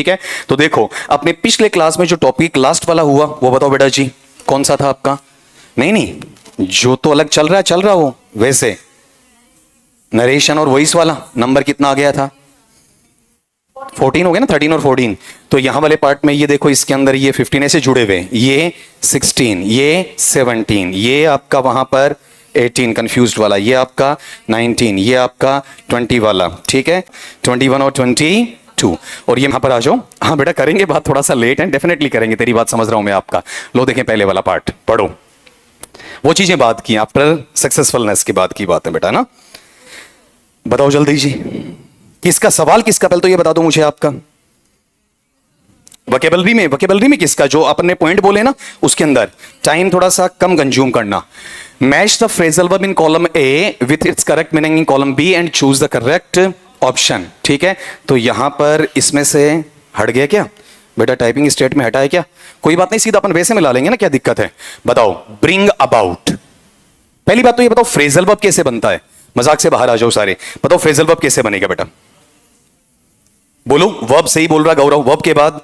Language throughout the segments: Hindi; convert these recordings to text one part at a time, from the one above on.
ठीक है। तो देखो अपने पिछले क्लास में जो टॉपिक लास्ट वाला हुआ वो बताओ बेटा जी, कौन सा था आपका? नहीं नहीं, जो तो अलग चल रहा हो वैसे नरेशन और वॉइस वाला नंबर कितना आ गया था? 14 हो गया ना, 13 और 14। तो यहां वाले पार्ट में ये देखो, इसके अंदर ये 15 से जुड़े हुए, ये 16, ये 17, ये आपका वहां पर 18 कंफ्यूज्ड वाला, ये आपका 19, ये आपका 20 वाला, ठीक है, 21 और 22। और ये यहां पर आ जाओ। हाँ बेटा करेंगे बात, थोड़ा सा लेट है, डेफिनेटली करेंगे, तेरी बात समझ रहा हूं मैं आपका। लो देखें पहले वाला पार्ट पढ़ो, वो चीजें बात की आफ्टर सक्सेसफुलनेस की बात है बेटा ना। बताओ जल्दी जी, किसका सवाल, किसका? पहले तो ये बता दो मुझे आपका वोकैबुलरी में किसका, जो अपने पॉइंट बोले ना उसके अंदर टाइम थोड़ा सा कम कंज्यूम करना। Match the phrasal verb in column A with its correct meaning in column B and choose the correct option. ठीक है, तो यहां पर इसमें से हट गया क्या बेटा? टाइपिंग स्टेट में हटा है क्या? कोई बात नहीं, सीधा अपन वैसे मिला लेंगे ना, क्या दिक्कत है? बताओ ब्रिंग अबाउट। पहली बात तो ये बताओ फ्रेजल वर्ब कैसे बनता है? मजाक से बाहर आ जाओ सारे, बताओ फ्रेजल वर्ब कैसे बनेगा बेटा? बोलो, वर्ब सही बोल रहा गौरव। वर्ब के बाद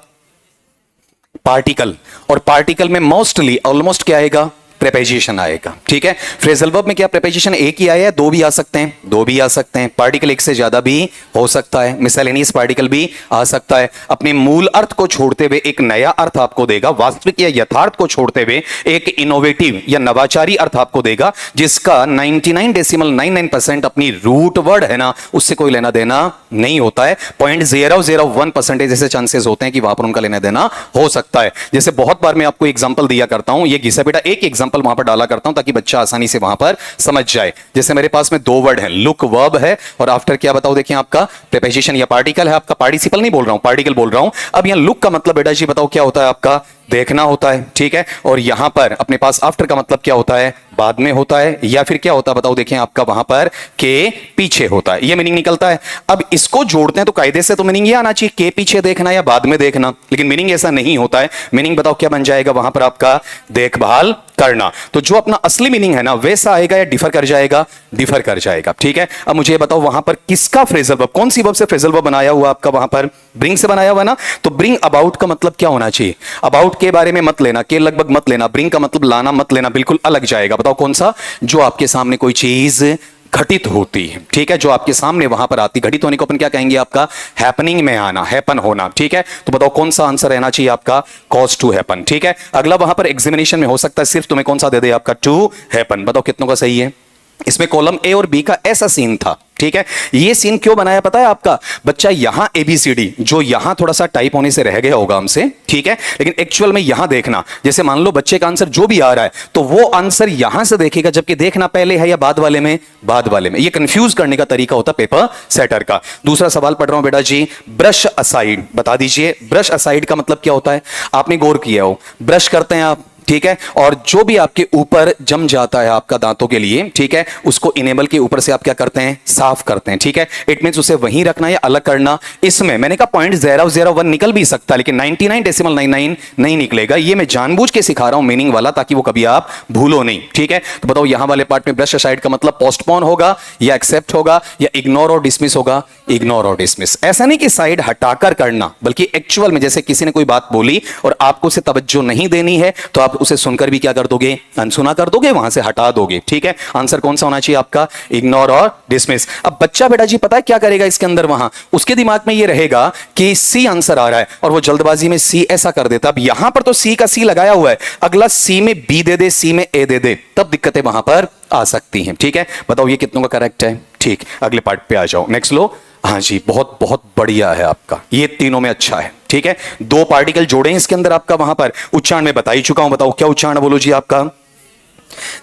पार्टिकल, और पार्टिकल में मोस्टली ऑलमोस्ट क्या आएगा? प्रेपोजिशन आएगा। ठीक है, फ्रेजल वर्ब में क्या प्रेपोजिशन एक ही आया है? दो भी आ सकते हैं, दो भी आ सकते हैं, पार्टिकल एक से ज्यादा भी हो सकता है, मिसलेनियस पार्टिकल भी आ सकता है। अपने मूल अर्थ को छोड़ते हुए एक नया अर्थ आपको देगा, वास्तविक या यथार्थ को छोड़ते हुए एक इनोवेटिव या नवाचारी अर्थ आपको देगा, जिसका 99.99% अपनी रूट वर्ड है ना, उससे कोई लेना देना नहीं होता है। 0.001% ऐसे चांसेस होते हैं कि वहां पर उनका लेना देना हो सकता है। जैसे बहुत बार मैं आपको एग्जांपल दिया करता हूं, ये घिसा बेटा एक एग्जांपल वहां पर डाला करता हूं ताकि बच्चा आसानी से वहां पर समझ जाए। जैसे मेरे पास में दो वर्ड है, लुक वर्ब है और आफ्टर क्या बताओ, देखिए आपका प्रीपोजिशन या पार्टिकल है, आपका पार्टिसिपल नहीं बोल रहा हूं, पार्टिकल बोल रहा हूं। अब यहां लुक का मतलब बेटा जी बताओ क्या होता है? आपका देखना होता है। ठीक है, और यहां पर अपने पास आफ्टर का मतलब क्या होता है? बाद में होता है, या फिर क्या होता है बताओ? देखिए आपका वहां पर के पीछे होता है, ये मीनिंग निकलता है। अब इसको जोड़ते हैं तो कायदे से तो मीनिंग ये आना चाहिए के पीछे देखना या बाद में देखना, लेकिन मीनिंग ऐसा नहीं होता है। मीनिंग बताओ क्या बन जाएगा वहां पर? आपका देखभाल करना। तो जो अपना असली मीनिंग है ना वैसा आएगा या डिफर कर जाएगा? डिफर कर जाएगा। ठीक है, अब मुझे बताओ वहां पर किसका फ्रेजल वर्ब, कौन सी वर्ब से फ्रेजल वर्ब बनाया हुआ आपका? वहां पर ब्रिंग से बनाया हुआ ना। तो ब्रिंग अबाउट का मतलब क्या होना चाहिए? अबाउट के बारे में मत लेना, के लगभग मत लेना, ब्रिंग का मतलब लाना मत लेना, बिल्कुल अलग जाएगा। बताओ कौन सा? जो आपके सामने कोई चीज घटित होती है। ठीक है, जो आपके सामने वहां पर आती, घटित होने को अपन क्या कहेंगे? आपका हैपनिंग में आना, हैपन होना। ठीक है, तो बताओ कौन सा आंसर रहना चाहिए आपका? Cause to happen. ठीक है, अगला वहां पर एग्जामिनेशन में हो सकता है सिर्फ तुम्हें कौन सा दे दे? आपका टू हैपन। बताओ कितनों का सही है? इसमें कॉलम ए और बी का ऐसा सीन था। ठीक है, ये सीन क्यों बनाया पता है आपका? बच्चा यहां ABCD जो यहां थोड़ा सा टाइप होने से रह गया होगा हमसे, ठीक है, लेकिन एक्चुअल में यहां देखना, जैसे मान लो बच्चे का आंसर जो भी आ रहा है तो वो आंसर यहां से देखेगा, जबकि देखना पहले है या बाद वाले में? बाद वाले में। ये कंफ्यूज करने का तरीका होता पेपर सेटर का। दूसरा सवाल पढ़ रहा हूं बेटा जी, ब्रश असाइड बता दीजिए। ब्रश असाइड का मतलब क्या होता है? आपने गौर किया हो, ब्रश करते हैं आप, ठीक है, और जो भी आपके ऊपर जम जाता है आपका दांतों के लिए, ठीक है, उसको इनेबल के ऊपर से आप क्या करते हैं? साफ करते हैं। ठीक है, इट मींस उसे वहीं रखना या अलग करना। इसमें मैंने कहा 0.001 निकल भी सकता है, लेकिन 99.99 नहीं निकलेगा। ये मैं जानबूझ के सिखा रहा हूं मीनिंग वाला, ताकि वो कभी आप भूलो नहीं। ठीक है, तो बताओ यहां वाले पार्ट में ब्रश असाइड का मतलब पोस्टपोन होगा या एक्सेप्ट होगा या इग्नोर और डिसमिस होगा? इग्नोर और डिसमिस। ऐसा नहीं कि साइड हटाकर करना, बल्कि एक्चुअल में जैसे किसी ने कोई बात बोली और आपको उसे तवज्जो नहीं देनी है तो आप उसे सुनकर भी क्या कर दोगे? अनसुना कर दोगे, वहां से हटा दोगे। ठीक है, आंसर कौन सा होना चाहिए आपका? इग्नोर और डिसमिस। अब बच्चा बेटा जी पता है क्या करेगा इसके अंदर? वहां उसके दिमाग में ये रहेगा कि सी आंसर आ रहा है और वो जल्दबाजी में सी ऐसा कर देता। अब यहां पर तो सी का सी लगाया हुआ है, अगला सी में बी दे दे, सी में ए दे दे, तब दिक्कतें वहां पर आ सकती हैं। ठीक है, बताओ ये कितनों का करेक्ट है? ठीक, अगले पार्ट पे आ जाओ, नेक्स्ट लो। हाँ जी, बहुत बहुत बढ़िया है आपका, ये तीनों में अच्छा है। ठीक है, दो पार्टिकल जोड़े हैं इसके अंदर आपका। वहां पर उच्चारण में बता ही चुका हूं, बताओ क्या उच्चारण बोलो जी आपका?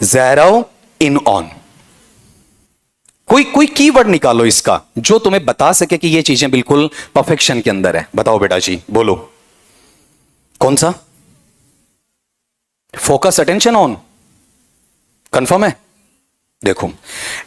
ज़ेरो इन ऑन। कोई कीवर्ड निकालो इसका जो तुम्हें बता सके कि ये चीजें बिल्कुल परफेक्शन के अंदर है। बताओ बेटा जी, बोलो कौन सा? फोकस, अटेंशन, ऑन, कंफर्म है? देखो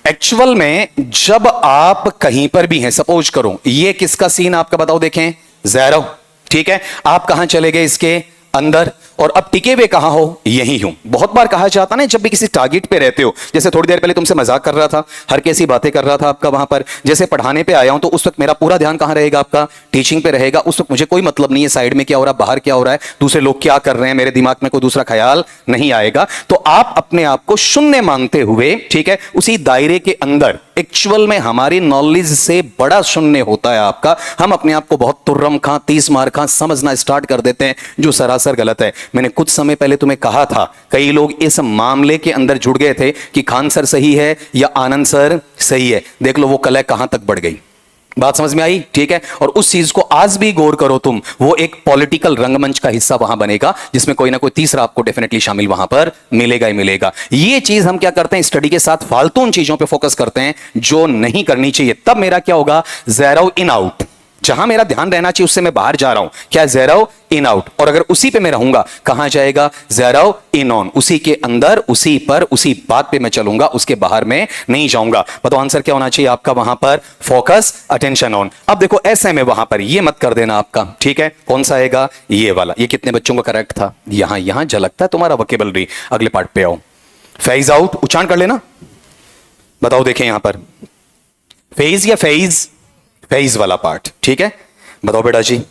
एक्चुअल में जब आप कहीं पर भी हैं, सपोज करो ये किसका सीन आपका? बताओ देखें, ज़ेरो। ठीक है, आप कहां चले गए? इसके अंदर, और अब टिके हुए कहां हो? यही हूं। बहुत बार कहा जाता ना, जब भी किसी टारगेट पे रहते हो, जैसे थोड़ी देर पहले तुमसे मजाक कर रहा था, हर कैसी बातें कर रहा था आपका वहां पर, जैसे पढ़ाने पे आया हूं तो उस वक्त मेरा पूरा ध्यान कहां रहेगा? आपका टीचिंग पे रहेगा। उस वक्त मुझे कोई मतलब नहीं है साइड में क्या हो रहा है, बाहर क्या हो रहा है, दूसरे लोग क्या कर रहे हैं, मेरे दिमाग में कोई दूसरा ख्याल नहीं आएगा। तो आप अपने आप को शून्य मानते हुए, ठीक है, उसी दायरे के अंदर, एक्चुअल में हमारी नॉलेज से बड़ा शून्य होता है आपका, हम अपने आप को बहुत तुर्रम खां, 30 मार खां समझना स्टार्ट कर देते हैं, जो सरासर गलत है। मैंने कुछ समय पहले तुम्हें कहा था, कई लोग इस मामले के अंदर जुड़ गए थे कि खान सर सही है या आनंद सर सही है। देख लो वो कलह कहां तक बढ़ गई। बात समझ में आई? ठीक है। और उस चीज को आज भी गौर करो तुम, वो एक पॉलिटिकल रंगमंच का हिस्सा वहां बनेगा, जिसमें कोई ना कोई तीसरा आपको डेफिनेटली शामिल वहां पर मिलेगा ही मिलेगा। ये चीज हम क्या करते हैं, स्टडी के साथ फालतू उन चीजों पे फोकस करते हैं जो नहीं करनी चाहिए। तब मेरा क्या होगा, ज़ेरो इन आउट। जहां मेरा ध्यान रहना चाहिए उससे मैं बाहर जा रहा हूं, क्या? ज़ेरो इन आउट। और अगर उसी पे मैं रहूंगा, कहां जाएगा? ज़ेरो इन ऑन। उसी के अंदर, उसी पर, उसी बात पे मैं चलूंगा, उसके बाहर में नहीं जाऊंगा। बताओ आंसर क्या होना चाहिए आपका वहां पर? Focus, attention on. अब देखो ऐसे में वहां पर ये मत कर देना आपका, ठीक है? कौन सा आएगा? ये वाला। ये कितने बच्चों का करेक्ट था? यहां झलकता है तुम्हारा वोकैबुलरी। अगले पार्ट पे आओ। फेज आउट उच्चारण कर लेना। बताओ देखें यहां पर फेज या फेज? फेज वाला पार्ट, ठीक है? बताओ बेटा जी।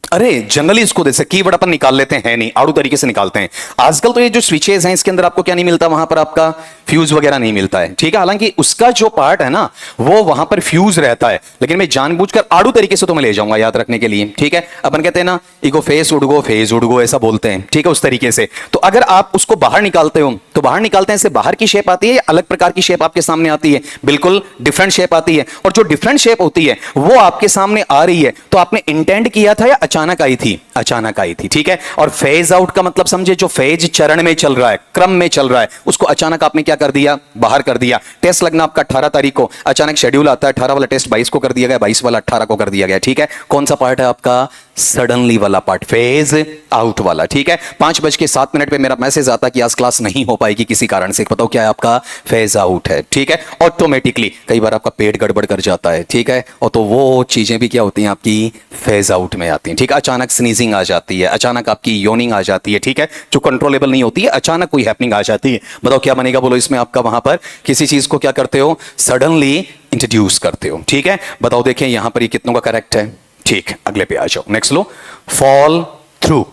अरे जनरली इसको जैसे कीवर्ड अपन निकाल लेते हैं, नहीं आड़ू तरीके से निकालते हैं। आजकल तो ये जो स्विचेस हैं इसके अंदर आपको क्या नहीं मिलता, वहां पर आपका फ्यूज वगैरह नहीं मिलता है, ठीक है? हालांकि उसका जो पार्ट है ना वो वहां पर फ्यूज रहता है, लेकिन मैं जानबूझकर आड़ू तरीके से तो मैं ले जाऊंगा याद रखने के लिए, ठीक है? अपन कहते हैं ना इको फेस उड़गो ऐसा बोलते हैं, ठीक है? उस तरीके से। तो अगर आप उसको बाहर निकालते हो तो बाहर निकालते हैं, से बाहर की शेप आती है या अलग प्रकार की शेप आपके सामने आती है? बिल्कुल डिफरेंट शेप आती है। और जो डिफरेंट शेप होती है वो आपके सामने आ रही है, तो आपने इंटेंड किया था या अचानक आई थी? अचानक आई थी, ठीक है? और फेज आउट का मतलब समझे, जो फेज चरण में चल रहा है, क्रम में चल रहा है, उसको अचानक आपने क्या कर दिया? बाहर कर दिया। टेस्ट लगना आपका 18 तारीख को, अचानक शेड्यूल आता है 18 वाला टेस्ट 22 को कर दिया गया, 22 वाला 18 को कर दिया गया, ठीक है? कौन सा पार्ट है आपका? सडनली वाला पार्ट, फेज आउट वाला, ठीक है? 5:07 पे मेरा मैसेज आता कि आज क्लास नहीं हो पाएगी किसी कारण से। बताओ क्या है आपका? फेज आउट है, ठीक है? ऑटोमेटिकली कई बार आपका पेट गड़बड़ कर जाता है, ठीक है? और तो वो चीजें भी क्या होती हैं आपकी? फेज आउट में आती हैं, ठीक है? अचानक स्नीजिंग आ जाती है, अचानक आपकी योनिंग आ जाती है, ठीक है? जो कंट्रोलेबल नहीं होती है, अचानक कोई हैपनिंग आ जाती है। बताओ क्या बनेगा? बोलो इसमें आपका वहां पर किसी चीज को क्या करते हो? सडनली इंट्रोड्यूस करते हो, ठीक है? बताओ देखें यहां पर ये कितनों का करेक्ट है? ठीक है, अगले पे आ जाओ। नेक्स्ट लो, फॉल थ्रू।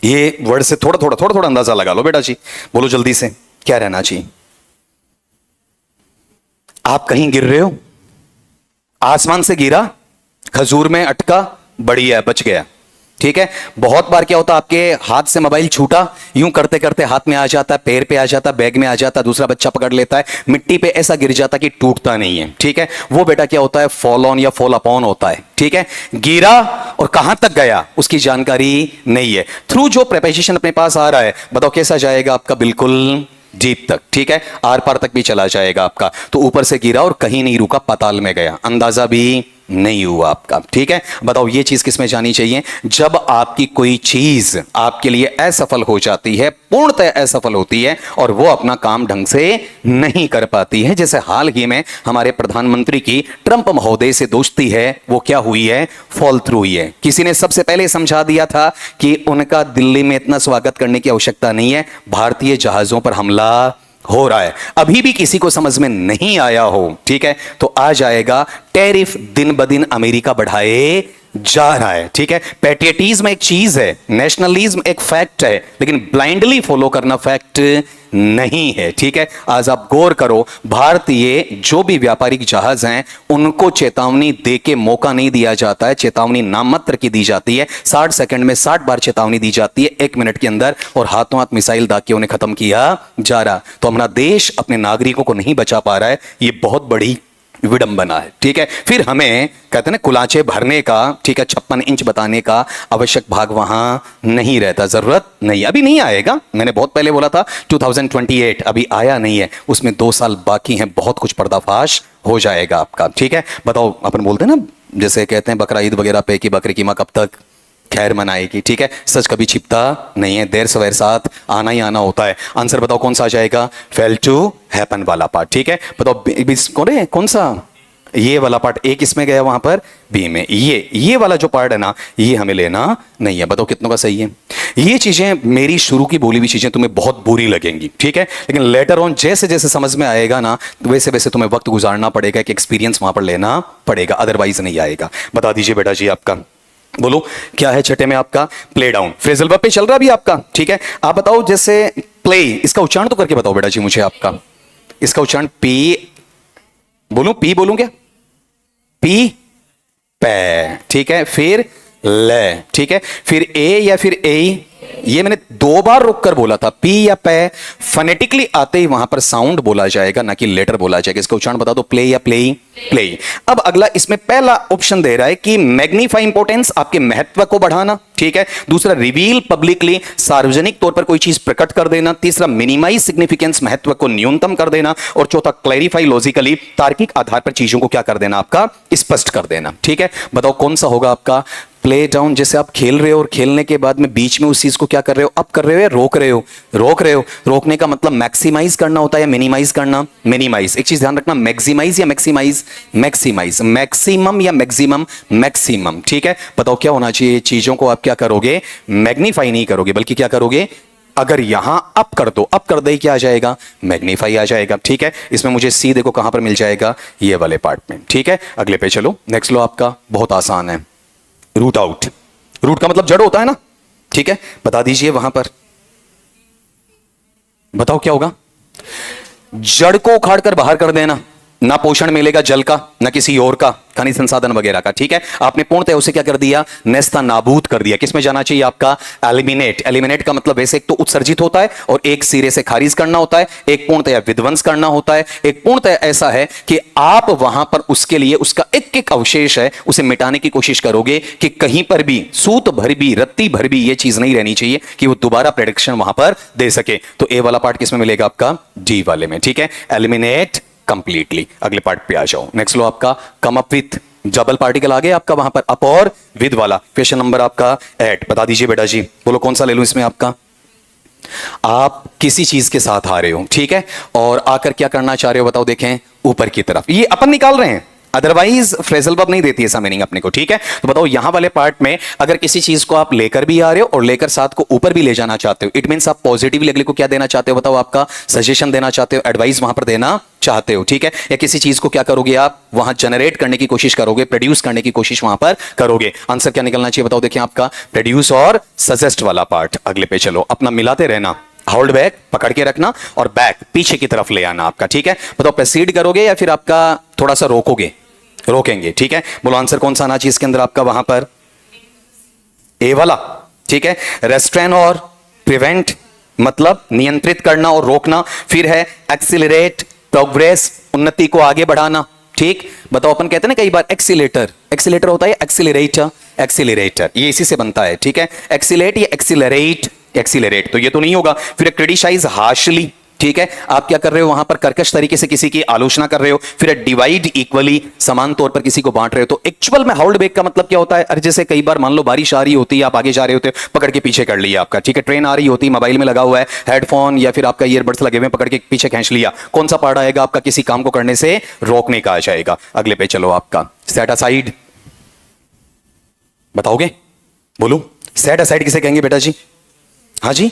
ये वर्ड से थोड़ा थोड़ा अंदाजा लगा लो बेटा जी। बोलो जल्दी से, क्या रहना चाहिए? आप कहीं गिर रहे हो, आसमान से गिरा, खजूर में अटका, बढ़िया बच गया, ठीक है? बहुत बार क्या होता, आपके हाथ से मोबाइल छूटा, यूं करते करते हाथ में आ जाता है, पैर पे आ जाता है, बैग में आ जाता है, दूसरा बच्चा पकड़ लेता है, मिट्टी पे ऐसा गिर जाता कि टूटता नहीं है, ठीक है? वो बेटा क्या होता है? फॉल ऑन या फॉल अपॉन होता है, ठीक है? गिरा और कहां तक गया उसकी जानकारी नहीं है। थ्रू जो प्रेपोजिशन अपने पास आ रहा है, बताओ कैसा जाएगा आपका? बिल्कुल डीप तक, ठीक है? आर पार तक भी चला जाएगा आपका। तो ऊपर से गिरा और कहीं नहीं रुका, पाताल में गया, अंदाजा भी नहीं हुआ आपका, ठीक है? बताओ ये चीज किसमें जानी चाहिए? जब आपकी कोई चीज आपके लिए असफल हो जाती है, पूर्णतः असफल होती है और वो अपना काम ढंग से नहीं कर पाती है। जैसे हाल ही में हमारे प्रधानमंत्री की ट्रंप महोदय से दोस्ती है, वो क्या हुई है? फॉल थ्रू हुई है। किसी ने सबसे पहले समझा दिया था कि उनका दिल्ली में इतना स्वागत करने की आवश्यकता नहीं है, भारतीय जहाजों पर हमला हो रहा है। अभी भी किसी को समझ में नहीं आया हो, ठीक है? तो आ जाएगा। टैरिफ दिन ब दिन अमेरिका बढ़ाए जा रहा है, ठीक है? पैट्रियटिज्म एक चीज है, नेशनलिज्म एक फैक्ट है, लेकिन ब्लाइंडली फॉलो करना फैक्ट नहीं है, ठीक है? आज आप गौर करो, भारतीय जो भी व्यापारिक जहाज हैं उनको चेतावनी दे के मौका नहीं दिया जाता है, चेतावनी नाम मात्र की दी जाती है। 60 सेकंड में 60 बार चेतावनी दी जाती है, 1 मिनट के अंदर, और हाथों हाथ मिसाइल दाग के उन्हें खत्म किया जा रहा। तो हमारा देश अपने नागरिकों को नहीं बचा पा रहा है, ये बहुत बड़ी विडंबना है, ठीक है? फिर हमें कहते हैं ना कुलाचे भरने का, ठीक है, 56 इंच बताने का आवश्यक भाग वहां नहीं रहता, जरूरत नहीं, अभी नहीं आएगा। मैंने बहुत पहले बोला था 2028, अभी आया नहीं है, उसमें 2 साल बाकी हैं, बहुत कुछ पर्दाफाश हो जाएगा आपका, ठीक है? बताओ, अपन बोलते हैं ना, जैसे कहते हैं बकरा ईद वगैरह पे कि बकरी की मां कब तक खैर मनाएगी, ठीक है? सच कभी छिपता नहीं है, देर सवेर साथ आना ही आना होता है। आंसर बताओ कौन सा आ जाएगा? फेल टू हैपन वाला पार्ट, ठीक है? बताओ कौन सा? ये वाला पार्ट ए किसमें गया, वहां पर बी में। ये वाला जो पार्ट है ना, ये हमें लेना नहीं है। बताओ कितनों का सही है। ये चीजें मेरी शुरू की बोली हुई चीजें तुम्हें बहुत बुरी लगेंगी, ठीक है, लेकिन लेटर ऑन जैसे जैसे समझ में आएगा ना, वैसे वैसे तुम्हें वक्त गुजारना पड़ेगा, कि एक्सपीरियंस वहां पर लेना पड़ेगा, अदरवाइज नहीं आएगा। बता दीजिए बेटा जी आपका, बोलो क्या है छठे में आपका, प्ले डाउन। फ्रेजल वर्ब पे चल रहा भी आपका, ठीक है। आप बताओ जैसे प्ले, इसका उच्चारण तो करके बताओ बेटा जी मुझे आपका, इसका उच्चारण पी बोलूं, पी बोलूं क्या, पी पै, ठीक है, फिर ले, ठीक है, फिर ए या फिर ए, ये मैंने 2 बार रुककर बोला था, पी या पै, फनेटिकली आते ही वहां पर साउंड बोला जाएगा, ना कि लेटर बोला जाएगा। इसका उच्चारण बता दो, प्ले या प्ले, प्ले। अब अगला इसमें पहला ऑप्शन दे रहा है कि मैग्नीफाई इंपोर्टेंस, आपके महत्व को बढ़ाना, ठीक है। दूसरा रिवील पब्लिकली, सार्वजनिक तौर पर कोई चीज प्रकट कर देना। तीसरा मिनिमाइज सिग्निफिकेंस, महत्व को न्यूनतम कर देना। और चौथा क्लैरिफाई लॉजिकली, तार्किक आधार पर चीजों को क्या कर देना, आपका स्पष्ट कर देना, ठीक है। बताओ कौन सा होगा आपका प्ले डाउन। जैसे आप खेल रहे हो और खेलने के बाद में बीच में उस चीज को क्या कर रहे हो, अप कर रहे हो या रोक रहे हो, रोक रहे हो। रोकने का मतलब मैक्सिमाइज करना होता है या मिनिमाइज करना, मिनिमाइज। एक चीज ध्यान रखना, मैक्सिमाइज या मैक्सिमाइज, मैक्सिमाइज, मैक्सिमम या मैक्सिमम, मैक्सिमम, ठीक है। बताओ क्या होना चाहिए, चीजों को आप क्या करोगे, मैग्नीफाई नहीं करोगे, बल्कि क्या करोगे, अगर यहां अप कर दो, अप कर दे क्या आ जाएगा, मैग्नीफाई आ जाएगा, ठीक है। इसमें मुझे सी देखो कहां पर मिल जाएगा, ये वाले पार्ट में, ठीक है। अगले पे चलो, नेक्स्ट लो आपका बहुत आसान है, रूट आउट। रूट का मतलब जड़ होता है ना, ठीक है। बता दीजिए वहां पर, बताओ क्या होगा, जड़ को उखाड़ कर बाहर कर देना, ना पोषण मिलेगा जल का, ना किसी और का, खनिज संसाधन वगैरह का, ठीक है। आपने पूर्णतः उसे क्या कर दिया, नेस्ता नाबूद कर दिया। किसमें जाना चाहिए आपका, एलिमिनेट। एलिमिनेट का मतलब वैसे एक तो उत्सर्जित होता है, और एक सिरे से खारिज करना होता है, एक पूर्णतः विध्वंस करना होता है, एक पूर्णतः ऐसा है कि आप वहां पर उसके लिए उसका एक एक अवशेष है उसे मिटाने की कोशिश करोगे, कि कहीं पर भी सूत भर भी, रत्ती भर भी ये चीज नहीं रहनी चाहिए कि वो दोबारा प्रेडिक्शन वहां पर दे सके। तो ए वाला पार्ट किसमें मिलेगा आपका, डी वाले में, ठीक है। Eliminate completely. अगले पार्ट पे आ जाओ, नेक्स्ट लो आपका come up with. Double particle आ गया आपका वहां पर, अप और विद वाला। क्वेश्चन नंबर आपका 8। बता दीजिए बेटा जी, बोलो कौन सा ले लूं इसमें आपका। आप किसी चीज के साथ आ रहे हो, ठीक है, और आकर क्या करना चाह रहे हो बताओ, देखें ऊपर की तरफ, ये अपन निकाल रहे हैं, अदरवाइज फ्रेजल वर्ब नहीं देती ऐसा मीनिंग अपने को, ठीक है। तो बताओ यहां वाले पार्ट में अगर किसी चीज को आप लेकर भी आ रहे हो और लेकर साथ को ऊपर भी ले जाना चाहते हो, इट मींस आप पॉजिटिवली अगले को क्या देना चाहते हो बताओ, आपका सजेशन देना चाहते हो, एडवाइस वहां पर देना चाहते हो, ठीक है। या किसी चीज को क्या करोगे आप वहां जनरेट करने की कोशिश करोगे, प्रोड्यूस करने की कोशिश वहां पर करोगे। आंसर क्या निकलना चाहिए बताओ, देखिए आपका प्रोड्यूस और सजेस्ट वाला पार्ट। अगले पे चलो, अपना मिलाते रहना, होल्ड बैक पकड़ के रखना और बैक पीछे की तरफ ले आना आपका, ठीक है। बताओ प्रोसीड करोगे या फिर आपका थोड़ा सा रोकोगे, रोकेंगे, ठीक है। बोलो आंसर कौन सा आना चाहिए इसके अंदर आपका, वहां पर ए वाला, ठीक है। रेस्ट्रेन और प्रिवेंट मतलब नियंत्रित करना और रोकना, फिर है एक्सीलरेट, प्रोग्रेस, उन्नति को आगे बढ़ाना, ठीक। बताओ अपन कहते हैं ना कई बार एक्सीलेटर, एक्सीलेटर होता है एक्सीलरेटर, एक्सीलरेटर ये इसी से बनता है, ठीक है। एक्सीलेट या एक्सीलरेट, एक्सीलरेट तो ये तो नहीं होगा। फिर क्रिटिसाइज हार्शली, ठीक है, आप क्या कर रहे हो वहां पर कर्कश तरीके से किसी की आलोचना कर रहे हो। फिर डिवाइड इक्वली, समान तौर पर किसी को बांट रहे हो। तो एक्चुअल में होल्ड बैक का मतलब क्या होता है, अरे जैसे कई बार मान लो बारिश आ रही होती है, आप आगे जा रहे होते हो, पकड़ के पीछे कर लिया आपका, ठीक है। ट्रेन आ रही होती है, मोबाइल में लगा हुआ है हेडफोन या फिर आपका ईयरबड्स लगे हुए हैं, पकड़ के पीछे खींच लिया। कौन सा पार्ट आएगा आपका, किसी काम को करने से रोकने का आ जाएगा। अगले पे चलो आपका सेट असाइड, बताओगे, बोलो सेट असाइड किसे कहेंगे बेटा जी, हाँ जी,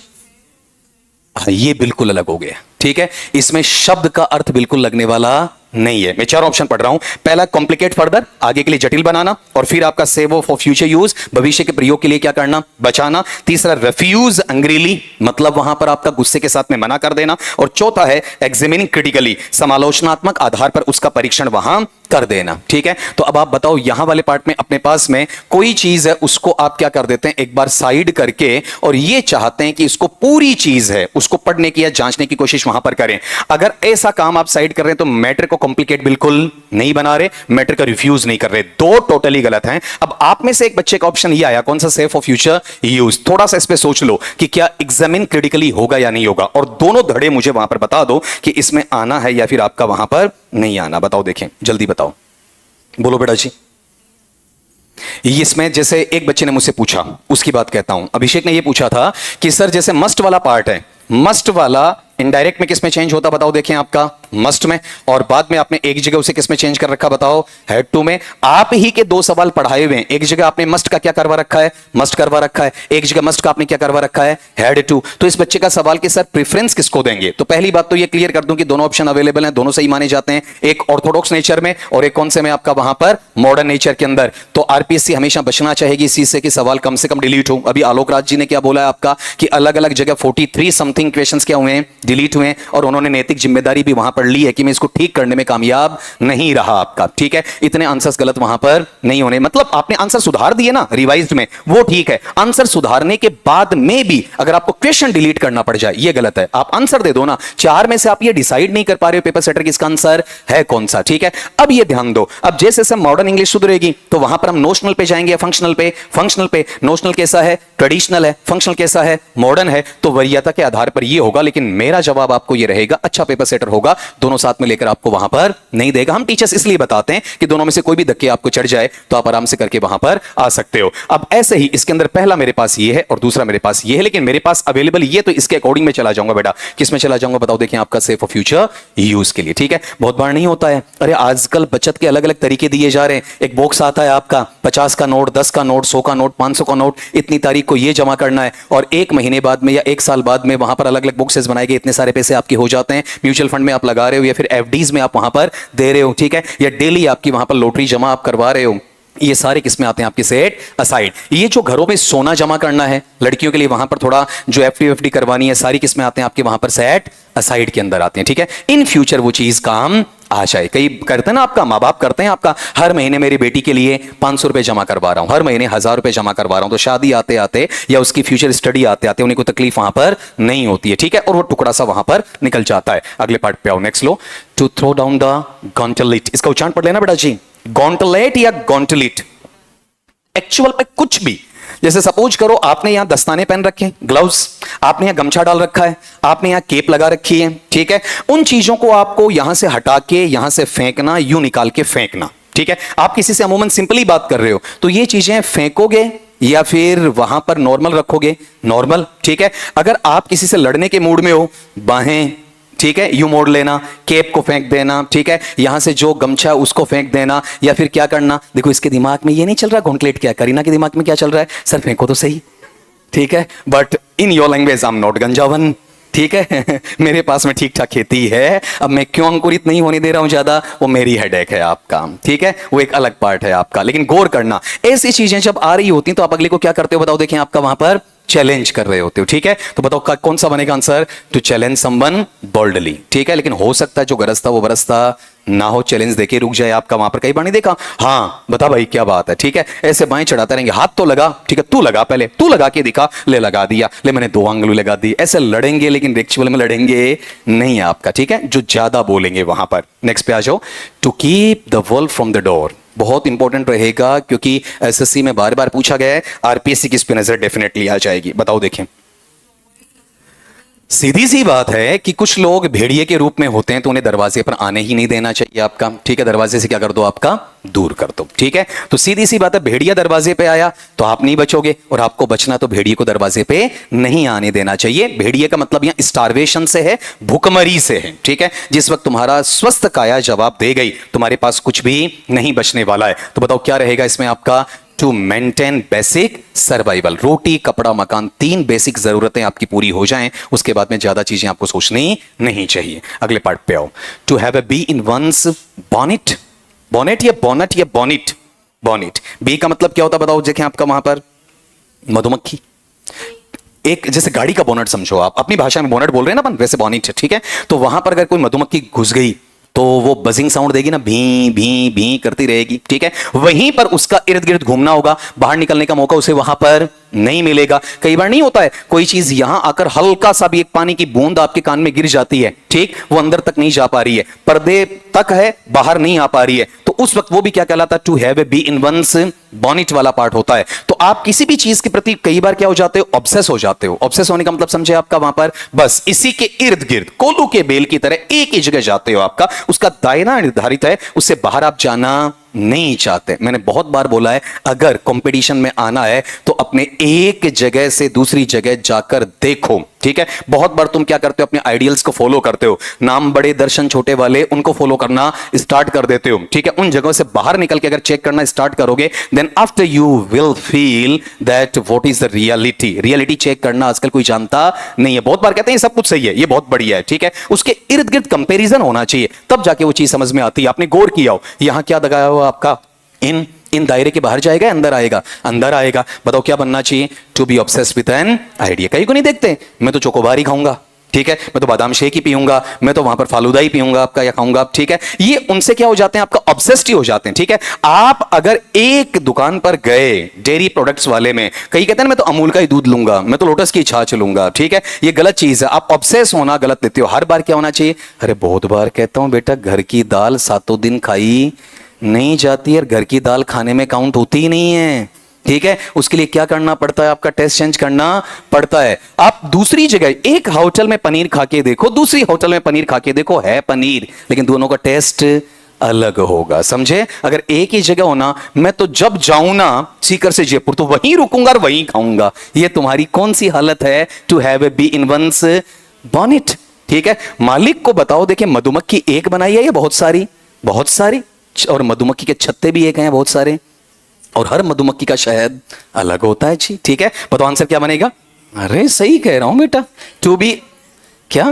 ये बिल्कुल अलग हो गया, ठीक है। इसमें शब्द का अर्थ बिल्कुल लगने वाला नहीं है। मैं 4 ऑप्शन पढ़ रहा हूं। पहला कॉम्प्लिकेट फर्दर, आगे के लिए जटिल बनाना, और फिर आपका सेव फॉर फ्यूचर यूज, भविष्य के प्रयोग के लिए क्या करना, बचाना। तीसरा रिफ्यूज अंग्रीली मतलब वहां पर आपका गुस्से के साथ में मना कर देना। और चौथा है एग्जामिनिंग क्रिटिकली, समालोचनात्मक आधार पर उसका परीक्षण वहां कर देना, ठीक है। तो अब आप बताओ यहां वाले पार्ट में अपने पास में कोई चीज है उसको आप क्या कर देते हैं एक बार साइड करके, और ये चाहते हैं कि इसको पूरी चीज है उसको पढ़ने की या जांचने की कोशिश वहां पर करें। अगर ऐसा काम आप साइड कर रहे हैं तो मैटर को कॉम्प्लिकेट बिल्कुल नहीं बना रहे, मैटर का रिफ्यूज नहीं कर रहे, दो टोटली गलत हैं। अब आप में से एक बच्चे का ऑप्शन ये आया, कौन सा, सेफ फॉर फ्यूचर यूज। थोड़ा सा इस पे सोच लो कि क्या एग्जामिन क्रिटिकली होगा या नहीं होगा, और दोनों धड़े मुझे वहां पर बता दो कि इसमें आना है या फिर आपका वहां पर नहीं आना। बताओ, देखें जल्दी बताओ, बोलो बेटा जी। इसमें जैसे एक बच्चे ने मुझसे पूछा, उसकी बात कहता हूं, अभिषेक ने यह पूछा था कि सर जैसे मस्ट वाला पार्ट है, मस्ट वाला इनडायरेक्ट में किस में चेंज होता बताओ, देखें आपका मस्ट में, और बाद में आपने एक जगह उसे किस में चेंज कर रखा बताओ, हैड टू में। आप ही के दो सवाल पढ़ाए हुए हैं, एक जगह आपने मस्ट का क्या करवा रखा है, मस्ट करवा रखा है, एक जगह मस्ट का आपने क्या करवा रखा है, हैड टू। तो इस बच्चे का सवाल कि सर प्रेफरेंस किसको देंगे, तो पहली बात तो ये क्लियर कर दूं कि दोनों ऑप्शन अवेलेबल हैं, दोनों सही माने जाते हैं, एक ऑर्थोडॉक्स नेचर में और एक कौन से में आपका वहां पर मॉडर्न नेचर के अंदर। तो आरपीएससी हमेशा बचना चाहेगी इस चीज से कि सवाल कम से कम डिलीट हो। अभी आलोक राज जी ने क्या बोला है आपका कि अलग अलग जगह 43 समथिंग क्वेश्चंस क्या हुए हैं, डिलीट हुए हैं, और उन्होंने नैतिक जिम्मेदारी भी वहां पर ली है कि मैं इसको ठीक करने में कामयाब नहीं रहा आपका, ठीक है। इतने आंसर्स गलत वहां पर नहीं होने, मतलब आपने आंसर सुधार दिए ना रिवाइज्ड में, वो ठीक है। आंसर सुधारने के बाद में भी अगर आपको क्वेश्चन डिलीट करना पड़ जाए ये गलत है। आप आंसर दे दो ना, चार में से आप ये डिसाइड नहीं कर पा रहे हो पेपर सेटर किसका आंसर है कौन सा, ठीक है। अब ये ध्यान दो, अब जैसे जैसे मॉडर्न इंग्लिश सुधरेगी तो वहां पर हम नोशनल पे जाएंगे या फंक्शनल पे, फंक्शनल पे। नोशनल कैसा है, ट्रेडिशनल है, फंक्शनल कैसा है, मॉडर्न है। तो वरीयता के आधार पर ये होगा, लेकिन मेरा जवाब आपको ये रहेगा, अच्छा पेपर सेटर होगा, दोनों साथ में लेकर आपको वहां पर नहीं देगा। हम टीचर्स इसलिए बताते हैं कि दोनों में से कोई भी धक्के आपको चढ़ जाए तो आप आराम से करके वहां पर आ सकते हो। अब ऐसे ही इसके अंदर पहला मेरे पास ये है और दूसरा मेरे पास ये है, लेकिन मेरे पास अवेलेबल ये, तो इसके अकॉर्डिंग में चला जाऊंगा बेटा। किस में चला जाऊंगा बताओ, देखिए आपका सेफ फॉर फ्यूचर यूज के लिए, ठीक है। बहुत बार नहीं होता है, अरे आजकल बचत के अलग अलग तरीके दिए जा रहे हैं। एक बॉक्स आता है आपका 50 का नोट, 10 का नोट, 100 का नोट, 500 का नोट, इतनी तारीख को ये जमा करना है, और एक महीने बाद में या एक साल बाद में वहां पर अलग अलग बॉक्सेस बनाए गए, इतने सारे पैसे आपके हो जाते हैं। म्यूचुअल फंड में आप लगा रहे हो या फिर एफडीज में आप वहां पर दे रहे हो, ठीक है, या डेली आपकी वहां पर लॉटरी जमा आप करवा रहे हो। ये सारे किसमें आते हैं आपके सेट असाइड। ये जो घरों में सोना जमा करना है लड़कियों के लिए, वहां पर थोड़ा जो एफडी करवानी है, सारी किसमें आते हैं आपके वहां पर सेट असाइड के अंदर आते हैं, ठीक है। इन फ्यूचर वो चीज काम आ जाए। कई करते हैं ना आपका, माँ बाप करते हैं आपका, हर महीने मेरी बेटी के लिए 500 रुपए जमा करवा रहा हूं, हर महीने 1000 रुपए जमा करवा रहा हूं, तो शादी आते आते या उसकी फ्यूचर स्टडी आते आते उन्हें कोई तकलीफ वहां पर नहीं होती है, ठीक है, और वो टुकड़ा सा वहां पर निकल जाता है। अगले पार्ट पे आओ, नेक्स्ट लो, to throw down the gauntlet. इसका उच्चारण पढ़ लेना बेटा जी, गॉन्टलेट या गॉन्टलेट। एक्चुअल में कुछ भी, जैसे सपोज करो आपने यहां दस्ताने पहन रखे हैं, ग्लव्स, आपने यहां गमछा डाल रखा है, आपने यहां केप लगा रखी है, ठीक है, उन चीजों को आपको यहां से हटा के यहां से फेंकना, यूं निकाल के फेंकना, ठीक है। आप किसी से अमूमन सिंपली बात कर रहे हो तो ये चीजें फेंकोगे या फिर वहां पर नॉर्मल रखोगे, नॉर्मल, ठीक है। अगर आप किसी से लड़ने के मूड में हो, बाहें, ठीक है, यू मोड़ लेना, केप को फेंक देना, ठीक है, यहां से जो गमछा उसको फेंक देना, या फिर क्या करना, देखो इसके दिमाग में ये नहीं चल रहा गॉन्टलेट क्या, करीना के दिमाग में क्या चल रहा है, सर फेंको तो सही, ठीक है, but in your language I am not गंजावन, ठीक है। मेरे पास में ठीक ठाक खेती है, अब मैं क्यों अंकुरित नहीं होने दे रहा हूं ज्यादा, वो मेरी हेडेक है आपका, ठीक है, वो एक अलग पार्ट है आपका। लेकिन गौर करना, ऐसी चीजें जब आ रही होती तो आप अगले को क्या करते हो बताओ, देखें आपका वहां पर चैलेंज कर रहे होते हो, ठीक है। तो बताओ कौन सा बनेगा answer, to challenge someone boldly, ठीक है। लेकिन हो सकता है जो गरज था वो बरस था ना हो, चैलेंज देके रुक जाए आपका वहां पर। कई बार नहीं देखा, हाँ बता भाई क्या बात है, ठीक है, ऐसे बाएं चढ़ाते रहेंगे, हाथ तो लगा, ठीक है, तू लगा, पहले तू लगा के दिखा, ले लगा दिया, ले मैंने 2 आंगली लगा दी। ऐसे लड़ेंगे लेकिन एक्चुअल में लड़ेंगे नहीं आपका, ठीक है, जो ज्यादा बोलेंगे वहां पर। नेक्स्ट पे आ जाओ, to keep the wolf from the door. बहुत इंपॉर्टेंट रहेगा क्योंकि एसएससी में बार बार पूछा गया है, आरपीएससी की इस पे नजर डेफिनेटली आ जाएगी। बताओ देखें, सीधी सी बात है कि कुछ लोग भेड़िए के रूप में होते हैं तो उन्हें दरवाजे पर आने ही नहीं देना चाहिए आपका, ठीक है, दरवाजे से क्या कर दो आपका, दूर कर दो, ठीक है। तो सीधी सी बात है, भेड़िया दरवाजे पे आया तो आप नहीं बचोगे, और आपको बचना तो भेड़िए को दरवाजे पे नहीं आने देना चाहिए। भेड़िए का मतलब यहां स्टारवेशन से है, भूखमरी से है, ठीक है। जिस वक्त तुम्हारा स्वस्थ काया जवाब दे गई, तुम्हारे पास कुछ भी नहीं बचने वाला है। तो बताओ क्या रहेगा इसमें आपका, टू मेंटेन बेसिक सर्वाइवल। रोटी, कपड़ा, मकान, 3 बेसिक जरूरतें आपकी पूरी हो जाएं, उसके बाद में ज्यादा चीजें आपको सोचनी नहीं चाहिए। अगले पार्ट पे आओ, to have a bee in one's bonnet. Bonnet या बॉनेट या बॉनिट, बॉनिट, बी का मतलब क्या होता है बताओ, देखें आपका वहां पर मधुमक्खी। एक जैसे गाड़ी का बोनट समझो, आप अपनी भाषा में बोनट बोल रहे हैं ना अपन, वैसे बॉनिट है, ठीक है। तो वहां पर अगर कोई मधुमक्खी घुस गई तो वो बजिंग साउंड देगी ना, भी भी भी करती रहेगी, ठीक है। वहीं पर उसका इर्द गिर्द घूमना होगा, बाहर निकलने का मौका उसे वहां पर नहीं मिलेगा। कई बार नहीं होता है, कोई चीज यहां आकर हल्का सा भी एक पानी की बूंद आपके कान में गिर जाती है, ठीक, वो अंदर तक नहीं जा पा रही है, पर्दे तक है, बाहर नहीं आ पा रही है, तो उस वक्त वो भी क्या कहलाता है, to have a bee in one's bonnet वाला पार्ट होता है। तो आप किसी भी चीज के प्रति कई बार क्या हो जाते हो, ऑब्सेस हो जाते हो। ऑब्सेस होने का मतलब समझे आपका वहां पर, बस इसी के इर्द गिर्द कोल्लू के बेल की तरह एक ही जगह जाते हो, आपका उसका दायरा निर्धारित है, उससे बाहर आप जाना नहीं चाहते। मैंने बहुत बार बोला है, अगर कंपटीशन में आना है तो अपने एक जगह से दूसरी जगह जाकर देखो, ठीक है। बहुत बार तुम क्या करते हो, अपने आइडियल्स को फॉलो करते हो, नाम बड़े दर्शन छोटे वाले, उनको फॉलो करना स्टार्ट कर देते हो, ठीक है। उन जगहों से बाहर निकल के अगर चेक करना स्टार्ट करोगे, then after you will feel that what is the reality. Reality check करना आजकल कोई जानता नहीं है। बहुत बार कहते हैं सब कुछ सही है, ये बहुत बढ़िया है, ठीक है, उसके इर्द गिर्द कंपेरिजन होना चाहिए, तब जाके वो चीज समझ में आती है। आपने गौर किया हो यहां क्या दगाया हुआ आपका, इन दायरे के बाहर जाएगा, अंदर आएगा, अंदर आएगा। बताओ क्या बनना चाहिए, to be obsessed with an idea. कहीं को नहीं देखते, मैं तो चोकोबार ही खाऊंगा, ठीक है, मैं तो बादाम शेक ही पीऊंगा, मैं तो वहां पर फालूदा ही पीऊंगा आपका या खाऊंगा, ठीक है। ये उनसे क्या हो जाते हैं, आपका ऑब्सेस्ड हो जाते हैं, ठीक है। आप अगर एक दुकान पर गए डेयरी प्रोडक्ट्स वाले में, कई कहते हैं मैं तो अमूल का ही दूध लूंगा, मैं तो लोटस की छाछ लूंगा, ठीक है, ये गलत चीज है। आप ऑब्सेस होना गलत लेते हो। हर बार क्या होना चाहिए, अरे बहुत बार कहता हूं बेटा, घर की दाल सातों दिन खाई नहीं जाती है, घर की दाल खाने में काउंट होती ही नहीं है, ठीक है। उसके लिए क्या करना पड़ता है, आपका टेस्ट चेंज करना पड़ता है। आप दूसरी जगह एक होटल में पनीर खा के देखो, दूसरी होटल में पनीर खा के देखो, है पनीर, लेकिन दोनों का टेस्ट अलग होगा, समझे। अगर एक ही जगह होना, मैं तो जब जाऊं ना सीकर से जयपुर तो वहीं रुकूंगा और वहीं खाऊंगा, ये तुम्हारी कौन सी हालत है, to have a bee in one's bonnet, ठीक है। मालिक को बताओ, देखिए मधुमक्खी एक बनाई है या बहुत सारी, बहुत सारी, और मधुमक्खी के छत्ते भी एक हैं बहुत सारे, और हर मधुमक्खी का शहद अलग होता है जी, ठीक है। बताओ आंसर क्या बनेगा, अरे सही कह रहा हूं बेटा, टू बी क्या,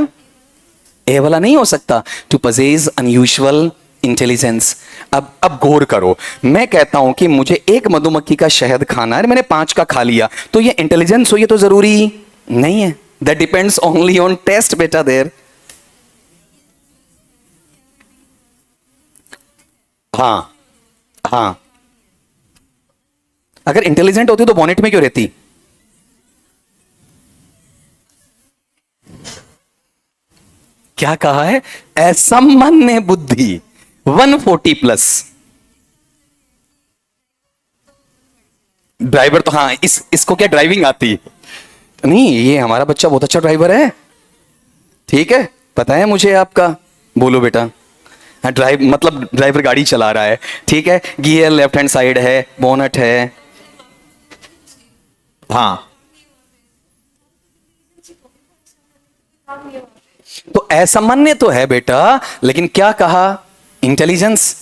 ए वाला नहीं हो सकता, टू पजेज अनयूजुअल इंटेलिजेंस। अब गौर करो, मैं कहता हूं कि मुझे एक मधुमक्खी का शहद खाना है, मैंने 5 का खा लिया, तो ये इंटेलिजेंस हो, ये तो जरूरी नहीं है। That depends only on taste बेटा देयर। हाँ हाँ, अगर इंटेलिजेंट होती तो बॉनेट में क्यों रहती, क्या कहा है, असामान्य बुद्धि 140+। ड्राइवर तो हाँ, इसको क्या ड्राइविंग आती नहीं, ये हमारा बच्चा बहुत अच्छा ड्राइवर है, ठीक है, पता है मुझे आपका, बोलो बेटा। हाँ, ड्राइव मतलब ड्राइवर गाड़ी चला रहा है, ठीक है, गियर लेफ्ट हैंड साइड है, बोनट है, हाँ, तो असामान्य तो है बेटा, लेकिन क्या कहा, इंटेलिजेंस।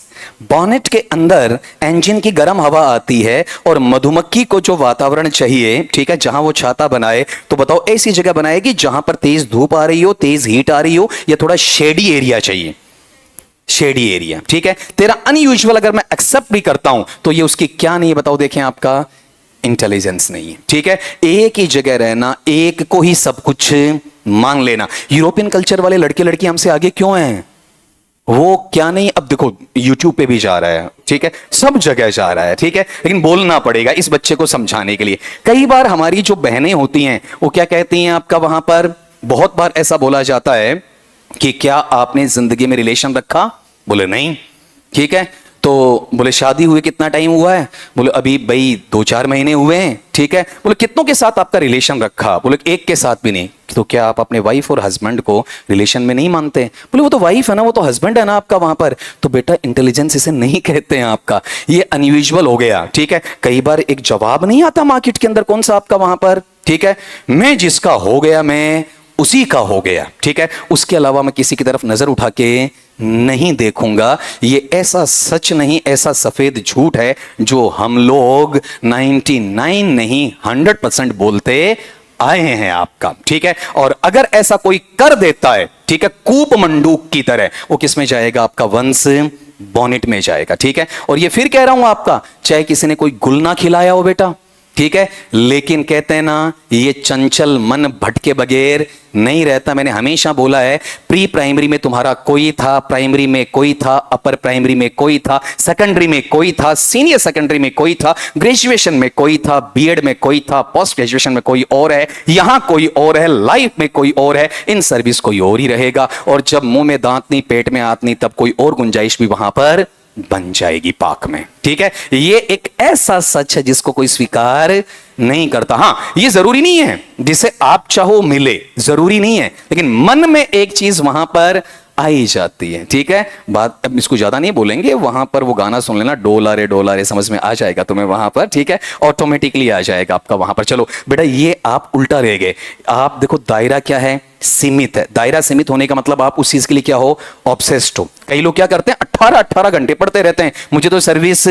बॉनेट के अंदर इंजन की गर्म हवा आती है और मधुमक्खी को जो वातावरण चाहिए, ठीक है, जहां वो छाता बनाए, तो बताओ ऐसी जगह बनाएगी जहां पर तेज धूप आ रही हो, तेज हीट आ रही हो, या थोड़ा शेडी एरिया चाहिए, शेडी एरिया, ठीक है। तेरा अनयूजुअल अगर मैं एक्सेप्ट भी करता हूं तो ये उसकी क्या नहीं है, बताओ, देखें आपका इंटेलिजेंस नहीं है, ठीक है। एक ही जगह रहना, एक को ही सब कुछ मान लेना। यूरोपियन कल्चर वाले लड़के लड़की हमसे आगे क्यों हैं, वो क्या नहीं, अब देखो यूट्यूब पे भी जा रहा है, ठीक है, सब जगह जा रहा है, ठीक है, लेकिन बोलना पड़ेगा इस बच्चे को समझाने के लिए। कई बार हमारी जो बहनें होती हैं वो क्या कहती हैं आपका, वहां पर बहुत बार ऐसा बोला जाता है कि क्या आपने जिंदगी में रिलेशन रखा, बोले नहीं, ठीक है, तो बोले शादी हुए कितना टाइम हुआ है, बोले अभी भाई 2-4 महीने हुए हैं, ठीक है, बोले कितनों के साथ आपका रिलेशन रखा, बोले एक के साथ भी नहीं। तो क्या आप अपने वाइफ और हस्बैंड को रिलेशन में नहीं मानते, बोले वो तो वाइफ है ना, वो तो हस्बैंड है ना आपका वहां पर। तो बेटा इंटेलिजेंस इसे नहीं कहते हैं आपका, ये अनयूजुअल हो गया, ठीक है। कई बार एक जवाब नहीं आता मार्केट के अंदर, कौन सा आपका वहां पर, ठीक है, मैं जिसका हो गया मैं उसी का हो गया, ठीक है, उसके अलावा मैं किसी की तरफ नजर उठा के नहीं देखूंगा। ये ऐसा सच नहीं, ऐसा सफेद झूठ है जो हम लोग 99 नहीं 100% बोलते आए हैं आपका, ठीक है। और अगर ऐसा कोई कर देता है, ठीक है, कूप मंडूक की तरह, वो किस में जाएगा, आपका वंश बॉनेट में जाएगा, ठीक है। और ये फिर कह रहा हूं आपका, चाहे किसी ने कोई गुल ना खिलाया हो बेटा, ठीक है, लेकिन कहते हैं ना ये चंचल मन भटके बगैर नहीं रहता। मैंने हमेशा बोला है, प्री प्राइमरी में तुम्हारा कोई था, प्राइमरी में कोई था, अपर प्राइमरी में कोई था, सेकेंडरी में कोई था, सीनियर सेकेंडरी में कोई था, ग्रेजुएशन में कोई था, बीएड में कोई था, पोस्ट ग्रेजुएशन में कोई और है, यहां कोई और है, लाइफ में कोई और है, इन सर्विस कोई और ही रहेगा। और जब मुंह में दांत नहीं, पेट में आंत नहीं, तब कोई और गुंजाइश भी वहां पर बन जाएगी पाक में, ठीक है। ये एक ऐसा सच है जिसको कोई स्वीकार नहीं करता। हां, ये जरूरी नहीं है जिसे आप चाहो मिले, जरूरी नहीं है, लेकिन मन में एक चीज वहां पर आ ही जाती है। ठीक है, बात अब इसको ज्यादा नहीं बोलेंगे, वहां पर वो गाना सुन लेना, डोला रे समझ में आ जाएगा तुम्हें वहां पर। ठीक है, ऑटोमेटिकली आ जाएगा आपका वहां पर। चलो बेटा, ये आप उल्टा रह गए। आप देखो दायरा क्या है, सीमित है। दायरा सीमित होने का मतलब आप उस चीज के लिए क्या हो, ऑब्सेस्ड हो। कई लोग क्या करते हैं, 18-18 घंटे पढ़ते रहते हैं, मुझे तो सर्विस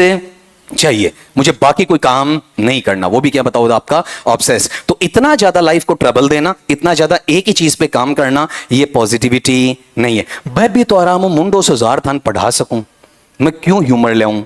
चाहिए, मुझे बाकी कोई काम नहीं करना। वो भी क्या बताओ आपका, ऑब्सेस। तो इतना ज्यादा लाइफ को ट्रबल देना, इतना ज्यादा एक ही चीज पे काम करना, ये पॉजिटिविटी नहीं है। मैं भी तो आराम हूं, मुंडो से 1000 थान पढ़ा सकूं, मैं क्यों ह्यूमर ले आऊं?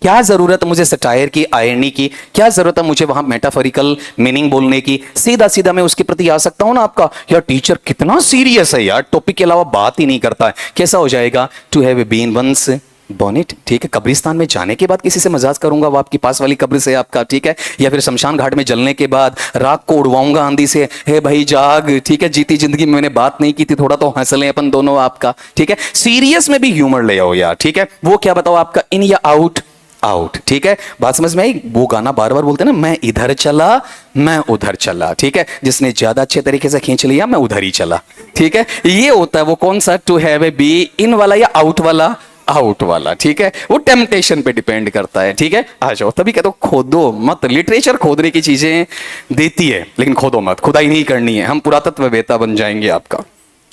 क्या जरूरत है मुझे सटायर की, आयरनी की? क्या जरूरत है मुझे वहां मेटाफोरिकल मीनिंग बोलने की? सीधा सीधा मैं उसके प्रति आ सकता हूं ना। आपका यार टीचर कितना सीरियस है यार, टॉपिक के अलावा बात ही नहीं करता है। कैसा हो जाएगा, to have been one's bonnet. ठीक है, कब्रिस्तान में जाने के बाद किसी से मजाक करूंगा, वो आपकी पास वाली कब्र से आपका। ठीक है, या फिर शमशान घाट में जलने के बाद राख को उड़वाऊंगा आंधी से, हे भाई जाग। ठीक है, जीती जिंदगी में मैंने बात नहीं की थी, थोड़ा तो हंस लें अपन दोनों आपका। ठीक है, सीरियस में भी ह्यूमर ले आओ यार। ठीक है, वो क्या बताओ आपका, इन या आउट, आउट। ठीक है, बात समझ में आई? वो गाना बार बार बोलते हैं ना, मैं इधर चला मैं उधर चला। ठीक है, जिसने ज्यादा अच्छे तरीके से खींच लिया, मैं उधर ही चला। ठीक है, ये होता है वो कौन सा, टू हैव ए बी, इन वाला या आउट वाला, आउट वाला। ठीक है, वो टेम्पटेशन पे डिपेंड करता है। ठीक है, आ जाओ। तभी कहते हो खोदो मत, लिटरेचर खोदने की चीजें देती है, लेकिन खोदो मत, खुदाई नहीं करनी है, हम पुरातत्व वेता बन जाएंगे आपका।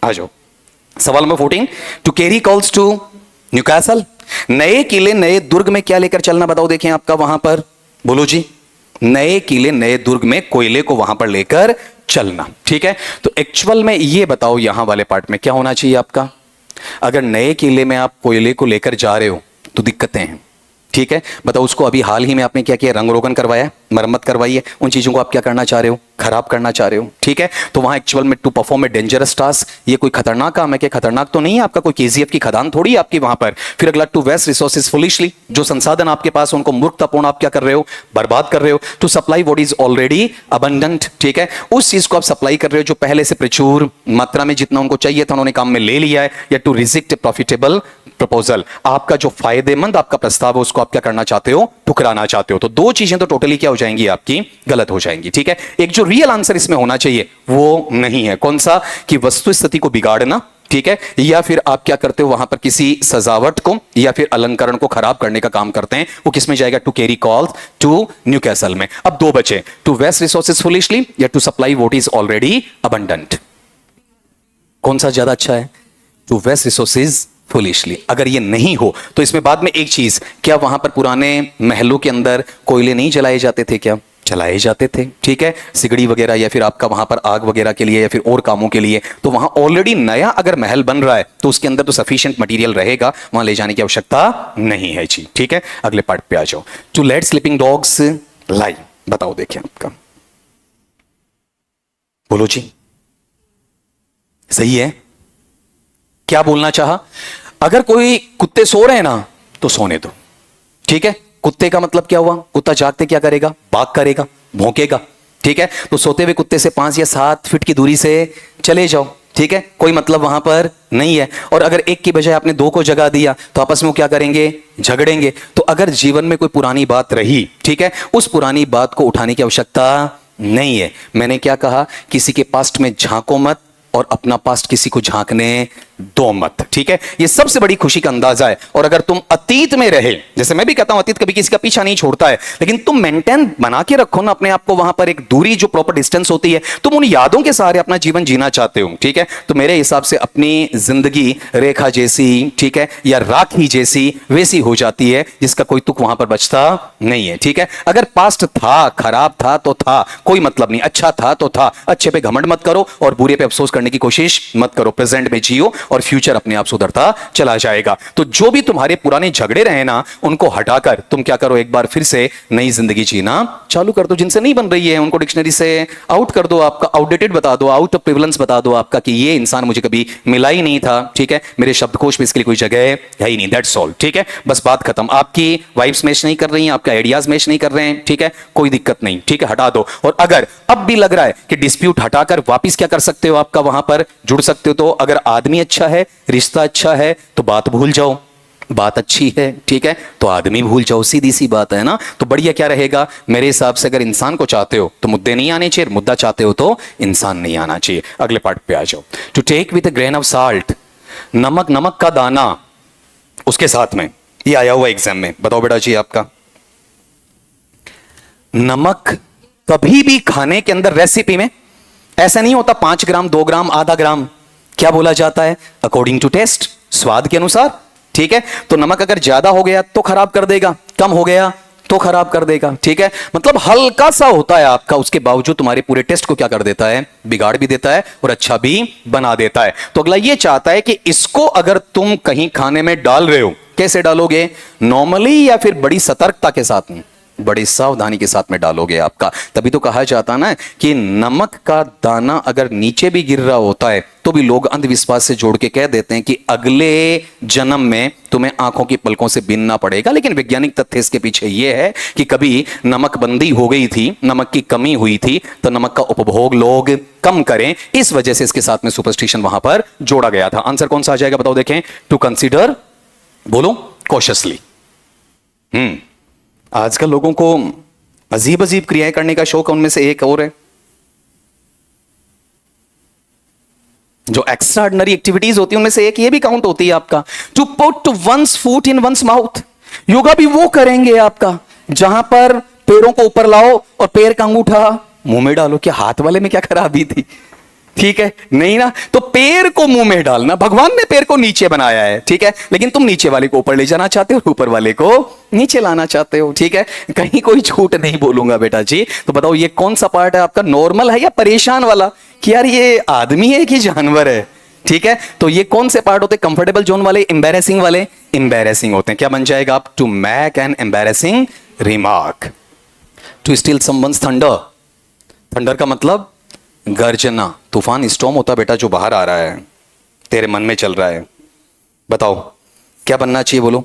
आ जाओ, सवाल number 14, to carry coals to Newcastle. नए किले नए दुर्ग में क्या लेकर चलना, बताओ देखें आपका वहां पर, बोलो जी। नए किले नए दुर्ग में कोयले को वहां पर लेकर चलना। ठीक है, तो एक्चुअल में ये बताओ यहां वाले पार्ट में क्या होना चाहिए आपका। अगर नए किले में आप कोयले को लेकर जा रहे हो तो दिक्कतें हैं। ठीक है, बताओ उसको अभी हाल ही में आपने क्या किया, रंग रोगन करवाया, मरम्मत करवाई है, उन चीजों को आप क्या करना चाह रहे हो, खराब करना चाह रहे हो। ठीक है, तो वहां एक्चुअल में to perform a dangerous task, ये कोई खतरनाक काम है क्या? खतरनाक तो नहीं है, आपका कोई केजीएफ की खदान थोड़ी है आपकी वहां पर। फिर अगला, टू वेस्ट रिसोर्सेज फुलिशली, जो संसाधन आपके पास उनको मूर्खतापूर्ण आप क्या कर रहे हो, बर्बाद कर रहे हो। To supply what is already abundant. ठीक है, उस चीज को आप सप्लाई कर रहे हो जो पहले से प्रचुर मात्रा में जितना उनको चाहिए था उन्होंने काम में ले लिया है। या टू रिजेक्ट प्रॉफिटेबल प्रपोजल, आपका जो फायदेमंद आपका प्रस्ताव है उसको आप क्या करना चाहते हो, ठुकराना चाहते हो। तो दो चीजें तो टोटली क्या हो जाएंगी आपकी, गलत हो जाएंगी। ठीक है, एक जो रियल आंसर इसमें होना चाहिए वो नहीं है। कौन सा, कि वस्तु स्थिति को बिगाड़ना। ठीक है, या फिर आप क्या करते हो वहां पर किसी सजावट को या फिर अलंकरण को खराब करने का काम करते हैं, वो किसमें जाएगा, to carry coals to Newcastle में। अब दो बचे, टू वेस्ट रिसोर्सेज फुलिशली या to supply what is already abundant. कौन सा ज्यादा अच्छा है, टू वेस्ट रिसोर्सेज फुलिशली। अगर ये नहीं हो तो इसमें बाद में एक चीज, क्या वहां पर पुराने महलों के अंदर कोयले नहीं जलाए जाते थे क्या? चलाए जाते थे। ठीक है, सिगड़ी वगैरह या फिर आपका वहां पर आग वगैरह के लिए या फिर और कामों के लिए। तो वहां ऑलरेडी नया अगर महल बन रहा है तो उसके अंदर तो सफिशिएंट मटेरियल रहेगा, वहां ले जाने की आवश्यकता नहीं है जी। ठीक है, अगले पार्ट पे आ जाओ, टू लेट स्लीपिंग डॉग्स लाई। बताओ देखिए आपका, बोलो जी, सही है? क्या बोलना चाहा, अगर कोई कुत्ते सो रहे हैं ना तो सोने दो। ठीक है, कुत्ते का मतलब क्या हुआ, कुत्ता जागते क्या करेगा, बाग करेगा, भौंकेगा। ठीक है, तो सोते हुए कुत्ते से 5 या 7 फीट की दूरी से चले जाओ। ठीक है, कोई मतलब वहां पर नहीं है। और अगर एक की बजाय आपने 2 को जगा दिया तो आपस में वो क्या करेंगे, झगड़ेंगे। तो अगर जीवन में कोई पुरानी बात रही, ठीक है, उस पुरानी बात को उठाने की आवश्यकता नहीं है। मैंने क्या कहा, किसी के पास्ट में झांको मत और अपना पास्ट किसी को झांकने दो मत। ठीक है, ये सबसे बड़ी खुशी का अंदाजा है। और अगर तुम अतीत में रहे, जैसे मैं भी कहता हूं अतीत कभी किसी का पीछा नहीं छोड़ता है, लेकिन तुम मेंटेन बना के रखो ना अपने आप को, वहां पर एक दूरी जो प्रॉपर डिस्टेंस होती है, तुम उन यादों के सहारे अपना जीवन जीना चाहते हो। ठीक है, तो मेरे हिसाब से अपनी जिंदगी रेखा जैसी, ठीक है, या राखी जैसी वैसी हो जाती है जिसका कोई तुक वहां पर बचता नहीं है। ठीक है, अगर पास्ट था, खराब था तो था, कोई मतलब नहीं, अच्छा था तो था। अच्छे पे घमंड मत करो और बुरे पे अफसोस करने की कोशिश मत करो, प्रेजेंट में जियो और फ्यूचर अपने आप सुधरता चला जाएगा। तो जो भी तुम्हारे पुराने झगड़े रहे ना, उनको हटाकर तुम क्या करो, एक बार फिर से नई जिंदगी जीना चालू कर दो। जिनसे नहीं बन रही है उनको डिक्शनरी से आउट कर दो, आपका आउटडेटेड बता दो, आउट ऑफ प्रिवलेंस बता दो आपका, कि ये इंसान मुझे कभी मिला ही नहीं था। ठीक है, मेरे शब्दकोश में इसके लिए कोई जगह है ही नहीं, दैट्स ऑल। ठीक है, बस बात खत्म। आपकी वाइब्स मैच नहीं कर रही हैं, आपके आइडियाज मैच नहीं कर रहे हैं, ठीक है, कोई दिक्कत नहीं। ठीक है, हटा दो। और अगर अब भी लग रहा है कि डिस्प्यूट हटाकर वापिस क्या कर सकते हो, आपका वहां पर जुड़ सकते हो। तो अगर आदमी अच्छा है, रिश्ता अच्छा है, तो बात भूल जाओ। बात अच्छी है, ठीक है, तो आदमी भूल जाओ, सीधी सी बात है ना। तो बढ़िया क्या रहेगा मेरे हिसाब से, अगर इंसान को चाहते हो तो मुद्दे नहीं आने चाहिए, मुद्दा चाहते हो तो इंसान नहीं आना चाहिए। अगले पार्ट पे आ जाओ, to take with a grain of salt. नमक, नमक का दाना उसके साथ में, ये आया हुआ एग्जाम में, बताओ बेटा जी आपका। नमक कभी भी खाने के अंदर, रेसिपी में ऐसा नहीं होता 5 ग्राम, 2 ग्राम, आधा ग्राम, क्या बोला जाता है? अकॉर्डिंग टू टेस्ट, स्वाद के अनुसार, ठीक है। तो नमक अगर ज्यादा हो गया तो खराब कर देगा, कम हो गया तो खराब कर देगा, ठीक है। मतलब हल्का सा होता है आपका, उसके बावजूद तुम्हारे पूरे टेस्ट को क्या कर देता है? बिगाड़ भी देता है और अच्छा भी बना देता है। तो अगला ये चाहता है कि इसको अगर तुम कहीं खाने में डाल रहे हो, कैसे डालोगे? नॉर्मली या फिर बड़ी सतर्कता के साथ में, बड़ी सावधानी के साथ में डालोगे आपका। तभी तो कहा जाता ना कि नमक का दाना अगर नीचे भी गिर रहा होता है तो भी लोग अंधविश्वास से जोड़ के कह देते हैं कि अगले जन्म में तुम्हें आंखों की पलकों से बीनना पड़ेगा। लेकिन वैज्ञानिक तथ्य इसके पीछे यह है कि कभी नमकबंदी हो गई थी, नमक की कमी हुई थी, तो नमक का उपभोग लोग कम करें, इस वजह से इसके साथ में सुपरस्टिशन वहां पर जोड़ा गया था। आंसर कौन सा आ जाएगा बताओ देखें? टू कंसीडर, बोलो कॉशियसली। आजकल लोगों को अजीब अजीब क्रियाएं करने का शौक है, उनमें से एक और है जो एक्स्ट्रा ऑर्डिनरी एक्टिविटीज होती है, उनमें से एक ये भी काउंट होती है आपका, to put one's foot in one's mouth. Yoga भी वो करेंगे आपका जहां पर पैरों को ऊपर लाओ और पैर का अंगूठा मुंह में डालो। क्या हाथ वाले में क्या खराबी थी? ठीक है, नहीं ना। तो पैर को मुंह में डालना, भगवान ने पैर को नीचे बनाया है, ठीक है, लेकिन तुम नीचे वाले को ऊपर ले जाना चाहते हो, ऊपर वाले को नीचे लाना चाहते हो, ठीक है। कहीं कोई झूठ नहीं बोलूंगा बेटा जी। तो बताओ ये कौन सा पार्ट है आपका? नॉर्मल है या परेशान वाला कि यार ये आदमी है कि जानवर है? ठीक है, तो ये कौन से पार्ट होते हैं? कंफर्टेबल जोन वाले, एम्बैरेसिंग वाले? एम्बैरेसिंग होते हैं। क्या बन जाएगा आप? To make an embarrassing remark, to steal someone's thunder. Thunder का मतलब गर्जना, तूफान, स्टॉर्म होता बेटा जो बाहर आ रहा है, तेरे मन में चल रहा है। बताओ क्या बनना चाहिए, बोलो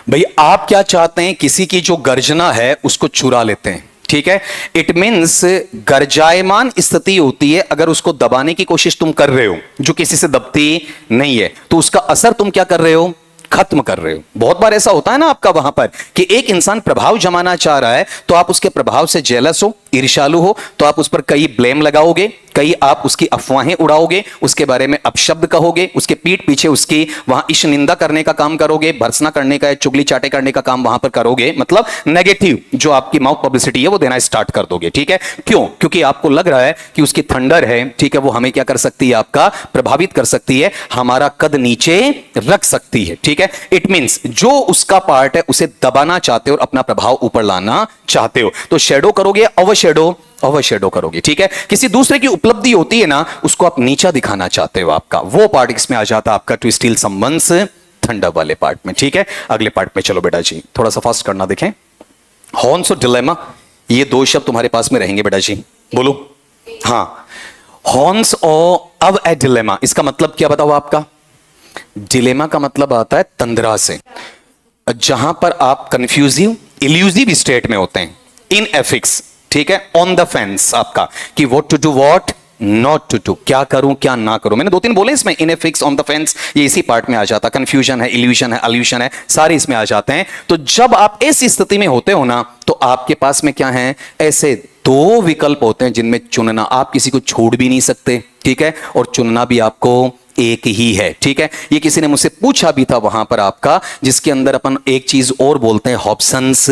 भाई। आप क्या चाहते हैं? किसी की जो गर्जना है उसको चुरा लेते हैं, ठीक है। इट मीन्स गर्जायमान स्थिति होती है अगर उसको दबाने की कोशिश तुम कर रहे हो जो किसी से दबती नहीं है, तो उसका असर तुम क्या कर रहे हो? खत्म कर रहे हो। बहुत बार ऐसा होता है ना आपका वहां पर कि एक इंसान प्रभाव जमाना चाह रहा है, तो आप उसके प्रभाव से जेलस हो, ईर्ष्यालु हो, तो आप उस पर कई ब्लेम लगाओगे, कई आप उसकी अफवाहें उड़ाओगे, उसके बारे में अपशब्द कहोगे, उसके पीठ पीछे उसकी वहां ईश निंदा करने का काम करोगे, भर्सना करने का, चुगली चाटे करने का काम वहां पर करोगे। मतलब नेगेटिव जो आपकी माउथ पब्लिसिटी है वो देना स्टार्ट कर दोगे, ठीक है। क्यों? क्योंकि आपको लग रहा है कि उसकी थंडर है, ठीक है, वो हमें क्या कर सकती है? आपका प्रभावित कर सकती है, हमारा कद नीचे रख सकती है, ठीक है। इट मींस जो उसका पार्ट है उसे दबाना चाहते हो और अपना प्रभाव ऊपर लाना चाहते हो, तो शेडो करोगे, ओवरशैडो करोगे, ठीक है। किसी दूसरे की उपलब्धि होती है ना, उसको आप नीचा दिखाना चाहते हो, आपका वो पार्ट इसमें आ जाता है आपका टू स्टील समवन्स थंडर वाले पार्ट में, ठीक है। अगले पार्ट में चलो बेटा जी, थोड़ा सा फास्ट करना, देखें। हॉर्न्स और डिलेमा, ये दो शब्द तुम्हारे पास में रहेंगे बेटा जी, बोलो। हाँ, हॉर्न्स और अब ए डिलेमा, इसका मतलब क्या बताओ आपका? डिलेमा का मतलब आता है तंद्रा से, जहां पर आप कंफ्यूजिव, इल्यूजिव स्टेट में होते हैं, इन एफिक्स, ठीक है, ऑन द फेंस आपका, कि what to do, what not to do, क्या करूं क्या ना करूं। मैंने 2-3 बोले इसमें, in a fix, on the fence, ये इसी पार्ट में आ जाता। कंफ्यूजन है, इल्यूजन है, अल्यूशन है, सारे इसमें आ जाते हैं। तो जब आप ऐसी स्थिति में होते हो ना, तो आपके पास में क्या है? ऐसे दो विकल्प होते हैं जिनमें चुनना, आप किसी को छोड़ भी नहीं सकते, ठीक है, और चुनना भी आपको एक ही है, ठीक है। ये किसी ने मुझसे पूछा भी था वहां पर आपका, जिसके अंदर अपन एक चीज और बोलते हैं, हॉब्सन्स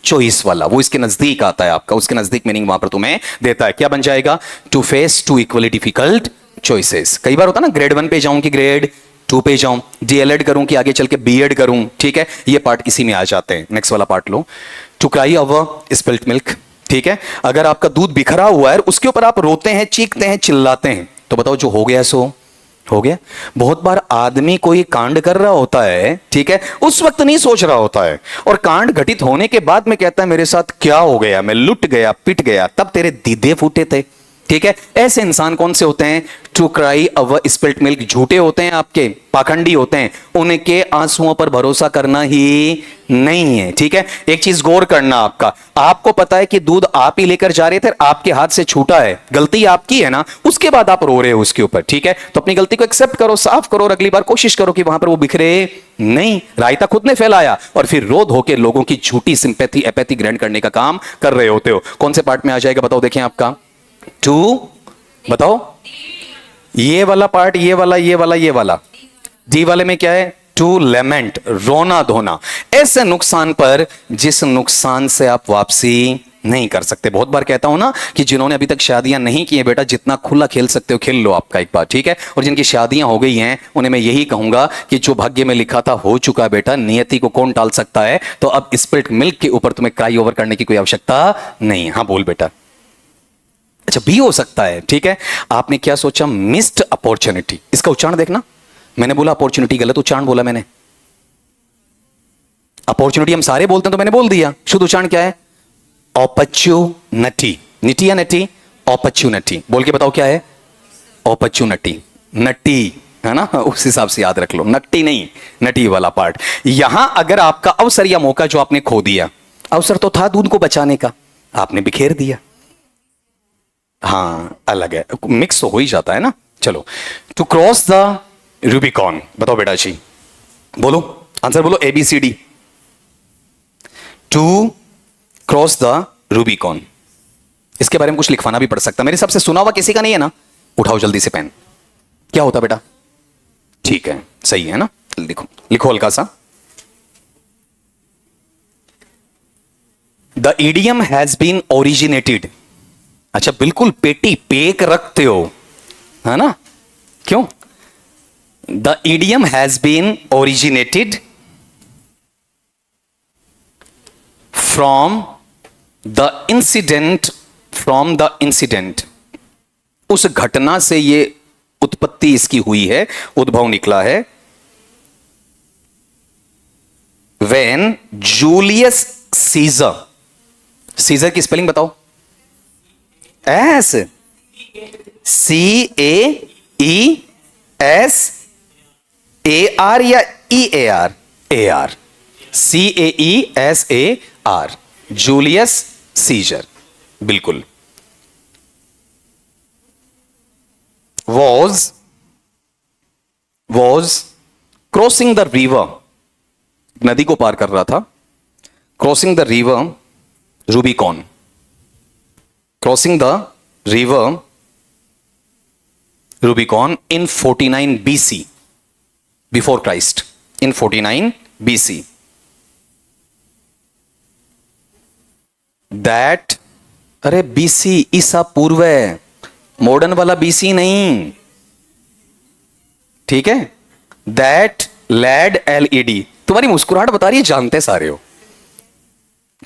चॉइस वाला, वो इसके नजदीक आता है आपका, उसके नजदीक मीनिंग वहां पर तुम्हें देता है। क्या बन जाएगा? To face two equally difficult choices. कई बार होता है ना, ग्रेड 1 पे जाऊं कि ग्रेड 2 पे जाऊं, डीएलएड करूं कि आगे चल के बीएड करूं, ठीक है, ये पार्ट इसी में आ जाते हैं। नेक्स्ट वाला पार्ट लो, to cry over spilt milk, ठीक है। अगर आपका दूध बिखरा हुआ है, उसके ऊपर आप रोते हैं, चीखते हैं, चिल्लाते हैं, तो बताओ जो हो गया सो हो गया। बहुत बार आदमी कोई कांड कर रहा होता है, ठीक है, उस वक्त नहीं सोच रहा होता है, और कांड घटित होने के बाद में कहता है मेरे साथ क्या हो गया, मैं लुट गया, पिट गया, तब तेरे दीदे फूटे थे, ठीक है। ऐसे इंसान कौन से होते हैं? To cry over spilt milk, झूठे होते हैं, आपके पाखंडी होते हैं, उनके आंसुओं पर भरोसा करना ही नहीं है, ठीक है। एक चीज गौर करना आपका, आपको पता है कि दूध आप ही लेकर जा रहे थे, आपके हाथ से छूटा है, गलती आपकी है ना, उसके बाद आप रो रहे हो उसके ऊपर, ठीक है। तो अपनी गलती को एक्सेप्ट करो, साफ करो, और अगली बार कोशिश करो कि वहां पर वो बिखरे नहीं। रायता खुद ने फैलाया और फिर रो धो के लोगों की झूठी सिंपैथी, एपैथी ग्रहण करने का काम कर रहे होते हो। कौन से पार्ट में आ जाएगा बताओ, देखें आपका? टू, बताओ, ये वाला पार्ट, ये वाला, ये वाला, ये वाला, डी वाले में क्या है? टू लेमेंट, रोना धोना, ऐसे नुकसान पर जिस नुकसान से आप वापसी नहीं कर सकते। बहुत बार कहता हूं ना कि जिन्होंने अभी तक शादियां नहीं की है, बेटा जितना खुला खेल सकते हो खेल लो आपका एक बार, ठीक है। और जिनकी शादियां हो गई हैं उन्हें मैं यही कहूंगा कि जो भाग्य में लिखा था हो चुका है बेटा, नियति को कौन टाल सकता है। तो अब स्पिल्ट मिल्क के ऊपर तुम्हें क्राई ओवर करने की कोई आवश्यकता नहीं। हाँ बोल बेटा। अच्छा भी हो सकता है, ठीक है। आपने क्या सोचा? Missed opportunity. इसका उच्चारण देखना, मैंने बोला अपॉर्चुनिटी, गलत उच्चारण बोला मैंने। अपॉर्चुनिटी हम सारे बोलते हैं तो मैंने बोल दिया, शुद्ध उच्चारण क्या है? ऑपर्चुनिटी। निटी या नटी? ऑपर्चुनिटी। बोल के बताओ क्या है? ऑपर्चुनिटी। नटी है ना, उस हिसाब से याद रख लो, नट्टी नहीं, नटी वाला पार्ट। यहां अगर आपका अवसर या मौका जो आपने खो दिया, अवसर तो था दूध को बचाने का, आपने बिखेर दिया। हाँ अलग है, मिक्स हो ही जाता है ना। चलो, टू क्रॉस द रूबिकॉन, बताओ बेटा जी, बोलो आंसर बोलो, ABCD। To cross the Rubicon, इसके बारे में कुछ लिखवाना भी पड़ सकता है, मेरे हिसाब से सुना हुआ किसी का नहीं है ना? उठाओ जल्दी से पेन। क्या होता बेटा? ठीक है, सही है ना, लिखो लिखो हल्का सा। The idiom has been originated. अच्छा बिल्कुल पेटी पेक रखते हो है ना, क्यों? The idiom has been originated from the incident, उस घटना से ये उत्पत्ति इसकी हुई है, उद्भव निकला है। व्हेन जूलियस सीजर, सीजर की स्पेलिंग बताओ? S CAESAR या EAR? AR, CAESAR, Julius Caesar, बिल्कुल। was क्रॉसिंग द रिवर, नदी को पार कर रहा था, crossing the river Rubicon, crossing the river Rubicon in 49 BC, before Christ, in 49 BC। That, अरे BC ईसा पूर्व है, मॉडर्न वाला BC नहीं, ठीक है। दैट लेड LED, तुम्हारी मुस्कुराहट बता रही है, जानते सारे हो।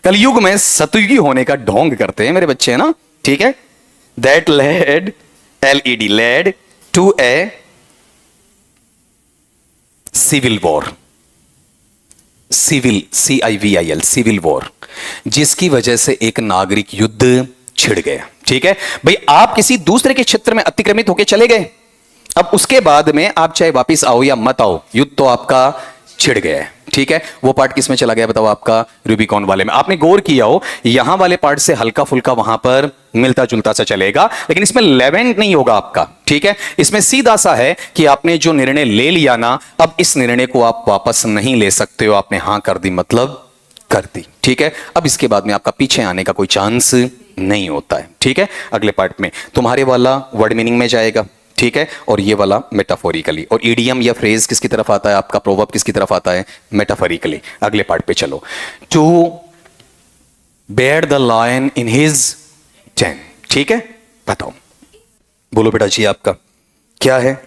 कलयुग में सतयुगी होने का ढोंग करते हैं मेरे बच्चे ना, ठीक है। That led LED, led to a civil war, civil CIVIL, civil war, जिसकी वजह से एक नागरिक युद्ध छिड़ गया, ठीक है भाई। आप किसी दूसरे के क्षेत्र में अतिक्रमित होकर चले गए, अब उसके बाद में आप चाहे वापिस आओ या मत आओ, युद्ध तो आपका छिड़ गया है, ठीक है। वो पार्ट किस में चला गया बताओ? आपका रूबिकॉन वाले में। आपने गौर किया हो, यहां वाले पार्ट से हल्का फुल्का वहां पर मिलता जुलता सा चलेगा, लेकिन इसमें लेवेंट नहीं होगा आपका, ठीक है। इसमें सीधा सा है कि आपने जो निर्णय ले लिया ना, अब इस निर्णय को आप वापस नहीं ले सकते हो, आपने हां कर दी मतलब कर दी, ठीक है। अब इसके बाद में आपका पीछे आने का कोई चांस नहीं होता है, ठीक है। अगले पार्ट में तुम्हारे वाला वर्ड मीनिंग में जाएगा, ठीक है, और ये वाला मेटाफोरिकली। और इडियम या फ्रेज किसकी तरफ आता है? आपका प्रोवर्ब किसकी तरफ आता है? मेटाफोरिकली। अगले पार्ट पे चलो। To bear the lion in his den, ठीक है। बताओ, बोलो बेटा जी, आपका क्या है?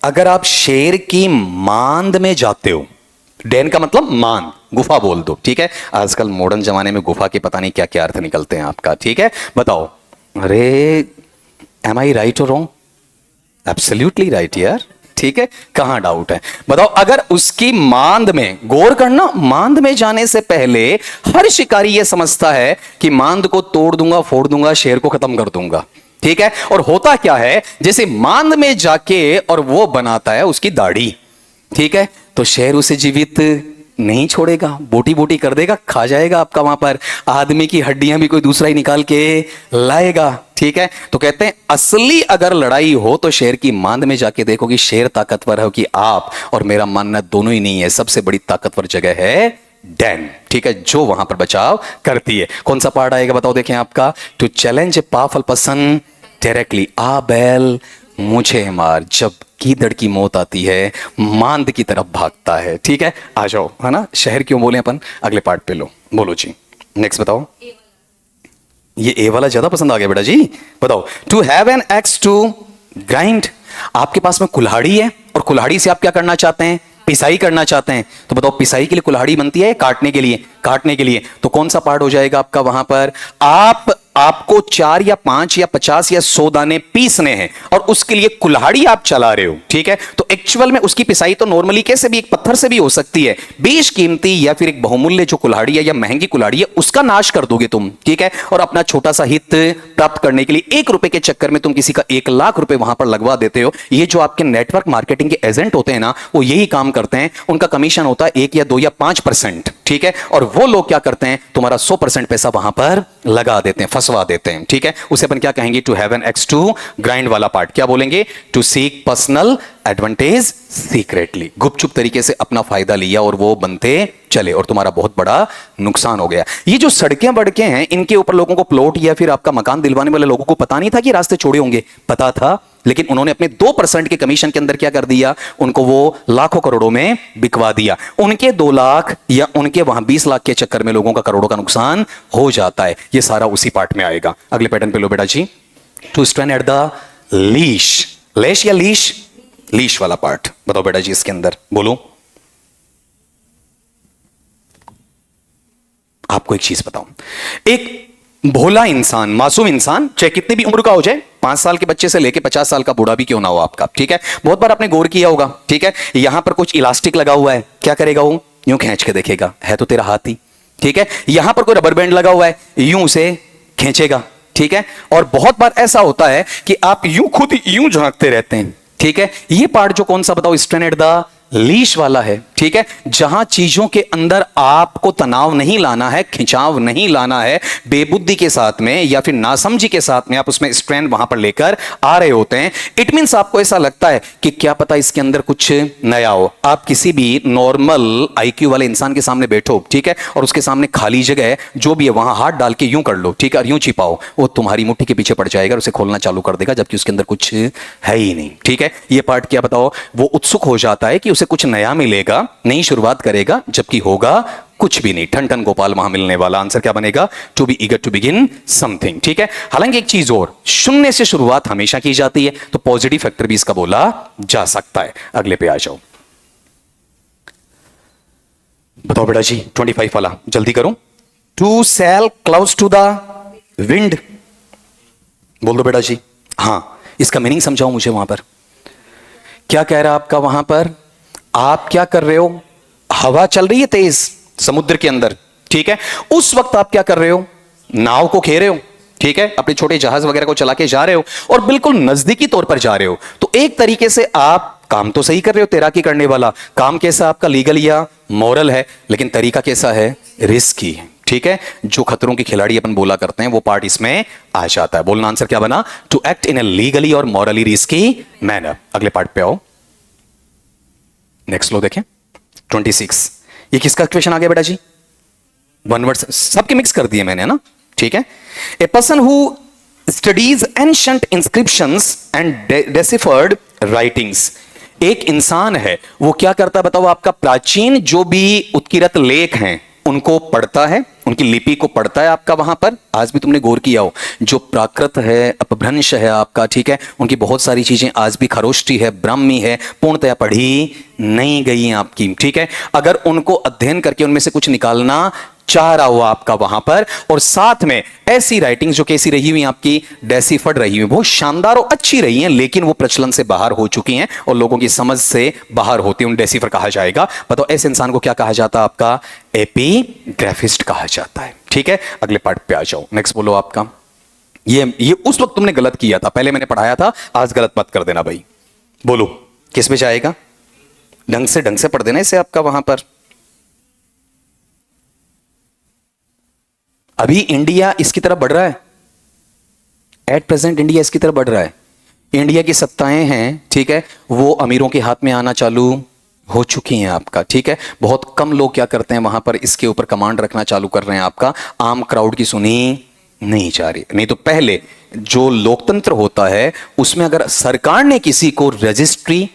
अगर आप शेर की मांद में जाते हो, डेन का मतलब मांद, गुफा बोल दो, ठीक है। आजकल मॉडर्न जमाने में गुफा के पता नहीं क्या क्या अर्थ निकलते हैं आपका, ठीक है। बताओ, अरे एम आई राइट और रॉन्ग? एब्सोल्युटली राइट यार, ठीक है, कहां डाउट है? बताओ, अगर उसकी मांद में, गौर करना, मांद में जाने से पहले हर शिकारी यह समझता है कि मांद को तोड़ दूंगा, फोड़ दूंगा, शेर को खत्म कर दूंगा, ठीक है। और होता क्या है, जैसे मांद में जाके और वो बनाता है उसकी दाढ़ी, ठीक है, तो शेर उसे जीवित नहीं छोड़ेगा, बोटी बोटी कर देगा, खा जाएगा आपका वहां पर। आदमी की हड्डियां भी कोई दूसरा ही निकाल के लाएगा, ठीक है। तो कहते हैं असली अगर लड़ाई हो तो शेर की मांद में जाके देखो कि शेर ताकतवर है कि आप, और मेरा मानना दोनों ही नहीं है, सबसे बड़ी ताकतवर जगह है डेन, ठीक है, जो वहां पर बचाव करती है। कौन सा पार्ट आएगा बताओ? देखें आपका, to challenge a powerful person directly, आ बेल मुझे मार, जब गीदड़ की मौत आती है मांद की तरफ भागता है। ठीक है, आ जाओ, है ना, शहर क्यों बोले अपन, अगले पार्ट पे लो, बोलो जी, नेक्स्ट बताओ। ये ए वाला ज्यादा पसंद आ गया बेटा जी, बताओ। To have an axe to grind, आपके पास में कुल्हाड़ी है और कुल्हाड़ी से आप क्या करना चाहते हैं, पिसाई करना चाहते हैं। तो बताओ पिसाई के लिए कुल्हाड़ी बनती है, काटने के लिए, काटने के लिए तो कौन सा पार्ट हो जाएगा आपका वहां पर। आपको 4 या 5 या 50 या 100 दाने पीसने हैं और उसके लिए कुल्हाड़ी आप चला रहे हो। ठीक है, तो एक्चुअल में उसकी पिसाई तो नॉर्मली कैसे भी, एक पत्थर से भी हो सकती है। बेशकीमती या फिर एक बहुमूल्य जो कुल्हाड़ी है या महंगी कुल्हाड़ी है उसका नाश कर दोगे तुम। ठीक है, और अपना छोटा सा हित प्राप्त करने के लिए 1 रुपए के चक्कर में तुम किसी का 1 लाख रुपए वहां पर लगवा देते हो। ये जो आपके नेटवर्क मार्केटिंग के एजेंट होते हैं ना, वो यही काम करते हैं। उनका कमीशन होता है 1 या 2 या 5%। ठीक है, और वो लोग क्या करते हैं, तुम्हारा 100% पैसा वहां पर लगा देते हैं, फंसवा देते हैं। ठीक है, उसे अपन क्या कहेंगे, to have an axe to grind वाला पार्ट क्या बोलेंगे, to seek personal advantage secretly, गुपचुप तरीके से अपना फायदा लिया और वो बनते चले और तुम्हारा बहुत बड़ा नुकसान हो गया। ये जो सड़कें बड़के हैं इनके ऊपर लोगों को प्लॉट या फिर आपका मकान दिलवाने वाले लोगों को पता नहीं था कि रास्ते छोड़े होंगे, पता था, लेकिन उन्होंने अपने 2% के कमीशन के अंदर क्या कर दिया, उनको वो लाखों करोड़ों में बिकवा दिया। उनके 2 लाख या उनके वहां 20 लाख के चक्कर में लोगों का करोड़ों का नुकसान हो जाता है। ये सारा उसी पार्ट में आएगा। अगले पैटर्न पे लो बेटा जी, to stand at the leash, leash या लीश, लीश वाला पार्ट बताओ बेटा जी, इसके अंदर बोलो। आपको एक चीज बताऊं, एक भोला इंसान, मासूम इंसान, चाहे कितनी भी उम्र का हो जाए, 5 साल के बच्चे से लेके 50 साल का बूढ़ा भी क्यों ना हो आपका, ठीक है, बहुत बार आपने गौर किया होगा। ठीक है, यहां पर कुछ इलास्टिक लगा हुआ है, क्या करेगा वो, यूं खींच के देखेगा, है तो तेरा हाथ ही। ठीक है, यहां पर कोई रबर बैंड लगा हुआ है, यूं उसे खींचेगा। ठीक है, और बहुत बार ऐसा होता है कि आप यूं खुद यूं झांकते रहते हैं। ठीक है, ये पार्ट जो कौन सा बताओ, स्टैंड एट द लीश वाला है। ठीक है, जहां चीजों के अंदर आपको तनाव नहीं लाना है, खिंचाव नहीं लाना है, बेबुद्धि के साथ में या फिर नासमझी के साथ में आप उसमें स्ट्रेंथ वहां पर लेकर आ रहे होते हैं। इट मींस आपको ऐसा लगता है कि क्या पता इसके अंदर कुछ नया हो। आप किसी भी नॉर्मल आईक्यू वाले इंसान के सामने बैठो, ठीक है, और उसके सामने खाली जगह है, जो भी है वहां हाथ डाल के यूं कर लो, ठीक है, और यूं छिपाओ, वो तुम्हारी मुट्ठी के पीछे पड़ जाएगा और उसे खोलना चालू कर देगा, जबकि उसके अंदर कुछ है ही नहीं। ठीक है, ये पार्ट क्या बताओ, वो उत्सुक हो जाता है कि उसे कुछ नया मिलेगा, नई शुरुआत करेगा, जबकि होगा कुछ भी नहीं। ठन ठन गोपाल वहां मिलने वाला। आंसर क्या बनेगा, to be eager to begin something. ठीक है, हालांकि एक चीज और, शून्य से शुरुआत हमेशा की जाती है, तो पॉजिटिव फैक्टर भी इसका बोला जा सकता है। अगले पे आ जाओ, बताओ बेटा जी 25 वाला, जल्दी करो। To sail clouds to the wind, बोल दो बेटा जी। हां, इसका मीनिंग समझाओ मुझे। वहां पर क्या कह रहा है आपका, वहां पर आप क्या कर रहे हो, हवा चल रही है तेज समुद्र के अंदर। ठीक है, उस वक्त आप क्या कर रहे हो, नाव को घेरे हो। ठीक है, अपने छोटे जहाज वगैरह को चला के जा रहे हो और बिल्कुल नजदीकी तौर पर जा रहे हो। तो एक तरीके से आप काम तो सही कर रहे हो, तैराकी करने वाला काम कैसा आपका, लीगल या मॉरल है, लेकिन तरीका कैसा है, रिस्की है। ठीक है, जो खतरों के खिलाड़ी अपन बोला करते हैं वो पार्ट इसमें आ जाता है। बोलना आंसर क्या बना, to act in a legally और मॉरली रिस्की मैनर। अगले पार्ट पे आओ, नेक्स्ट लो देखें 26। ये किसका क्वेश्चन आ गया बेटा जी, वन वर्ड, सबके मिक्स कर दिए मैंने, है ना। ठीक है, a person who studies ancient inscriptions and deciphered writings, एक इंसान है वो क्या करता है बताओ, आपका प्राचीन जो भी उत्कीर्त लेख हैं उनको पढ़ता है, उनकी लिपि को पढ़ता है आपका वहां पर। आज भी तुमने गौर किया हो, जो प्राकृत है, अपभ्रंश है आपका, ठीक है, उनकी बहुत सारी चीजें आज भी खरोष्टी है, ब्राह्मी है, पूर्णतया पढ़ी नहीं गई हैं आपकी। ठीक है, अगर उनको अध्ययन करके उनमें से कुछ निकालना चाह रहा हुआ आपका वहां पर, और साथ में ऐसी राइटिंग्स जो कैसी रही हुई आपकी, डेसिफर्ड रही हुई, बहुत शानदार और अच्छी रही हैं, लेकिन वो प्रचलन से बाहर हो चुकी हैं और लोगों की समझ से बाहर होती हैं, उन डेसिफर कहा जाएगा। बताओ ऐसे इंसान को क्या कहा जाता है, आपका एपीग्राफिस्ट कहा जाता है। ठीक है, अगले पार्ट पे आ जाओ, नेक्स्ट बोलो आपका। ये उस वक्त तुमने गलत किया था, पहले मैंने पढ़ाया था, आज गलत मत कर देना भाई। बोलो किस पे जाएगा, ढंग से पढ़ देना इसे आपका वहां पर। अभी इंडिया इसकी तरफ बढ़ रहा है, एट प्रेजेंट इंडिया इसकी तरफ बढ़ रहा है। इंडिया की सत्ताएं हैं, ठीक है, वो अमीरों के हाथ में आना चालू हो चुकी हैं आपका। ठीक है, बहुत कम लोग क्या करते हैं वहां पर इसके ऊपर कमांड रखना चालू कर रहे हैं आपका, आम क्राउड की सुनी नहीं जा रही। नहीं तो पहले जो लोकतंत्र होता है उसमें अगर सरकार ने किसी को रजिस्ट्री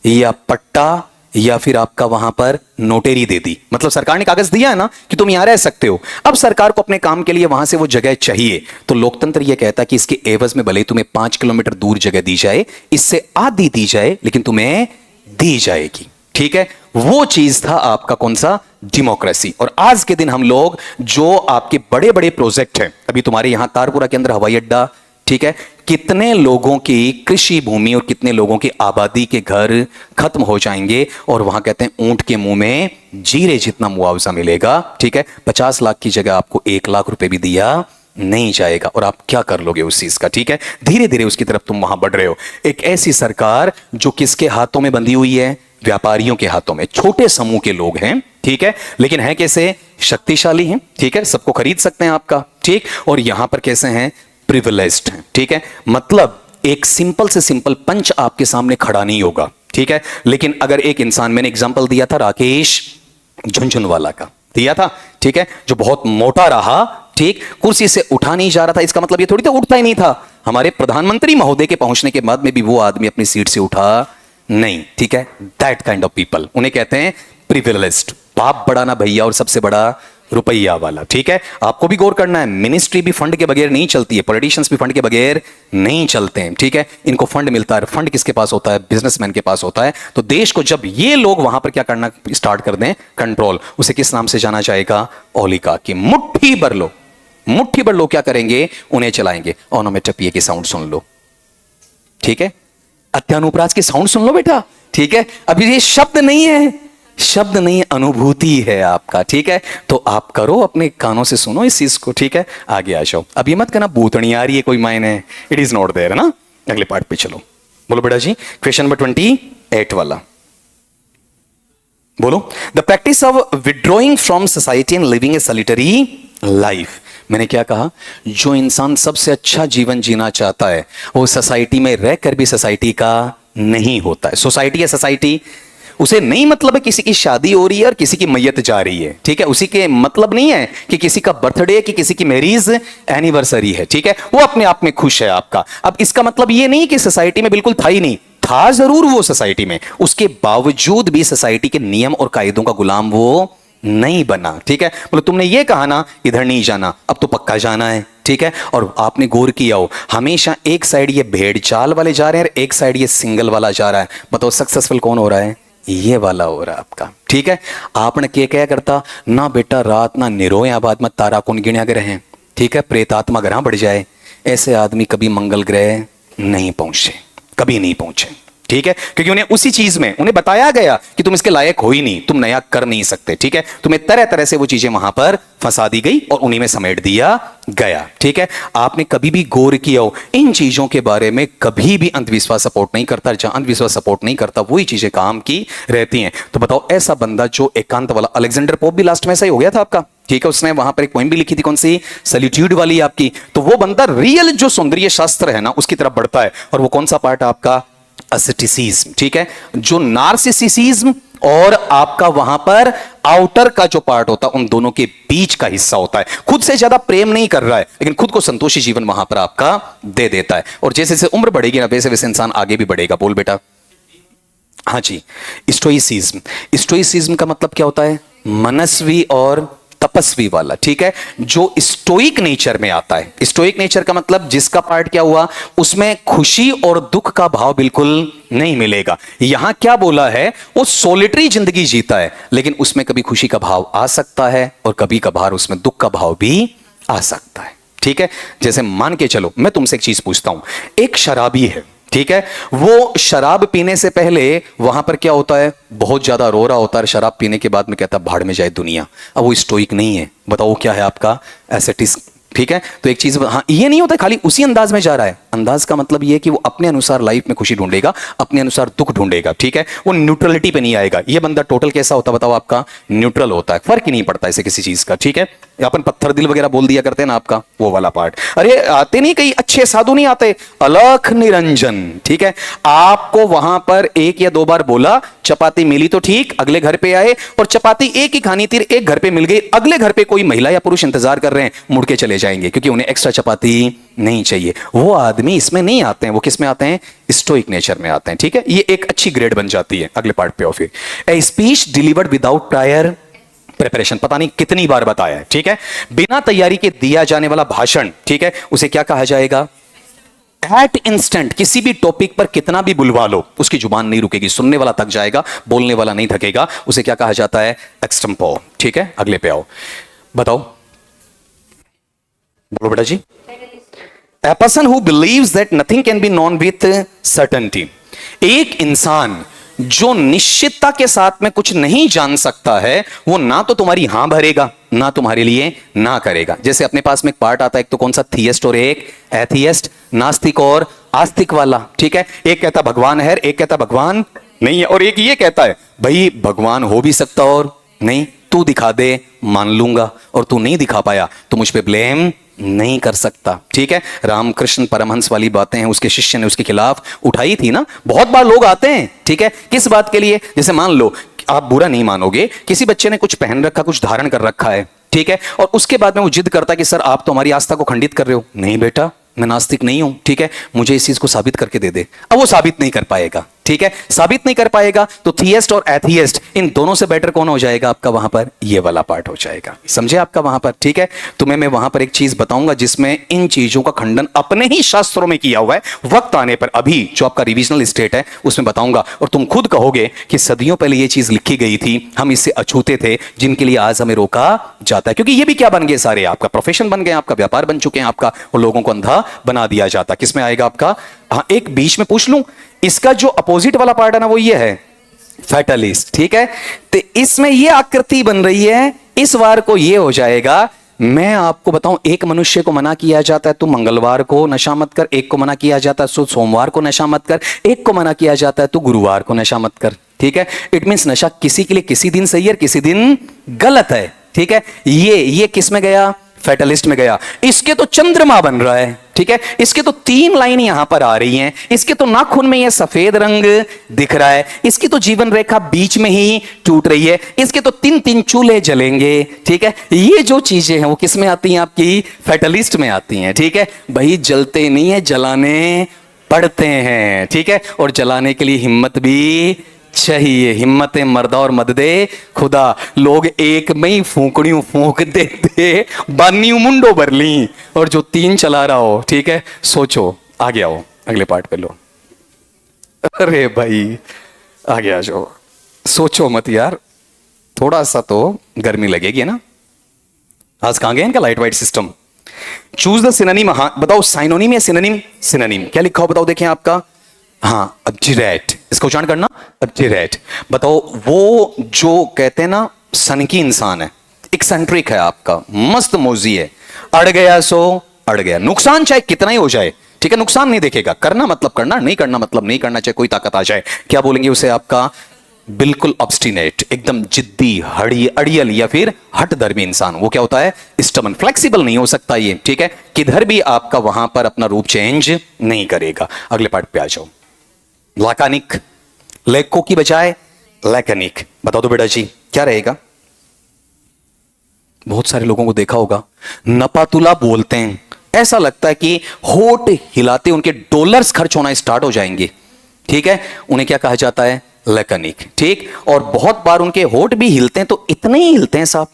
या पट्टा या फिर आपका वहां पर नोटेरी दे दी, मतलब सरकार ने कागज दिया है ना कि तुम यहां रह सकते हो, अब सरकार को अपने काम के लिए वहां से वो जगह चाहिए, तो लोकतंत्र यह कहता है कि इसके एवज में भले ही तुम्हें 5 किलोमीटर दूर जगह दी जाए, इससे आधी दी जाए, लेकिन तुम्हें दी जाएगी। ठीक है, वो चीज था आपका कौन सा, डेमोक्रेसी। और आज के दिन हम लोग जो आपके बड़े बड़े प्रोजेक्ट हैं, अभी तुम्हारे यहां तारपुरा के अंदर हवाई अड्डा, ठीक है, कितने लोगों की कृषि भूमि और कितने लोगों की आबादी के घर खत्म हो जाएंगे, और वहां कहते हैं ऊंट के मुंह में जीरे जितना मुआवजा मिलेगा। ठीक है, 50 लाख की जगह आपको 1 लाख रुपए भी दिया नहीं जाएगा, और आप क्या कर लोगे उस चीज का। ठीक है, धीरे धीरे उसकी तरफ तुम वहां बढ़ रहे हो। एक ऐसी सरकार जो किसके हाथों में बंधी हुई है, व्यापारियों के हाथों में, छोटे समूह के लोग हैं। ठीक है, लेकिन है कैसे, शक्तिशाली हैं। ठीक है, सबको खरीद सकते हैं आपका। ठीक, और यहां पर कैसे हैं, प्रिविलेज्ड हैं। ठीक है, मतलब एक सिंपल से सिंपल पंच आपके सामने खड़ा नहीं होगा। ठीक है, लेकिन अगर एक इंसान, मैंने एग्जांपल दिया था राकेश झुनझुनवाला का दिया था, ठीक है, जो बहुत मोटा रहा, ठीक, कुर्सी से उठा नहीं जा रहा था, इसका मतलब ये थोड़ी था उठता ही नहीं था, हमारे प्रधानमंत्री महोदय के पहुंचने के बाद में भी वो आदमी अपनी सीट से उठा नहीं। ठीक है, दैट काइंड ऑफ पीपल, उन्हें कहते हैं प्रिविलेज्ड। बाप बड़ा ना भैया, और सबसे बड़ा रुपया वाला। ठीक है, आपको भी गौर करना है, मिनिस्ट्री भी फंड के बगैर नहीं चलती है, पॉलिटिशियंस भी फंड के बगैर नहीं चलते हैं। ठीक है, इनको फंड मिलता है, फंड किसके पास होता है, बिजनेसमैन के पास होता है। तो देश को जब ये लोग वहां पर क्या करना स्टार्ट कर दें, कंट्रोल, उसे किस नाम से जाना जाएगा, ओलिगार्की। मुट्ठी भर लो, मुट्ठी भर लोग क्या करेंगे, उन्हें चलाएंगे। ओनोमेटोपिया की साउंड सुन लो। ठीक है, अत्यानुप्रास की साउंड सुन लो बेटा। ठीक है, अभी ये शब्द नहीं है, शब्द नहीं, अनुभूति है आपका। ठीक है, तो आप करो, अपने कानों से सुनो इस चीज को। ठीक है, आगे आ जाओ। अब ये मत कहना भूतनी आ रही है कोई मायने, इट इज नॉट देयर, ना। अगले पार्ट पे चलो, बोलो बेटा जी, क्वेश्चन नंबर 28 वाला बोलो। The practice of withdrawing from society and living A solitary life. मैंने क्या कहा, जो इंसान सबसे अच्छा जीवन जीना चाहता है वो सोसाइटी में रहकर भी सोसाइटी का नहीं होता है। सोसाइटी है सोसाइटी, उसे नहीं मतलब है किसी की शादी हो रही है और किसी की मैयत जा रही है। ठीक है, उसी के मतलब नहीं है कि किसी का बर्थडे कि किसी की मैरिज एनिवर्सरी है। ठीक है, वो अपने आप में खुश है आपका। अब इसका मतलब ये नहीं कि सोसाइटी में बिल्कुल था ही नहीं, था जरूर वो सोसाइटी में, उसके बावजूद भी सोसाइटी के नियम और कायदों का गुलाम वो नहीं बना। ठीक है, बोलो तुमने ये कहा ना इधर नहीं जाना, अब तो पक्का जाना है। ठीक है, और आपने गौर किया हो, हमेशा एक साइड ये भेड़ चाल वाले जा रहे हैं और एक साइड ये सिंगल वाला जा रहा है। बताओ सक्सेसफुल कौन हो रहा है, ये वाला हो रहा है आपका। ठीक है, आपने क्या करता ना बेटा, रात ना निरोया बाद में तारा कौन गिण्या ग्रह हैं। ठीक है, प्रेतात्मा ग्रह बढ़ जाए, ऐसे आदमी कभी मंगल ग्रह नहीं पहुंचे, कभी नहीं पहुंचे। ठीक है, क्योंकि उन्हें उसी चीज में उन्हें बताया गया कि तुम इसके लायक हो ही नहीं, तुम नया कर नहीं सकते। ठीक है, तुम्हें तरह तरह से वो चीजें वहां पर फंसा दी गई और उन्हीं में समेट दिया गया। ठीक है, आपने कभी भी गौर किया हो इन चीजों के बारे में, कभी भी अंधविश्वास सपोर्ट नहीं करता, जहां अंधविश्वास सपोर्ट नहीं करता वही चीजें काम की रहती हैं। तो बताओ ऐसा बंदा जो एकांत वाला, अलेक्जेंडर पोप भी लास्ट में ऐसा ही हो गया था आपका। ठीक है, उसने वहां पर एक पोएम भी लिखी थी, कौन सी, सॉलिट्यूड वाली आपकी। तो वो बंदा रियल जो सौंदर्य शास्त्र है ना उसकी तरफ बढ़ता है, और वो कौन सा पार्ट आपका, एस्थेटिसिज्म। ठीक है, जो नार्सिसिज्म और आपका वहां पर आउटर का जो पार्ट होता है उन दोनों के बीच का हिस्सा होता है। खुद से ज्यादा प्रेम नहीं कर रहा है, लेकिन खुद को संतोषी जीवन वहां पर आपका दे देता है। और जैसे जैसे उम्र बढ़ेगी ना वैसे वैसे इंसान आगे भी बढ़ेगा। बोल बेटा। हाँ जी, स्टोइसिज्म। स्टोइसिज्म का मतलब क्या होता है, मनस्वी और तपस्वी वाला। ठीक है, जो स्टोइक नेचर में आता है। स्टोइक नेचर का मतलब जिसका पार्ट क्या हुआ, उसमें खुशी और दुख का भाव बिल्कुल नहीं मिलेगा। यहां क्या बोला है, वो सोलिटरी जिंदगी जीता है, लेकिन उसमें कभी खुशी का भाव आ सकता है और कभी कभार उसमें दुख का भाव भी आ सकता है। ठीक है, जैसे मान के चलो मैं तुमसे एक चीज पूछता हूं, एक शराबी है। ठीक है, वो शराब पीने से पहले वहां पर क्या होता है, बहुत ज्यादा रो रहा होता है, शराब पीने के बाद में कहता है भाड़ में जाए दुनिया। अब वो स्टोइक नहीं है, बताओ वो क्या है आपका, एसेटिस। ठीक है, तो एक चीज, हाँ ये नहीं होता खाली उसी अंदाज में जा रहा है। अंदाज का मतलब ये है कि वो अपने अनुसार लाइफ में खुशी ढूंढेगा, अपने अनुसार दुख ढूंढेगा। ठीक है, वो न्यूट्रलिटी पे नहीं आएगा। ये बंदा टोटल कैसा होता है बताओ, आपका न्यूट्रल होता है, फर्क ही नहीं पड़ता इसे किसी चीज का। ठीक है, अपन पत्थर दिल वगैरह बोल दिया करते हैं ना आपका, वो वाला पार्ट। अरे आते नहीं कई अच्छे साधु नहीं आते, अलख निरंजन। ठीक है, आपको वहां पर 1 या 2 बार बोला, चपाती मिली तो ठीक, अगले घर पे आए और चपाती एक ही खानी थी, एक घर पे मिल गई, अगले घर पे कोई महिला या पुरुष इंतजार कर रहे हैं, मुड़ के चले जाएंगे क्योंकि उन्हें एक्स्ट्रा चपाती नहीं चाहिए। वो आदमी इसमें नहीं आते हैं, वो किस में आते हैं? स्टोइक नेचर में आते हैं। ठीक है, ये एक अच्छी ग्रेड बन जाती है। अगले पार्ट पे आओ फिर। A speech delivered without prior preparation, पता नहीं कितनी बार बताया है। ठीक है, बिना तैयारी के दिया जाने वाला भाषण, ठीक है, उसे क्या कहा जाएगा? एट इंस्टेंट, किसी भी टॉपिक पर कितना भी बुलवा लो, उसकी जुबान नहीं रुकेगी, सुनने वाला थक जाएगा, बोलने वाला नहीं थकेगा, उसे क्या कहा जाता है? एक्सटेम्पो। ठीक है, अगले पे आओ, बताओ, बोलो बेटा जी। A person who believes that nothing can be known with certainty, एक इंसान जो निश्चितता के साथ में कुछ नहीं जान सकता है, वो ना तो तुम्हारी हां भरेगा, ना तुम्हारे लिए ना करेगा। जैसे अपने पास में एक पार्ट आता है, एक तो कौन सा? थियस्ट और एक एथियस्ट, नास्तिक और आस्तिक वाला। ठीक है, एक कहता भगवान है, एक कहता भगवान नहीं है, और एक ये कहता है भाई भगवान हो भी सकता और नहीं, तू दिखा दे मान लूंगा, और तू नहीं दिखा पाया तो मुझ पे ब्लेम नहीं कर सकता। ठीक है, रामकृष्ण परमहंस वाली बातें हैं, उसके शिष्य ने उसके खिलाफ उठाई थी ना। बहुत बार लोग आते हैं, ठीक है, किस बात के लिए? जैसे मान लो, आप बुरा नहीं मानोगे, किसी बच्चे ने कुछ पहन रखा, कुछ धारण कर रखा है, ठीक है, और उसके बाद में वो जिद करता है कि सर आप तो हमारी आस्था को खंडित कर रहे हो। नहीं बेटा, मैं नास्तिक नहीं हूं, ठीक है, मुझे इस चीज को साबित करके दे दे। अब वो साबित नहीं कर पाएगा, ठीक है, साबित नहीं कर पाएगा, तो थियस्ट और एथियस्ट, इन दोनों से बेटर कौन हो जाएगा आपका वहां पर? ये वाला पार्ट हो जाएगा। समझे आपका वहां पर? ठीक है, तुम्हें मैं वहां पर एक चीज बताऊंगा जिसमें इन चीजों का खंडन अपने ही शास्त्रों में किया हुआ है। वक्त आने पर, अभी जो आपका रिविजनल स्टेट है उसमें बताऊंगा, और तुम खुद कहोगे कि सदियों पहले ये चीज लिखी गई थी, हम इससे अछूते थे, जिनके लिए आज हमें रोका जाता है। क्योंकि ये भी क्या बन गए सारे? आपका प्रोफेशन बन गए, आपका व्यापार बन चुके हैं आपका, और लोगों को अंधा बना दिया जाता। किसमें आएगा आपका? हाँ, एक बीच में पूछ लूं, इसका जो अपोजिट वाला पार्ट है ना, वो ये है फैटलिस्ट। ठीक है, तो इसमें ये आकृति बन रही है, इस वार को ये हो जाएगा। मैं आपको बताऊं, एक मनुष्य को मना किया जाता है तू मंगलवार को नशा मत कर, एक को मना किया जाता है सोमवार को नशा मत कर, एक को मना किया जाता है तू गुरुवार को नशा मत कर। ठीक है, इट मींस नशा किसी के लिए किसी दिन सही है, किसी दिन गलत है। ठीक है, ये किस में गया? फैटलिस्ट में गया। इसके तो चंद्रमा बन रहा है, ठीक है, इसके तो 3 लाइन यहां पर आ रही हैं, इसके तो नाखून में ये सफेद रंग दिख रहा है, इसकी तो जीवन रेखा बीच में ही टूट रही है, इसके तो 3-3 चूल्हे जलेंगे। ठीक है, ये जो चीजें हैं वो किस में आती हैं? आपकी फैटलिस्ट में आती हैं। ठीक है भाई, जलते नहीं है, जलाने पड़ते हैं। ठीक है, और जलाने के लिए हिम्मत भी चाहिए, हिम्मत मर्दा और मददे खुदा। लोग एक में ही फूकड़ियों फूक देते, बानियों मुंडो भर ली, और जो 3 चला रहा हो, ठीक है, सोचो। आगे आओ, अगले पार्ट पे लो। अरे भाई आगे आ जाओ, सोचो मत यार, थोड़ा सा तो गर्मी लगेगी ना। आज कहां गए इनका light white system? Choose the synonym. हाँ बताओ, साइनोनिम या सिनोनिम? सिनोनिम क्या लिखा हो बताओ, देखें आपका। हाँ, अब्जिरेट, इसका उच्चारण करना, अब्जिरेट। बताओ, वो जो कहते हैं ना सनकी इंसान है, एक्सेंट्रिक है आपका, मस्त मौजी है, अड़ गया सो अड़ गया, नुकसान चाहे कितना ही हो जाए, ठीक है, नुकसान नहीं देखेगा, करना मतलब करना, नहीं करना मतलब नहीं करना, चाहे कोई ताकत आ जाए। क्या बोलेंगे उसे आपका? बिल्कुल ऑब्स्टिनेट, एकदम जिद्दी, अड़ियल या फिर हट धर्मी इंसान। वो क्या होता है? स्टबन, फ्लेक्सिबल नहीं हो सकता ये। ठीक है, किधर भी आपका वहां पर अपना रूप चेंज नहीं करेगा। अगले पार्ट पे आ जाओ। लाकानिक, लेको की बजाय लैकनिक। बता दो बेटा जी क्या रहेगा? बहुत सारे लोगों को देखा होगा, नपातुला बोलते हैं, ऐसा लगता है कि होठ हिलाते उनके डॉलर्स खर्च होना स्टार्ट हो जाएंगे। ठीक है, उन्हें क्या कहा जाता है? लैकनिक। ठीक, और बहुत बार उनके होठ भी हिलते हैं तो इतने ही हिलते हैं साहब,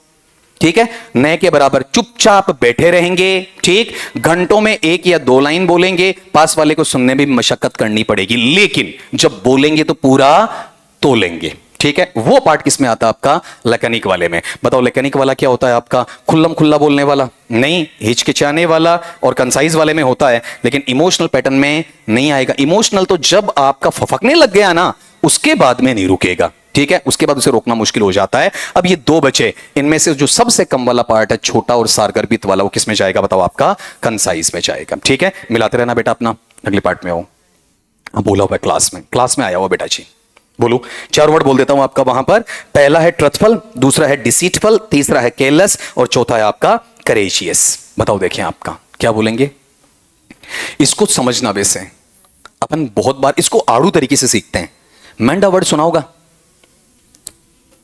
ठीक है, नए के बराबर, चुपचाप बैठे रहेंगे। ठीक, घंटों में 1 या 2 लाइन बोलेंगे, पास वाले को सुनने में मशक्कत करनी पड़ेगी, लेकिन जब बोलेंगे तो पूरा तोलेंगे। ठीक है, वो पार्ट किस में आता है आपका? लैकनिक वाले में। बताओ लैकनिक वाला क्या होता है आपका? खुल्लम खुल्ला बोलने वाला नहीं, हिचकिचाने वाला और कंसाइज वाले में होता है, लेकिन इमोशनल पैटर्न में नहीं आएगा। इमोशनल तो जब आपका फफकने लग गया ना, उसके बाद में नहीं रुकेगा। ठीक है, उसके बाद उसे रोकना मुश्किल हो जाता है। अब ये 2 बचे, इनमें से जो सबसे कम वाला पार्ट है, छोटा और सारगर्भित वाला, वो किस में जाएगा बताओ? आपका कंसाइज में जाएगा। ठीक है, मिलाते रहना बेटा अपना। अगले पार्ट में आओ। बोला हुआ क्लास में आया हुआ बेटा जी, बोलो। 4 वर्ड बोल देता हूं आपका वहां पर। पहला है ट्रथफल, दूसरा है डिसीटफल, तीसरा है केयरलेस, और चौथा है आपका करेजियस। बताओ देखिए आपका क्या बोलेंगे? इसको समझना, वैसे अपन बहुत बार इसको आड़ू तरीके से सीखते हैं। मेंढा वर्ड सुना होगा,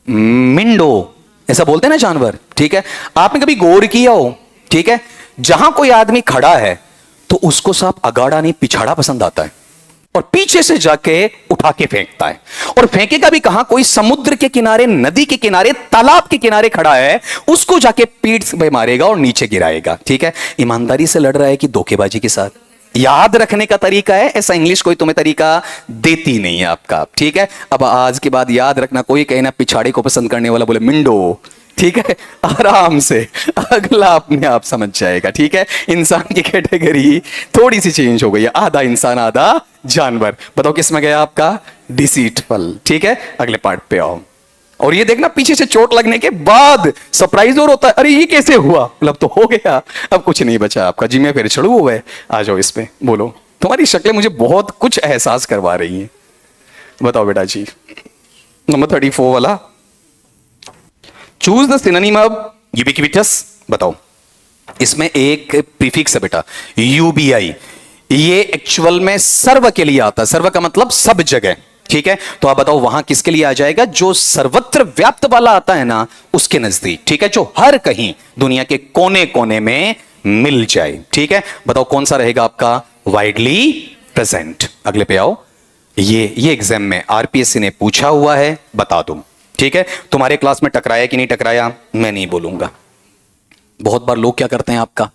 मिंडो, ऐसा बोलते हैं ना जानवर। ठीक है, आपने कभी गौर किया हो, ठीक है, जहां कोई आदमी खड़ा है तो उसको सांप अगाड़ा नहीं पिछाड़ा पसंद आता है और पीछे से जाके उठा के फेंकता है। और फेंकेगा भी कहां? कोई समुद्र के किनारे, नदी के किनारे, तालाब के किनारे खड़ा है, उसको जाके पीठ पे मारेगा और नीचे गिराएगा। ठीक है, ईमानदारी से लड़ रहा है कि धोखेबाजी के साथ? याद रखने का तरीका है ऐसा, इंग्लिश कोई तुम्हें तरीका देती नहीं है आपका। ठीक है, अब आज के बाद याद रखना, कोई कहे ना पिछाड़ी को पसंद करने वाला बोले मिंडो, ठीक है, आराम से अगला अपने आप समझ जाएगा। ठीक है, इंसान की कैटेगरी थोड़ी सी चेंज हो गई है, आधा इंसान आधा जानवर। बताओ किस में गया आपका? डिसीटफुल। ठीक है, अगले पार्ट पे आओ। और ये देखना, पीछे से चोट लगने के बाद सरप्राइज और होता है, अरे ये कैसे हुआ, मतलब तो हो गया, अब कुछ नहीं बचा आपका। जी मैं फिर चढ़ू हुआ है, आ जाओ इस पे, बोलो। तुम्हारी शक्लें मुझे बहुत कुछ एहसास करवा रही हैं। बताओ बेटा जी, नंबर 34 वाला, choose the synonym of ubiquitous. बताओ, इसमें एक प्रीफिक्स है बेटा, यूबीआई। ये एक्चुअल में सर्व के लिए आता है, सर्व का मतलब सब जगह। ठीक है, तो आप बताओ वहां किसके लिए आ जाएगा? जो सर्वत्र व्याप्त वाला आता है ना, उसके नजदीक। ठीक है, जो हर कहीं दुनिया के कोने कोने में मिल जाए। ठीक है, बताओ कौन सा रहेगा आपका? Widely present. अगले पे आओ। ये एग्जाम में आरपीएससी ने पूछा हुआ है, बता दूं। ठीक है, तुम्हारे क्लास में टकराया कि नहीं टकराया मैं नहीं बोलूंगा। बहुत बार लोग क्या करते हैं, आपका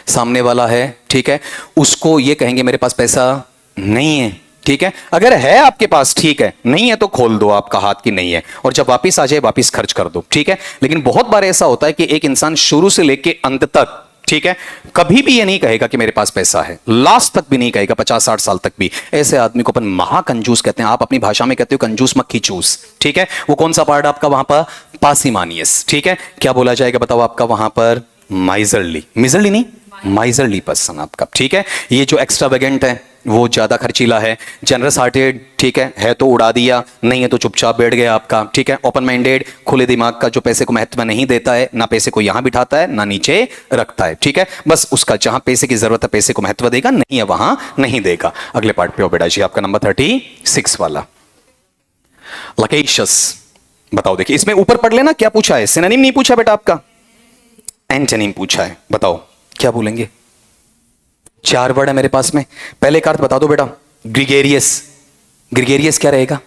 सामने वाला है, ठीक है, उसको ये कहेंगे मेरे पास पैसा नहीं है। ठीक है, अगर है आपके पास ठीक है, नहीं है तो खोल दो आपका हाथ की नहीं है, और जब वापिस आ जाए वापिस खर्च कर दो। ठीक है, लेकिन बहुत बार ऐसा होता है कि एक इंसान शुरू से लेके अंत तक, ठीक है, कभी भी ये नहीं कहेगा कि मेरे पास पैसा है, लास्ट तक भी नहीं कहेगा, 50-60 साल तक भी। ऐसे आदमी को अपन महाकंजूस कहते हैं, आप अपनी भाषा में कहते हो कंजूस मक्खी चूस। ठीक है, वो कौन सा पार्ट आपका वहां पर? पार्सिमानियस। ठीक है, क्या बोला जाएगा बताओ आपका वहां पर? माइजरली। मिजरली नहीं, माइजरली पर्सन आपका। ठीक है, ये जो एक्स्ट्रावेगेंट है वो ज्यादा खर्चीला है। जनरस हार्टेड, ठीक है तो उड़ा दिया, नहीं है तो चुपचाप बैठ गया आपका। ठीक है, ओपन माइंडेड, खुले दिमाग का, जो पैसे को महत्व नहीं देता है, ना पैसे को यहां बिठाता है ना नीचे रखता है। ठीक है, बस उसका जहां पैसे की जरूरत है पैसे को महत्व देगा, नहीं है वहां नहीं देगा। अगले पार्ट पे हो बेटा जी, आपका नंबर 36 वाला, लकेशियस। बताओ, देखिए इसमें ऊपर पढ़ लेना क्या पूछा है, सिनोनिम नहीं पूछा बेटा आपका, एंटोनिम पूछा है। बताओ क्या बोलेंगे? 4 वर्ड है मेरे पास में। पहले का अर्थ बता दो बेटा, ग्रिगेरियस। ग्रिगेरियस क्या रहेगा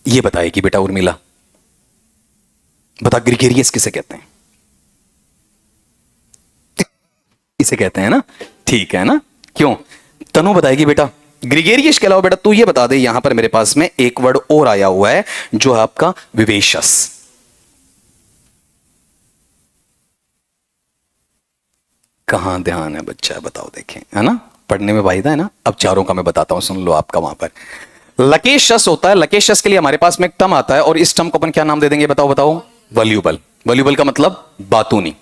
ये बताएगी बेटा उर्मिला, बता ग्रिगेरियस किसे कहते हैं? इसे कहते हैं ना, ठीक है ना, क्यों? तनु बताएगी बेटा। ग्रिगेरियस के अलावा बेटा तू ये बता दे, यहां पर मेरे पास में एक वर्ड और आया हुआ है जो है आपका विवेशस। कहां ध्यान है बच्चा, बताओ देखें, है ना, पढ़ने में वाहिदा है ना। अब चारों का मैं बताता हूं, सुन लो आपका। वहां पर लकेशस होता है, लकेशस के लिए हमारे पास में एक टर्म आता है, और इस टर्म को अपन क्या नाम दे देंगे बताओ बताओ? वल्यूबल। वल्यूबल का मतलब बातूनी,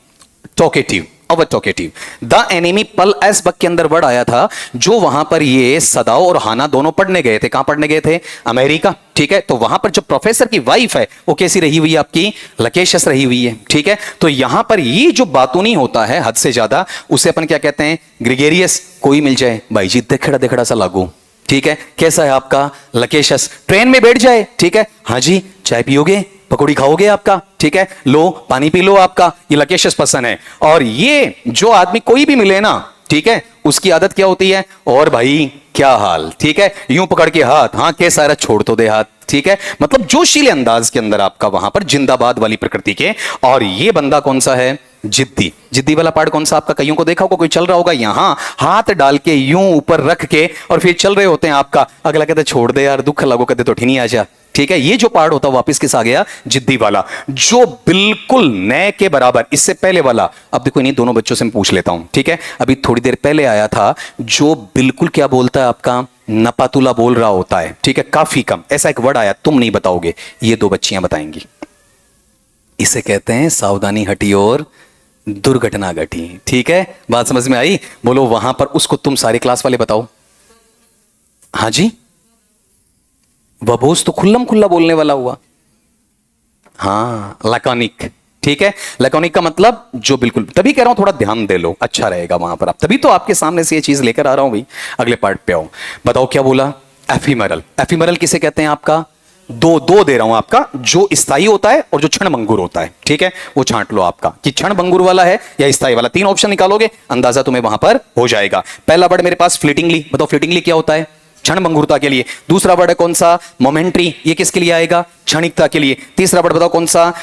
talkative, over talkative. The enemy pal s buck के अंदर वर्ड आया था, जो वहां पर ये सदाओ और हाना दोनों पढ़ने गए थे। कहां पढ़ने गए थे? अमेरिका। ठीक है, तो वहां पर जो प्रोफेसर की वाइफ है वो कैसी रही हुई है आपकी? लकेशस रही हुई है। ठीक है, तो यहां पर ये जो बातूनी होता है हद से ज्यादा, उसे अपन क्या कहते हैं? ग्रिगेरियस। कोई मिल जाए भाई जी देखड़ा देखड़ा सा लागू, ठीक है, कैसा है आपका? लकेशस। ट्रेन में बैठ जाए, ठीक है, हाँ जी चाय पियोगे, पकौड़ी खाओगे आपका, ठीक है, लो पानी पी लो आपका, ये लकेशस पसंद है। और ये जो आदमी कोई भी मिले ना, ठीक है, उसकी आदत क्या होती है? और भाई क्या हाल, ठीक है, यूं पकड़ के हाथ, हाँ कैसा है, छोड़ तो दे हाथ। ठीक है, मतलब जोशीले अंदाज के अंदर आपका वहां पर जिंदाबाद वाली प्रकृति के। और ये बंदा कौन सा है? जिद्दी। जिद्दी वाला पार्ट कौन सा आपका? कईयों को देखा होगा, कोई चल रहा होगा यहां हाथ डाल के यूं ऊपर रख के, और फिर चल रहे होते हैं आपका, अगला कहते छोड़ दे यार दुख लगो, कहते तो ठीनी आ जा। ठीक है, ये जो पार्ट होता है वापस किस आ गया? जिद्दी वाला, जो बिल्कुल नए के बराबर। इससे पहले वाला, अब देखो इन्हीं दोनों बच्चों से मैं पूछ लेता हूं, ठीक है, अभी थोड़ी देर पहले आया था, जो बिल्कुल क्या बोलता है आपका? नपातुला बोल रहा होता है। ठीक है, काफी कम, ऐसा एक वर्ड आया, तुम नहीं बताओगे, ये 2 बच्चियां बताएंगी। इसे कहते हैं सावधानी हटी और दुर्घटना घटी। ठीक है, बात समझ में आई? बोलो वहां पर उसको तुम सारे क्लास वाले बताओ। हाँ जी, वबोस तो खुल्लम खुल्ला बोलने वाला हुआ। हाँ, लैकोनिक। ठीक है, लैकोनिक का मतलब जो बिल्कुल, तभी कह रहा हूं थोड़ा ध्यान दे लो, अच्छा रहेगा वहां पर आप, तभी तो आपके सामने से ये चीज लेकर आ रहा हूं भाई। अगले पार्ट पे आओ, बताओ क्या बोला? एफिमरल। एफिमरल किसे कहते हैं आपका? दो दो दे रहा हूं आपका, जो स्थायी होता है और जो क्षणभंगुर होता है, ठीक है, वो छांट लो आपका कि क्षणभंगुर वाला है या स्थायी वाला। तीन ऑप्शन निकालोगे, अंदाजा तुम्हें वहां पर हो जाएगा। पहला वर्ड मेरे पास फ्लीटिंगली, बताओ फ्लीटिंगली क्या होता है? क्षणभंगुरता के लिए। दूसरा वर्ड है कौन सा? मोमेंट्री, ये किसके लिए आएगा? क्षणिकता के लिए। तीसरा वर्ड बताओ कौन सा?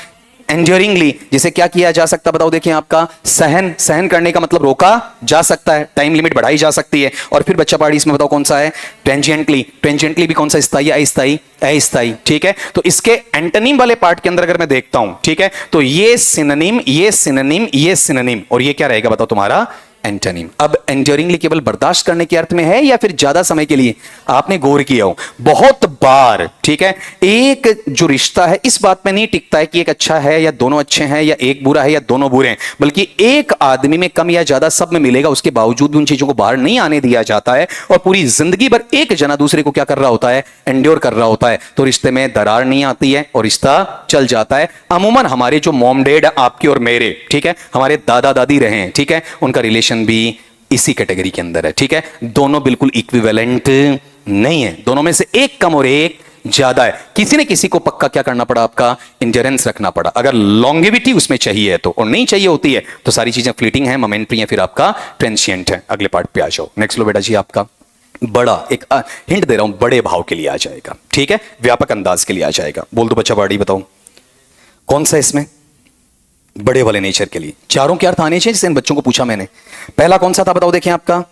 एंड्योरिंगली, जिसे क्या किया जा सकता बताओ? देखिए आपका सहन, सहन करने का मतलब रोका जा सकता है, टाइम लिमिट बढ़ाई जा सकती है। और फिर बच्चा पार्टी इसमें बताओ कौन सा है? ट्रांजिएंटली, ट्रांजिएंटली भी कौन सा? स्थायी, अस्थायी, अस्थायी, ठीक है। तो इसके एंटोनिम वाले पार्ट के अंदर अगर मैं देखता हूं, ठीक है, तो ये सिनोनिम, ये सिनोनिम, ये सिनोनिम, और ये क्या रहेगा बताओ तुम्हारा? एंटोनिम। अब एंड्योरिंगली केवल बर्दाश्त करने के अर्थ में है या फिर ज्यादा समय के लिए? आपने गौर किया हो बहुत बार, ठीक है, एक जो रिश्ता है इस बात में नहीं टिकता है कि एक अच्छा है या दोनों अच्छे हैं, या एक बुरा है या दोनों बुरे हैं, बल्कि एक आदमी में कम या ज्यादा सब में मिलेगा, उसके बावजूद भी उन चीजों को बाहर नहीं आने दिया जाता है, और पूरी जिंदगी भर एक जना दूसरे को क्या कर रहा होता है? एंड्योर कर रहा होता है। तो रिश्ते में दरार नहीं आती है और रिश्ता चल जाता है। अमूमन हमारे जो मॉम डैड आपके और मेरे, ठीक है, हमारे दादा दादी रहे हैं, ठीक है, उनका रिलेशन भी इसी कैटेगरी के अंदर है, ठीक है। दोनों बिल्कुल इक्विवेलेंट नहीं है, दोनों में से एक कम और एक ज्यादा है। किसी ने किसी को पक्का क्या करना पड़ा? आपका इंड्योरेंस रखना पड़ा। अगर लॉन्गेविटी उसमें चाहिए है तो, और नहीं चाहिए होती है तो सारी चीजें फ्लीटिंग है, मोमेंट्री है, फिर आपका ट्रांसिएंट है। अगले पार्ट पे आ जाओ। नेक्स्ट लो बेटा जी, आपका बड़ा, एक हिंट दे रहा हूं, बड़े भाव के लिए आ जाएगा, ठीक है, व्यापक अंदाज के लिए आ जाएगा। बोल दो बच्चा पार्टी, बताओ कौन सा इसमें? बड़े वाले नेचर के लिए चारों के अर्थ आने चाहिए, जिसे इन बच्चों को पूछा मैंने। पहला कौन सा था बताओ? देखिए आपका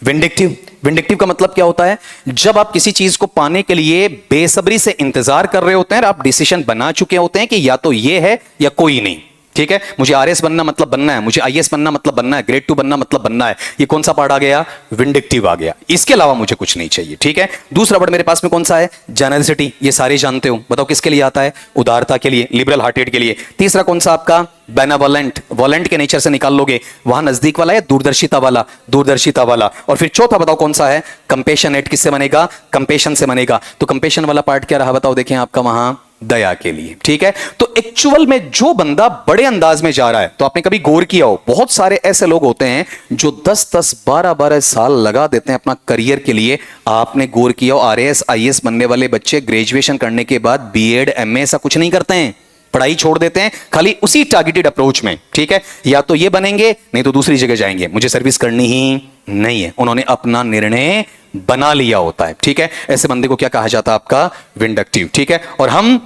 विंडिक्टिव। विंडिक्टिव का मतलब क्या होता है? जब आप किसी चीज को पाने के लिए बेसब्री से इंतजार कर रहे होते हैं, आप डिसीजन बना चुके होते हैं कि या तो ये है या कोई नहीं, ठीक है, मुझे आरएस बनना मतलब बनना है, मुझे आईएएस बनना मतलब बनना है, ग्रेड 2 बनना मतलब बनना है। ये कौन सा पार्ट आ गया? विंडिक्टिव आ गया। इसके अलावा मुझे कुछ नहीं चाहिए, ठीक है। दूसरा वर्ड मेरे पास में कौन सा है? जेनरसिटी, ये सारे जानते हो, बताओ किसके लिए आता है? उदारता के लिए, लिबरल हार्टेड के लिए। तीसरा कौन सा आपका? बेनेवोलेंट, वोलेंट के नेचर से निकाल लोगे, वहां नजदीक वाला है, दूरदर्शिता वाला, दूरदर्शिता वाला। और फिर चौथा बताओ कौन सा है? कंपेशनेट, किससे बनेगा? कंपेशन से बनेगा। तो कंपेशन वाला पार्ट क्या रहा बताओ? देखें आपका वहां दया के लिए, ठीक है। तो एक्चुअल में जो बंदा बड़े अंदाज में जा रहा है, तो आपने कभी गौर किया हो, बहुत सारे ऐसे लोग होते हैं जो 10-10, 12-12 साल लगा देते हैं अपना करियर के लिए। आपने गौर किया हो, आरएएस आईएएस बनने वाले बच्चे ग्रेजुएशन करने के बाद बीएड एमए ऐसा कुछ नहीं करते हैं, पढ़ाई छोड़ देते हैं, खाली उसी टारगेटेड अप्रोच में, ठीक है, या तो ये बनेंगे नहीं तो दूसरी जगह जाएंगे, मुझे सर्विस करनी ही नहीं है। उन्होंने अपना निर्णय बना लिया होता है, ठीक है। ऐसे बंदे को क्या कहा जाता है? आपका विंडक्टिव, ठीक है। और हम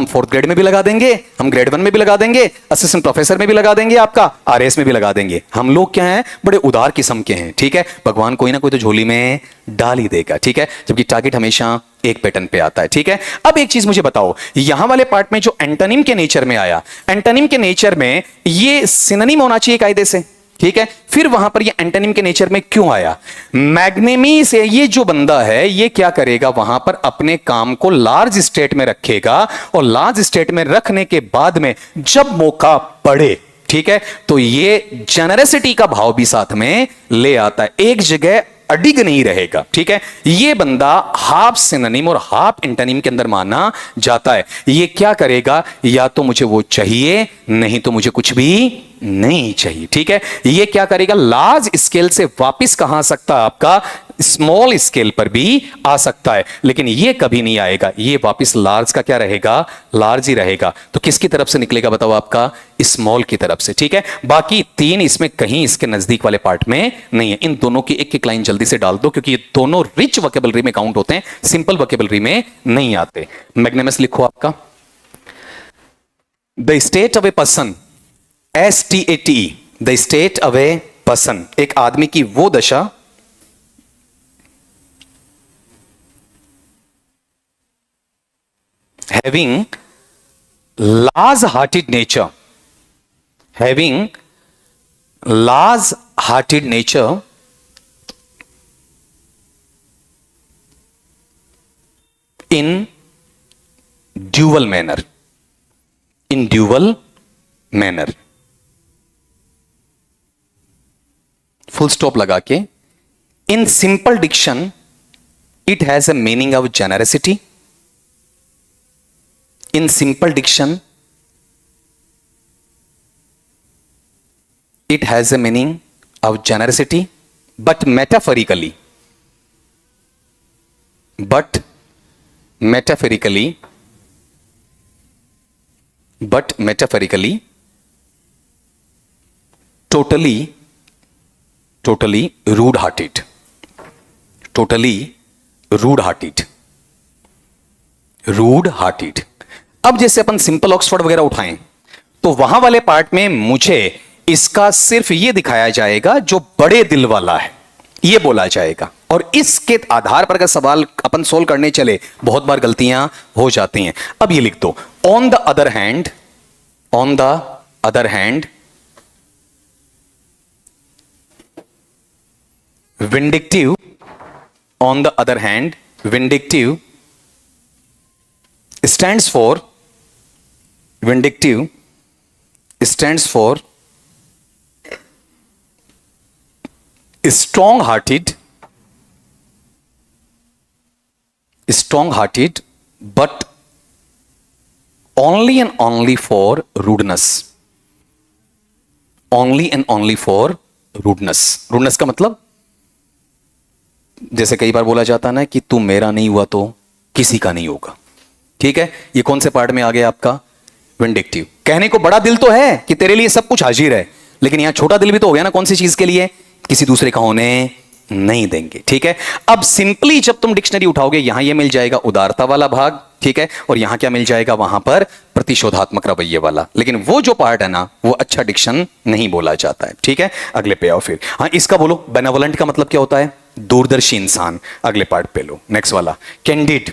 4th ग्रेड में भी लगा देंगे, हम ग्रेड 1 में भी लगा देंगे, असिस्टेंट प्रोफेसर में भी लगा देंगे, आपका आरएस में भी लगा देंगे। हम लोग क्या हैं? बड़े उदार किस्म के हैं, ठीक है। भगवान कोई ना कोई तो झोली में डाल ही देगा, ठीक है, जबकि टारगेट हमेशा एक पैटर्न पे आता है, ठीक है। अब एक चीज मुझे बताओ, यहां वाले पार्ट में जो एंटोनिम के नेचर में आया, एंटोनिम के नेचर में ये सिनोनिम होना चाहिए कायदे से, ठीक है। फिर वहां पर ये एंटोनिम के नेचर में क्यों आया? मैग्नेमी से ये जो बंदा है, ये क्या करेगा? वहां पर अपने काम को लार्ज स्टेट में रखेगा, और लार्ज स्टेट में रखने के बाद में जब मौका पड़े, ठीक है, तो ये जेनरसिटी का भाव भी साथ में ले आता है, एक जगह अडिग नहीं रहेगा, ठीक है। ये बंदा हाफ सिनोनिम और हाफ एंटोनिम के अंदर माना जाता है। ये क्या करेगा? या तो मुझे वो चाहिए, नहीं तो मुझे कुछ भी नहीं चाहिए, ठीक है। ये क्या करेगा? लार्ज स्केल से वापस कहां आ सकता है? आपका स्मॉल स्केल पर भी आ सकता है, लेकिन ये कभी नहीं आएगा, ये वापस लार्ज का क्या रहेगा? लार्ज ही रहेगा। तो किसकी तरफ से निकलेगा बताओ? आपका स्मॉल की तरफ से, ठीक है। बाकी तीन इसमें कहीं इसके नजदीक वाले पार्ट में नहीं है। इन दोनों की एक एक लाइन जल्दी से डाल दो, क्योंकि ये दोनों रिच वोकैबुलरी में काउंट होते हैं, सिंपल वोकैबुलरी में नहीं आते। मैग्नेमस लिखो आपका, the state of a person, STATE, the state of a person, एक आदमी की वो दशा having large-hearted nature, having large-hearted nature in dual manner, in dual manner, full stop लगा के, in simple diction it has a meaning of generosity. In simple diction, it has a meaning of generosity, but metaphorically, but metaphorically totally rude hearted, totally rude hearted. अब जैसे अपन सिंपल ऑक्सफोर्ड वगैरह उठाएं तो वहां वाले पार्ट में मुझे इसका सिर्फ ये दिखाया जाएगा जो बड़े दिल वाला है, ये बोला जाएगा, और इसके आधार पर अगर सवाल अपन सोल्व करने चले बहुत बार गलतियां हो जाती हैं. अब ये लिख दो, on the other hand vindictive, on the other hand vindictive stands for strong hearted but only and only for rudeness. rudeness का मतलब जैसे कई बार बोला जाता है ना कि तू मेरा नहीं हुआ तो किसी का नहीं होगा. ठीक है, ये कौन से पार्ट में आ गया आपका? विंडिक्टिव. कहने को बड़ा दिल तो है कि तेरे लिए सब कुछ हाजिर है, लेकिन यहां छोटा दिल भी तो हो गया ना. कौन सी चीज के लिए? किसी दूसरे का होने नहीं देंगे. ठीक है, अब सिंपली जब तुम डिक्शनरी उठाओगे यहां ये मिल जाएगा उदारता वाला भाग. ठीक है, और यहां क्या मिल जाएगा? वहां पर प्रतिशोधात्मक रवैये वाला. लेकिन वो जो पार्ट है ना वो अच्छा डिक्शन नहीं बोला जाता है. ठीक है, अगले पे आओ फिर. हाँ, इसका बोलो. बेनेवोलेंट का मतलब क्या होता है? दूरदर्शी इंसान. अगले पार्ट पे लो, नेक्स्ट वाला. कैंडिड,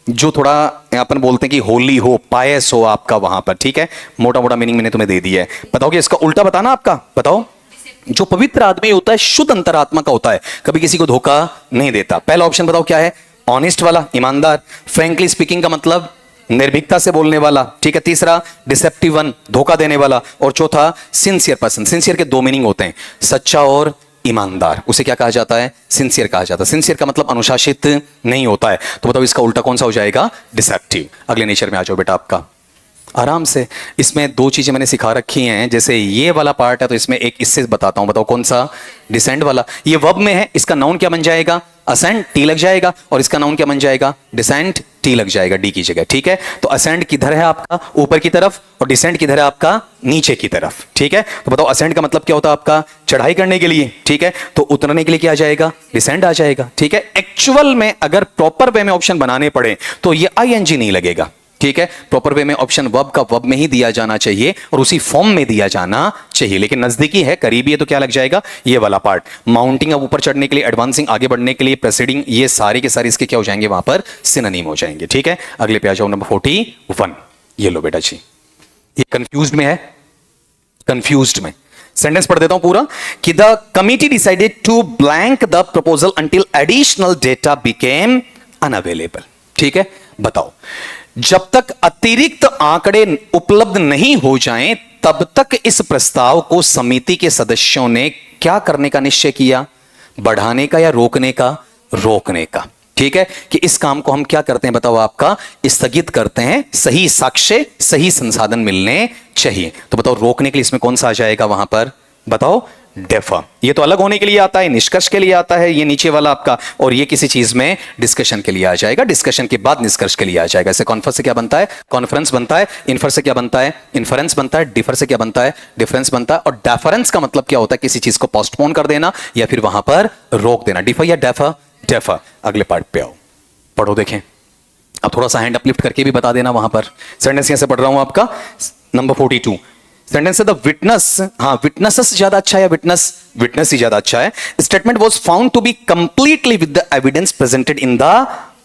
जो थोड़ा अपन बोलते हैं कि होली हो, पायस हो आपका वहां पर. ठीक है, मोटा मोटा मीनिंग मैंने तुम्हें दे दिया है. बताओगे इसका उल्टा बताना आपका. बताओ. जो पवित्र आदमी होता है, शुद्ध अंतरात्मा का होता है, कभी किसी को धोखा नहीं देता. पहला ऑप्शन बताओ क्या है? ऑनेस्ट वाला, ईमानदार. फ्रैंकली स्पीकिंग का मतलब निर्भीकता से बोलने वाला. ठीक है, तीसरा डिसेप्टिव वन, धोखा देने वाला. और चौथा सिंसियर पर्सन. सिंसियर के दो मीनिंग होते हैं, सच्चा और ईमानदार. उसे क्या कहा जाता है? सिंसियर कहा जाता है. सिंसियर का मतलब अनुशासित नहीं होता है. तो बताओ इसका उल्टा कौन सा हो जाएगा? डिसेप्टिव. अगले नेचर में आ जाओ बेटा आपका, आराम से. इसमें दो चीजें मैंने सिखा रखी हैं. जैसे ये वाला पार्ट है तो इसमें एक इससे बताता हूं. बताओ कौन सा? डिसेंड वाला. ये वर्ब में है, इसका नाउन क्या बन जाएगा? असेंड, टी लग जाएगा. और इसका नाउन क्या बन जाएगा? डिसेंड, टी लग जाएगा डी की जगह. ठीक है, तो असेंड किधर है आपका? ऊपर की तरफ. और डिसेंड किधर है आपका? नीचे की तरफ. ठीक है, तो बताओ असेंड का मतलब क्या होता है आपका? चढ़ाई करने के लिए. ठीक है, तो उतरने के लिए क्या आ जाएगा? डिसेंड आ जाएगा. ठीक है, एक्चुअल में अगर प्रॉपर वे में ऑप्शन बनाने पड़े तो ये आईएनजी नहीं लगेगा. ठीक है, प्रॉपर वे में ऑप्शन वर्ब का वर्ब में ही दिया जाना चाहिए और उसी फॉर्म में दिया जाना चाहिए. लेकिन नजदीकी है, करीबी है, तो क्या लग जाएगा? ये वाला पार्ट. माउंटिंग, अब ऊपर चढ़ने के लिए, एडवांसिंग आगे बढ़ने के लिए, प्रेसिडिंग, ये सारे के सारे इसके क्या हो जाएंगे? वहां पर सिनोनिम हो जाएंगे. ठीक है, अगले पे आ जाओ, नंबर 41. ये लो बेटा जी, ये कंफ्यूज्ड में है. कंफ्यूज्ड में सेंटेंस पढ़ देता हूं पूरा कि the committee decided to blank the proposal until additional data became unavailable. ठीक है, बताओ जब तक अतिरिक्त आंकड़े उपलब्ध नहीं हो जाएं तब तक इस प्रस्ताव को समिति के सदस्यों ने क्या करने का निश्चय किया? बढ़ाने का या रोकने का? रोकने का. ठीक है, कि इस काम को हम क्या करते हैं? बताओ आपका स्थगित करते हैं. सही साक्ष्य, सही संसाधन मिलने चाहिए. तो बताओ रोकने के लिए इसमें कौन सा आ जाएगा वहां पर? बताओ डेफर. ये तो अलग होने के लिए आता है, निष्कर्ष के लिए आता है, ये नीचे वाला आपका. और ये किसी चीज में डिस्कशन के लिए आ जाएगा, डिस्कशन के बाद निष्कर्ष के लिए आ जाएगा. ऐसे कॉन्फ्रेंस से क्या बनता है? कॉन्फ्रेंस बनता है. इन्फर से क्या बनता है? इन्फरेंस बनता है. डिफर से क्या बनता है? डिफरेंस बनता है. और डेफरेंस का मतलब क्या होता है? किसी चीज को पोस्टपोन कर देना या फिर वहां पर रोक देना. डिफर या डेफर? डेफर. अगले पार्ट पे आओ, पढ़ो देखें. अब थोड़ा सा हैंड अपलिफ्ट करके भी बता देना वहां पर. सेंटेंस कैसे पढ़ रहा हूं आपका? नंबर 42 सेंटेंस है द विटनेस. हाँ, विटनेसेस ज्यादा अच्छा है, विटनेस ही ज्यादा अच्छा है. Statement was found to be completely with the evidence presented in the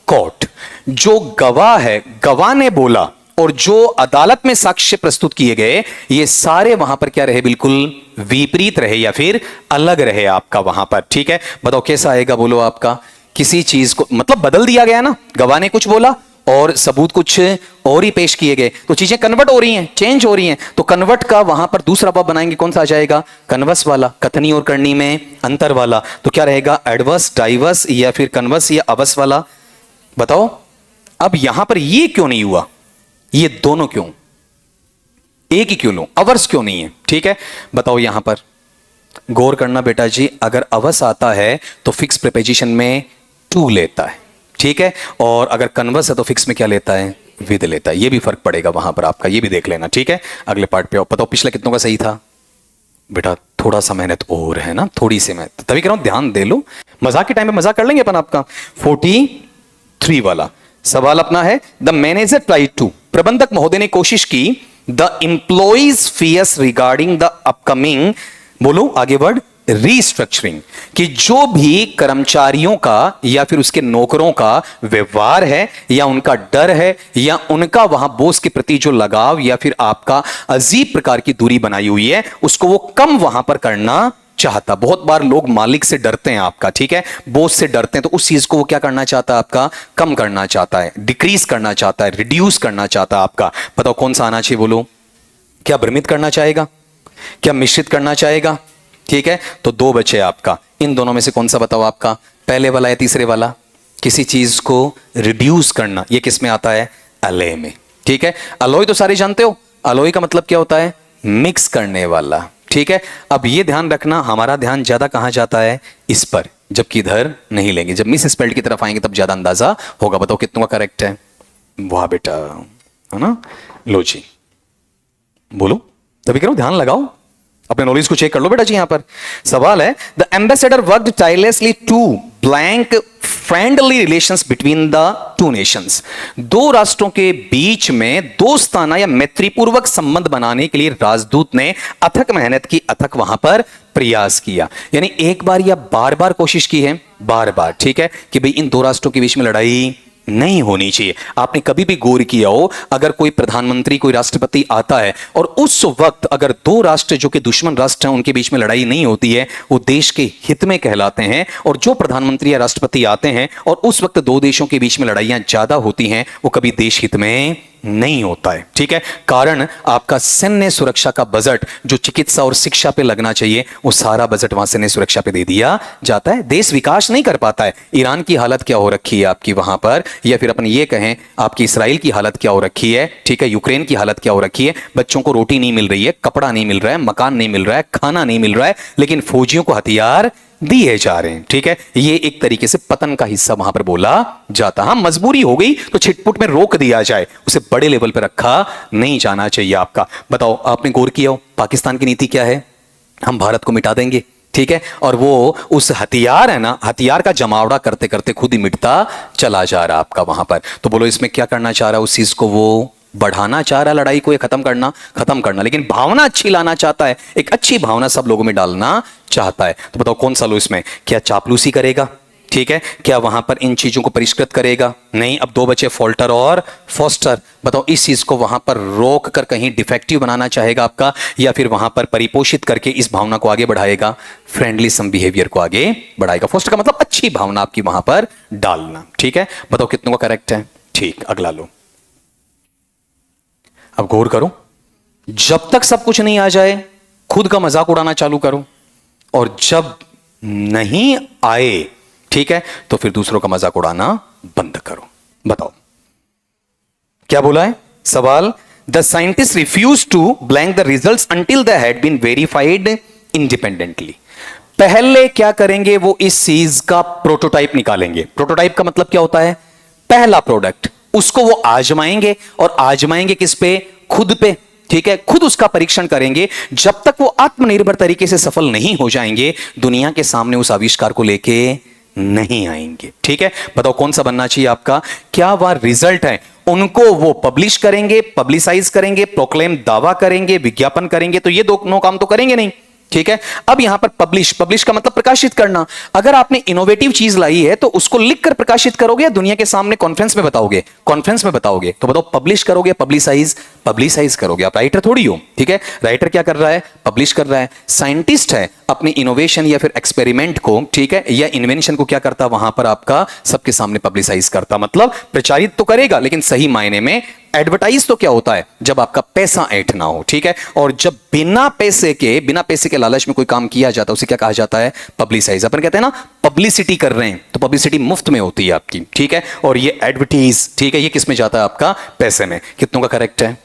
court. जो गवाह है, गवाह ने बोला और जो अदालत में साक्ष्य प्रस्तुत किए गए, ये सारे वहां पर क्या रहे? बिल्कुल विपरीत रहे या फिर अलग रहे आपका वहां पर. ठीक है, बताओ कैसा आएगा? बोलो आपका. किसी चीज को मतलब बदल दिया गया ना. गवाह ने कुछ बोला और सबूत कुछ और ही पेश किए गए, तो चीजें कन्वर्ट हो रही हैं, चेंज हो रही हैं. तो कन्वर्ट का वहां पर दूसरा वर्ब बनाएंगे, कौन सा आ जाएगा? कन्वर्स वाला. कथनी और करनी में अंतर वाला. तो क्या रहेगा? एडवर्स, डाइवर्स या फिर कन्वर्स या अवस वाला. बताओ. अब यहां पर ये क्यों नहीं हुआ? ये दोनों क्यों? एक ही क्यों लो? अवर्स क्यों नहीं है? ठीक है, बताओ. यहां पर गौर करना बेटा जी. अगर अवस आता है तो फिक्स प्रीपोजिशन में टू लेता है. ठीक है, और अगर कन्वर्स है तो फिक्स में क्या लेता है? विद लेता है, ये भी फर्क पड़ेगा वहां पर आपका, ये भी देख लेना, ठीक है। अगले पार्ट पे आओ, बताओ पिछला कितनों का सही था बेटा? थोड़ा सा मेहनत और है ना, थोड़ी सी मेहनत, तभी कह रहा हूं ध्यान दे लो, मजाक के टाइम पे मजाक कर लेंगे अपन आपका। 43 वाला सवाल अपना है, द मैनेजर ट्राई टू, प्रबंधक महोदय ने कोशिश की, the employees fears regarding the upcoming, बोलो आगे वर्ड, रीस्ट्रक्चरिंग, कि जो भी कर्मचारियों का या फिर उसके नौकरों का व्यवहार है या उनका डर है या उनका वहां बॉस के प्रति जो लगाव या फिर आपका अजीब प्रकार की दूरी बनाई हुई है, उसको वो कम वहां पर करना चाहता। बहुत बार लोग मालिक से डरते हैं आपका, ठीक है, बॉस से डरते हैं, तो उस चीज को वो क्या करना चाहता है आपका? कम करना चाहता है, डिक्रीज करना चाहता है, रिड्यूस करना चाहता है आपका। बताओ कौन सा आना चाहिए, बोलो। क्या भ्रमित करना चाहेगा, क्या मिश्रित करना चाहेगा? ठीक है, तो दो बचे आपका, इन दोनों में से कौन सा बताओ आपका, पहले वाला या तीसरे वाला? किसी चीज को रिड्यूस करना, ये किस में आता है? अलोय में, ठीक है। अलोय तो सारे जानते हो, अलोय का मतलब क्या होता है? मिक्स करने वाला, ठीक है। अब ये ध्यान रखना, हमारा ध्यान ज्यादा कहां जाता है? इस पर, जबकि इधर नहीं लेंगे, जब मिस स्पेल्ड की तरफ आएंगे तब ज्यादा अंदाजा होगा। बताओ कितनों का करेक्ट है? वाह बेटा, है ना, लो जी, बोलो, तभी करो, ध्यान लगाओ, अपने नॉलेज को चेक कर लो बेटा जी। यहां पर सवाल है, the ambassador worked tirelessly to blank friendly relations between the two nations, दो राष्ट्रों के बीच में दोस्ताना या मैत्रीपूर्वक संबंध बनाने के लिए राजदूत ने अथक मेहनत की, अथक वहां पर प्रयास किया, यानी एक बार या बार बार कोशिश की है, बार बार, ठीक है, कि भाई इन दो राष्ट्रों के बीच में लड़ाई नहीं होनी चाहिए। आपने कभी भी गौर किया हो, अगर कोई प्रधानमंत्री, कोई राष्ट्रपति आता है और उस वक्त अगर दो राष्ट्र जो कि दुश्मन राष्ट्र हैं उनके बीच में लड़ाई नहीं होती है, वो देश के हित में कहलाते हैं। और जो प्रधानमंत्री या राष्ट्रपति आते हैं और उस वक्त दो देशों के बीच में लड़ाइयां ज्यादा होती हैं, वो कभी देश हित में नहीं होता है, ठीक है। कारण आपका सैन्य सुरक्षा का बजट जो चिकित्सा और शिक्षा पे लगना चाहिए, वो सारा बजट वहां सैन्य सुरक्षा पे दे दिया जाता है। देश विकास नहीं कर पाता है। ईरान की हालत क्या हो रखी है आपकी वहां पर, या फिर अपन ये कहें आपकी इसराइल की हालत क्या हो रखी है, ठीक है, यूक्रेन की हालत क्या हो रखी है। बच्चों को रोटी नहीं मिल रही है, कपड़ा नहीं मिल रहा है, मकान नहीं मिल रहा है, खाना नहीं मिल रहा है, लेकिन फौजियों को हथियार दिए जा रहे हैं, ठीक है। ये एक तरीके से पतन का हिस्सा वहां पर बोला जाता। हाँ, मजबूरी हो गई तो छिटपुट में रोक दिया जाए, उसे बड़े लेवल पर रखा नहीं जाना चाहिए आपका। बताओ, आपने गौर किया हो पाकिस्तान की नीति क्या है? हम भारत को मिटा देंगे, ठीक है, और वो उस हथियार है ना, हथियार का जमावड़ा करते करते खुद ही मिटता चला जा रहा आपका वहां पर। तो बोलो इसमें क्या करना चाह रहा है? उस चीज को वो बढ़ाना चाह रहा है, लड़ाई को, या खत्म करना, लेकिन भावना अच्छी लाना चाहता है, एक अच्छी भावना सब लोगों में डालना चाहता है। तो बताओ कौन सा लो इसमें? क्या चापलूसी करेगा, ठीक है, क्या वहां पर इन चीजों को परिष्कृत करेगा? नहीं। अब दो बचे, फोल्टर और फोस्टर। बताओ इस चीज को वहां पर रोक कर कहीं डिफेक्टिव बनाना चाहेगा आपका, या फिर वहां पर परिपोषित करके इस भावना को आगे बढ़ाएगा, फ्रेंडली सम बिहेवियर को आगे बढ़ाएगा। फोस्टर का मतलब अच्छी भावना आपकी वहां पर डालना, ठीक है। बताओ कितनों का करेक्ट है? ठीक, अगला लो। अब गौर करो, जब तक सब कुछ नहीं आ जाए खुद का मजाक उड़ाना चालू करो, और जब नहीं आए, ठीक है, तो फिर दूसरों का मजाक उड़ाना बंद करो। बताओ क्या बोला है सवाल? The scientist refuse to blank the results until the had been verified independently. पहले क्या करेंगे? वो इस चीज का प्रोटोटाइप निकालेंगे। प्रोटोटाइप का मतलब क्या होता है? पहला प्रोडक्ट, उसको वो आजमाएंगे, और आजमाएंगे किस पे? खुद पे, ठीक है, खुद उसका परीक्षण करेंगे। जब तक वो आत्मनिर्भर तरीके से सफल नहीं हो जाएंगे, दुनिया के सामने उस आविष्कार को लेके नहीं आएंगे, ठीक है। बताओ कौन सा बनना चाहिए आपका? क्या वह रिजल्ट है उनको वो पब्लिश करेंगे, पब्लिसाइज करेंगे, प्रोक्लेम दावा करेंगे, विज्ञापन करेंगे? तो ये दोनों काम तो करेंगे नहीं, ठीक है। अब यहां पर पब्लिश का मतलब प्रकाशित करना। अगर आपने इनोवेटिव चीज लाई है तो उसको लिखकर प्रकाशित करोगे या दुनिया के सामने कॉन्फ्रेंस में बताओगे? कॉन्फ्रेंस में बताओगे। तो बताओ पब्लिश करोगे, पब्लिसाइज करोगे। आप राइटर थोड़ी हो, ठीक है। राइटर क्या कर रहा है? पब्लिश कर रहा है। साइंटिस्ट है, अपनी इनोवेशन या फिर एक्सपेरिमेंट को, ठीक है, या इन्वेंशन को क्या करता? वहां पर आपका सबके सामने पब्लिसाइज करता, मतलब प्रचारित तो करेगा, लेकिन सही मायने में एडवर्टाइज तो क्या होता है? जब आपका पैसा ऐंठना हो, ठीक है। और जब बिना पैसे के लालच में कोई काम किया जाता है, उसे क्या कहा जाता है? पब्लिसाइज। अपन कहते हैं ना पब्लिसिटी कर रहे हैं, तो पब्लिसिटी मुफ्त में होती है आपकी, ठीक है। और ये एडवर्टाइज, ठीक है, ये किस में जाता है? आपका पैसे में। कितनों का करेक्ट है?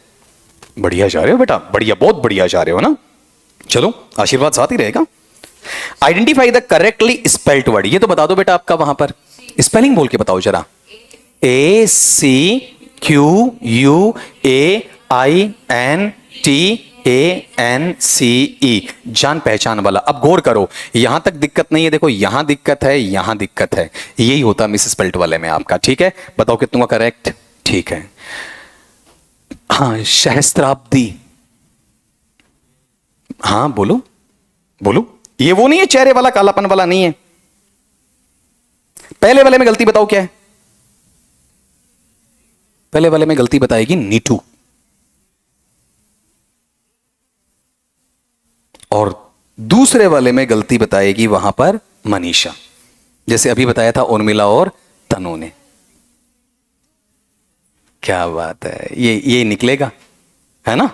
बढ़िया जा रहे हो बेटा, बढ़िया, बहुत बढ़िया जा रहे हो ना। चलो आशीर्वाद साथ ही रहेगा। Identify the correctly spelled word, ये तो बता दो बेटा आपका वहां पर स्पेलिंग बोल के बताओ जरा। ACT, QUAINTANCE, जान पहचान वाला। अब गौर करो, यहां तक दिक्कत नहीं है, देखो यहां दिक्कत है, यहां दिक्कत है, यही होता मिस स्पेल्ट वाले में आपका। ठीक है, बताओ कितनों का करेक्ट? ठीक है। हाँ, सहस्त्राब्दी। हाँ बोलो बोलो, ये वो नहीं है चेहरे वाला, कालापन वाला नहीं है। पहले वाले में गलती बताओ क्या है? पहले वाले में गलती बताएगी नीटू, और दूसरे वाले में गलती बताएगी वहां पर मनीषा, जैसे अभी बताया था उर्मिला और तनु ने। क्या बात है, ये निकलेगा, है ना?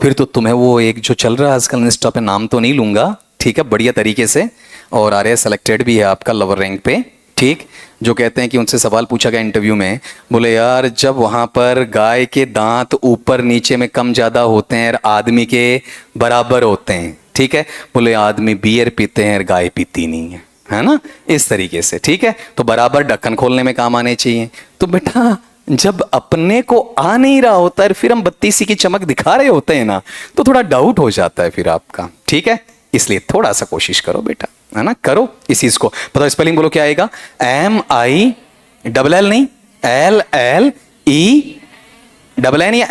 फिर तो तुम्हें वो एक जो चल रहा है आजकल इंस्टा पे, नाम तो नहीं लूंगा, ठीक है, बढ़िया तरीके से, और आर्या सेलेक्टेड भी है आपका लोअर रैंक पे, ठीक, जो कहते हैं कि उनसे सवाल पूछा गया इंटरव्यू में, बोले यार जब वहां पर गाय के दांत ऊपर नीचे में कम ज्यादा होते हैं और आदमी के बराबर होते हैं, ठीक है, बोले आदमी बियर पीते हैं और गाय पीती नहीं है ना, इस तरीके से, ठीक है, तो बराबर ढक्कन खोलने में काम आने चाहिए। तो बेटा जब अपने को आ नहीं रहा होता है, फिर हम 32 की चमक दिखा रहे होते हैं ना, तो थोड़ा डाउट हो जाता है फिर आपका, ठीक है, इसलिए थोड़ा सा कोशिश करो बेटा, है ना, करो इस चीज को। बताओ स्पेलिंग बोलो क्या आएगा? MILL नहीं, LLENN या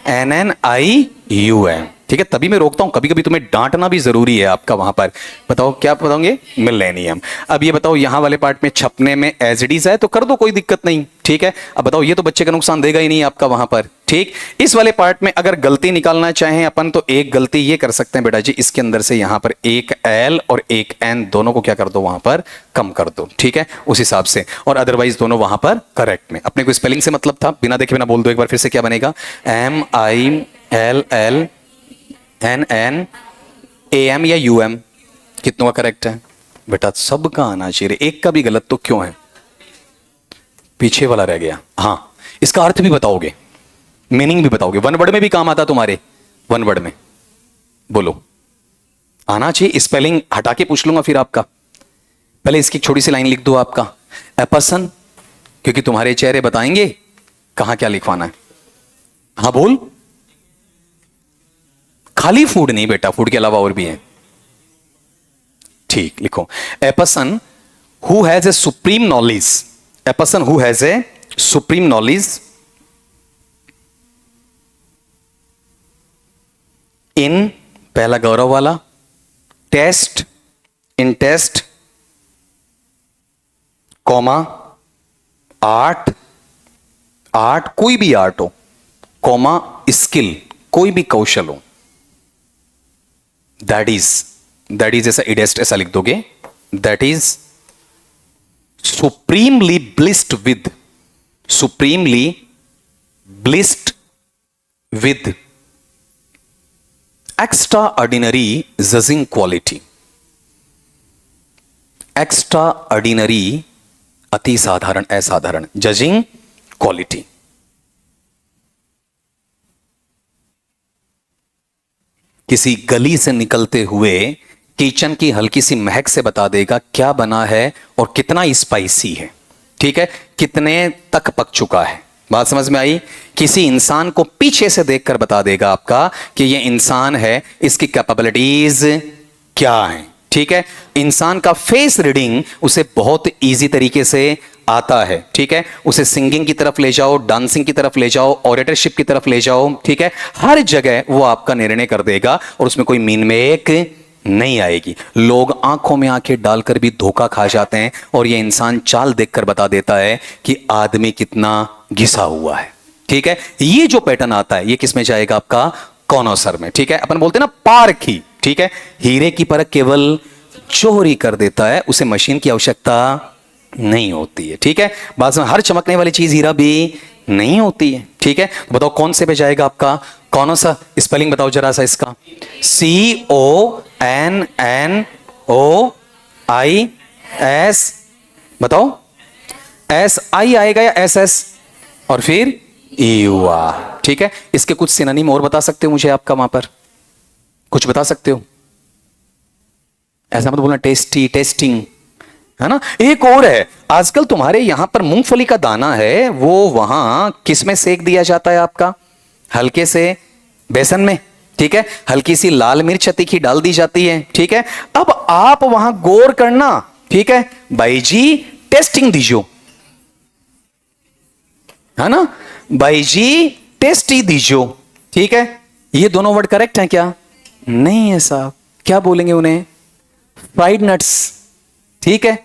NNIUM, ठीक है, तभी मैं रोकता हूं, कभी कभी तुम्हें डांटना भी जरूरी है आपका वहां पर। बताओ क्या बताओगे? मिलेनियम। अब ये बताओ यहां वाले पार्ट में छपने में एज इट इज है तो कर दो, कोई दिक्कत नहीं, ठीक है। अब बताओ ये तो बच्चे का नुकसान देगा ही नहीं आपका वहां पर, ठीक। इस वाले पार्ट में अगर गलती निकालना चाहें अपन तो एक गलती ये कर सकते हैं बेटा जी, इसके अंदर से यहां पर एक L और एक N दोनों को क्या कर दो, वहां पर कम कर दो, ठीक है, उस हिसाब से, और अदरवाइज दोनों वहां पर करेक्ट में। अपने को स्पेलिंग से मतलब था, बिना देखे बिना बोल दो एक बार फिर से, क्या बनेगा? MILLNNAM या UM, कितनों का करेक्ट है बेटा? सबका आना चाहिए, एक का भी गलत तो क्यों है? पीछे वाला रह गया। हाँ, इसका अर्थ भी बताओगे, मीनिंग भी बताओगे, वन वर्ड में भी काम आता तुम्हारे, वन वर्ड में बोलो, आना चाहिए। स्पेलिंग हटा के पूछ लूंगा फिर आपका, पहले इसकी छोटी सी लाइन लिख दो आपका, एपर्सन, क्योंकि तुम्हारे चेहरे बताएंगे कहां क्या लिखवाना है। हाँ बोल, खाली फूड नहीं बेटा, फूड के अलावा और भी है, ठीक, लिखो, a person who has a supreme knowledge, a person who has a supreme knowledge in, पहला गौरव वाला, टेस्ट, इन टेस्ट, कॉमा, आर्ट, आर्ट कोई भी आर्ट हो, कॉमा, स्किल कोई भी कौशल हो, दैट इज ऐसा इडेस्ट ऐसा लिख दोगे, that is supremely blissed with, supremely blissed with extra ordinary judging quality, extra ordinary अति साधारण, असाधारण, जजिंग क्वालिटी। किसी गली से निकलते हुए किचन की हल्की सी महक से बता देगा क्या बना है और कितना स्पाइसी है, ठीक है, कितने तक पक चुका है, बात समझ में आई? किसी इंसान को पीछे से देखकर बता देगा आपका कि ये इंसान है, इसकी कैपेबिलिटीज क्या है, ठीक है। इंसान का फेस रीडिंग उसे बहुत इजी तरीके से आता है, ठीक है, उसे सिंगिंग की तरफ ले जाओ, डांसिंग की तरफ ले जाओ, ऑरेटरशिप की तरफ ले जाओ, ठीक है, हर जगह वो आपका निर्णय कर देगा और उसमें कोई मीन मेक नहीं आएगी। लोग आंखों में आंखें डालकर भी धोखा खा जाते हैं और ये इंसान चाल देखकर बता देता है कि आदमी कितना घिसा हुआ है, ठीक है। ये जो पैटर्न आता है ये किस में जाएगा आपका? कॉनोसर में, ठीक है। अपन बोलते हैं ना पारखी, ठीक है, हीरे की परख केवल चोरी कर देता है, उसे मशीन की आवश्यकता नहीं होती है, ठीक है। बाद में हर चमकने वाली चीज हीरा भी नहीं होती है, ठीक है। तो बताओ कौन से पे जाएगा आपका? कौन सा? स्पेलिंग बताओ जरा सा इसका, CONNOIS, बताओ, SI आएगा या SS और फिर EUR, ठीक है। इसके कुछ सिनोनिम और बता सकते हो मुझे आपका वहां पर, कुछ बता सकते हो? ऐसा मत बोलना टेस्टी, टेस्टिंग, है ना। एक और है, आजकल तुम्हारे यहां पर मूंगफली का दाना है, वो वहां किस में सेक दिया जाता है आपका, हल्के से बेसन में, ठीक है, हल्की सी लाल मिर्च तीखी डाल दी जाती है, ठीक है। अब आप वहां गौर करना, ठीक है भाई जी, टेस्टिंग दीजियो, है ना भाई जी, टेस्टी दीजियो, ठीक है। ये दोनों वर्ड करेक्ट हैं क्या? नहीं है साहब, क्या बोलेंगे उन्हें? फ्राइड नट्स, ठीक है,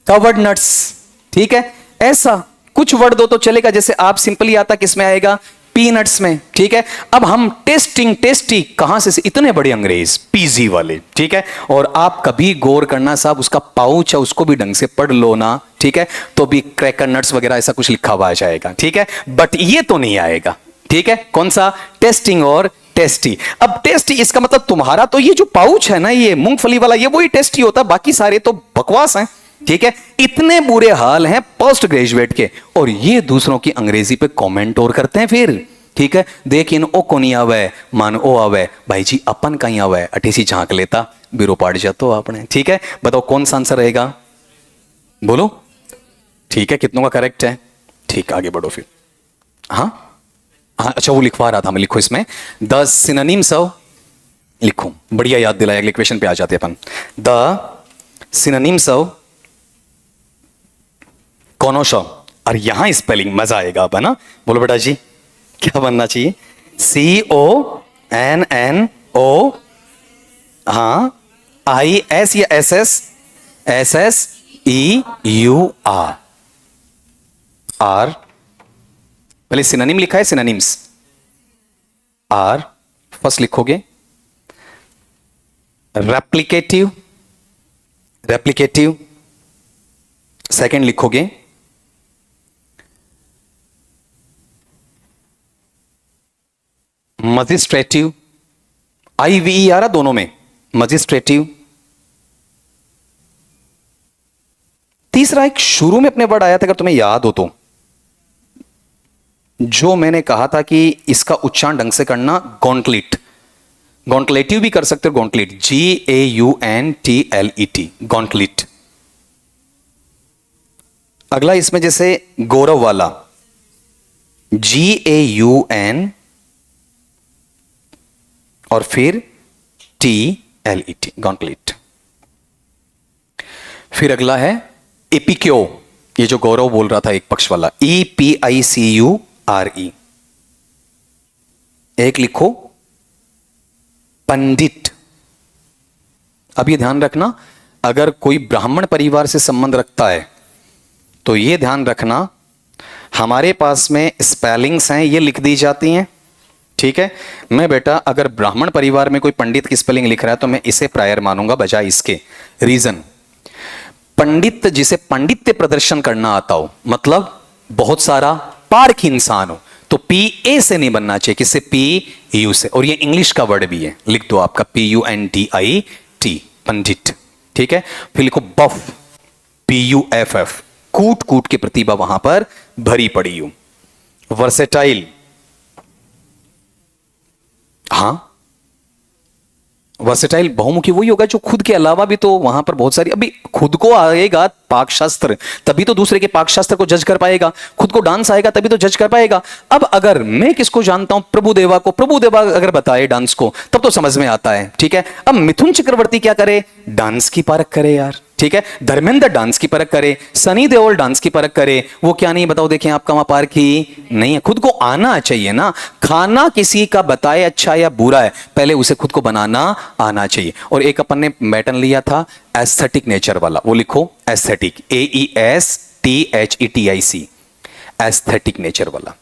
कवर्ड नट्स, ठीक है। ऐसा कुछ वर्ड दो तो चलेगा, जैसे आप सिंपली आता किसमें आएगा, पीनट्स में, ठीक है। अब हम टेस्टिंग, टेस्टी कहां से इतने बड़े अंग्रेज पीजी वाले, ठीक है। और आप कभी गौर करना साहब, उसका पाउच है उसको भी ढंग से पढ़ लो ना, ठीक है, तो भी क्रैकर नट्स वगैरह ऐसा कुछ लिखा हुआ आ जाएगा, ठीक है। बट ये तो नहीं आएगा, ठीक है। कौन सा? टेस्टिंग और टेस्टी। अब टेस्टी इसका मतलब तुम्हारा तो ये जो पाउच है ना, ये मूंगफली वाला, ये वही टेस्टी होता, बाकी सारे तो बकवास हैं, ठीक है। इतने बुरे हाल हैं पोस्ट ग्रेजुएट के, और ये दूसरों की अंग्रेजी पे कमेंट और करते हैं फिर, ठीक है। देख इन ओ को नहीं आवे, मान ओ आवे, भाई जी अपन कहीं आवे, अटीसी झांक लेता बिरो पाड़ जातो आपने, ठीक है। बताओ कौन सा आंसर रहेगा, बोलो, ठीक है। कितनों का करेक्ट है? ठीक, आगे बढ़ो फिर। हाँ हाँ, अच्छा वो लिखवा रहा था मैं, लिखो इसमें 10 सिनोनिम्स ऑफ, लिखो, बढ़िया याद दिलाया, अगले क्वेश्चन पे आ जाते अपन। द सिनोनिम्स ऑफ कॉनोशो, और यहां स्पेलिंग मजा आएगा अब, है ना। बोलो बेटा जी, क्या बनना चाहिए? CONNO, हाँ, IS या SSEUR, आर, पहले सिनोनिम लिखा है, सिनोनिम्स, आर फर्स्ट लिखोगे, रेप्लिकेटिव, रेप्लिकेटिव सेकंड लिखोगे, मजिस्ट्रेटिव, IVE आ रहा दोनों में, मजिस्ट्रेटिव। तीसरा एक शुरू में अपने वर्ड आया था, अगर तुम्हें याद हो तो, जो मैंने कहा था कि इसका उच्चारण ढंग से करना, गॉन्टलेट, गॉन्टलेटिव भी कर सकते हो, गॉन्टलेट, GAUNTLET, गॉन्टलेट। अगला इसमें जैसे गौरव वाला, GAUN और फिर TLET, गॉन्टलेट। फिर अगला है एपिक्यो, ये जो गौरव बोल रहा था एक पक्ष वाला, EPICURE। एक लिखो पंडित। अब ये ध्यान रखना, अगर कोई ब्राह्मण परिवार से संबंध रखता है तो ये ध्यान रखना, हमारे पास में स्पेलिंग्स हैं, ये लिख दी जाती हैं, ठीक है। मैं बेटा अगर ब्राह्मण परिवार में कोई पंडित की स्पेलिंग लिख रहा है तो मैं इसे प्रायर मानूंगा बजाय इसके। रीजन, पंडित जिसे पांडित्य प्रदर्शन करना आता हो, मतलब बहुत सारा पारखी इंसान हो, तो PA से नहीं बनना चाहिए, किससे? PU से। और ये इंग्लिश का वर्ड भी है, लिख दो आपका PUNDIT, पंडित, ठीक है। फिर लिखो बफ, PUFF, कूट कूट की प्रतिभा वहां पर भरी पड़ी हूं। वर्सेटाइल, हाँ, वर्सेटाइल बहुमुखी वही होगा जो खुद के अलावा भी, तो वहां पर बहुत सारी, अभी खुद को आएगा पाक शास्त्र तभी तो दूसरे के पाक शास्त्र को जज कर पाएगा, खुद को डांस आएगा तभी तो जज कर पाएगा। अब अगर मैं किसको जानता हूं, प्रभुदेवा को, प्रभुदेवा अगर बताए डांस को तब तो समझ में आता है, ठीक है। अब मिथुन चक्रवर्ती क्या करे? डांस की परख करे यार, ठीक है। धर्मेंद्र डांस की परख करे, सनी देओल डांस की परख करे, वो क्या नहीं बताओ, देखें आपका वहां पारखी नहीं है। खुद को आना चाहिए ना, खाना किसी का बताए अच्छा या बुरा है, पहले उसे खुद को बनाना आना चाहिए। और एक अपन ने मैटन लिया था एस्थेटिक नेचर वाला, वो लिखो एस्थेटिक, AESTHETIC, एस्थेटिक नेचर वाला,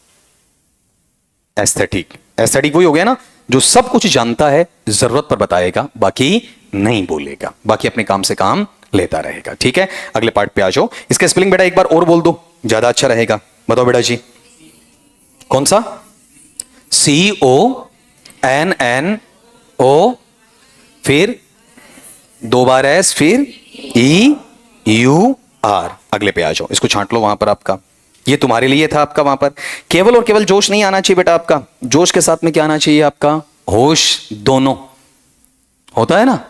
एस्थेटिक, एस्थेटिक वही हो गया ना जो सब कुछ जानता है, जरूरत पर बताएगा, बाकी नहीं बोलेगा, बाकी अपने काम से काम लेता रहेगा, ठीक है। अगले पार्ट पे आ जाओ। इसका स्पेलिंग बेटा एक बार और बोल दो, ज्यादा अच्छा रहेगा। बताओ बेटा जी, कौन सा? CONNO, फिर 2 बार S, फिर EUR। अगले पे आ जाओ, इसको छांट लो वहां पर आपका, ये तुम्हारे लिए था आपका। वहां पर केवल और केवल जोश नहीं आना चाहिए बेटा आपका, जोश के साथ में क्या आना चाहिए आपका? होश, दोनों होता है ना।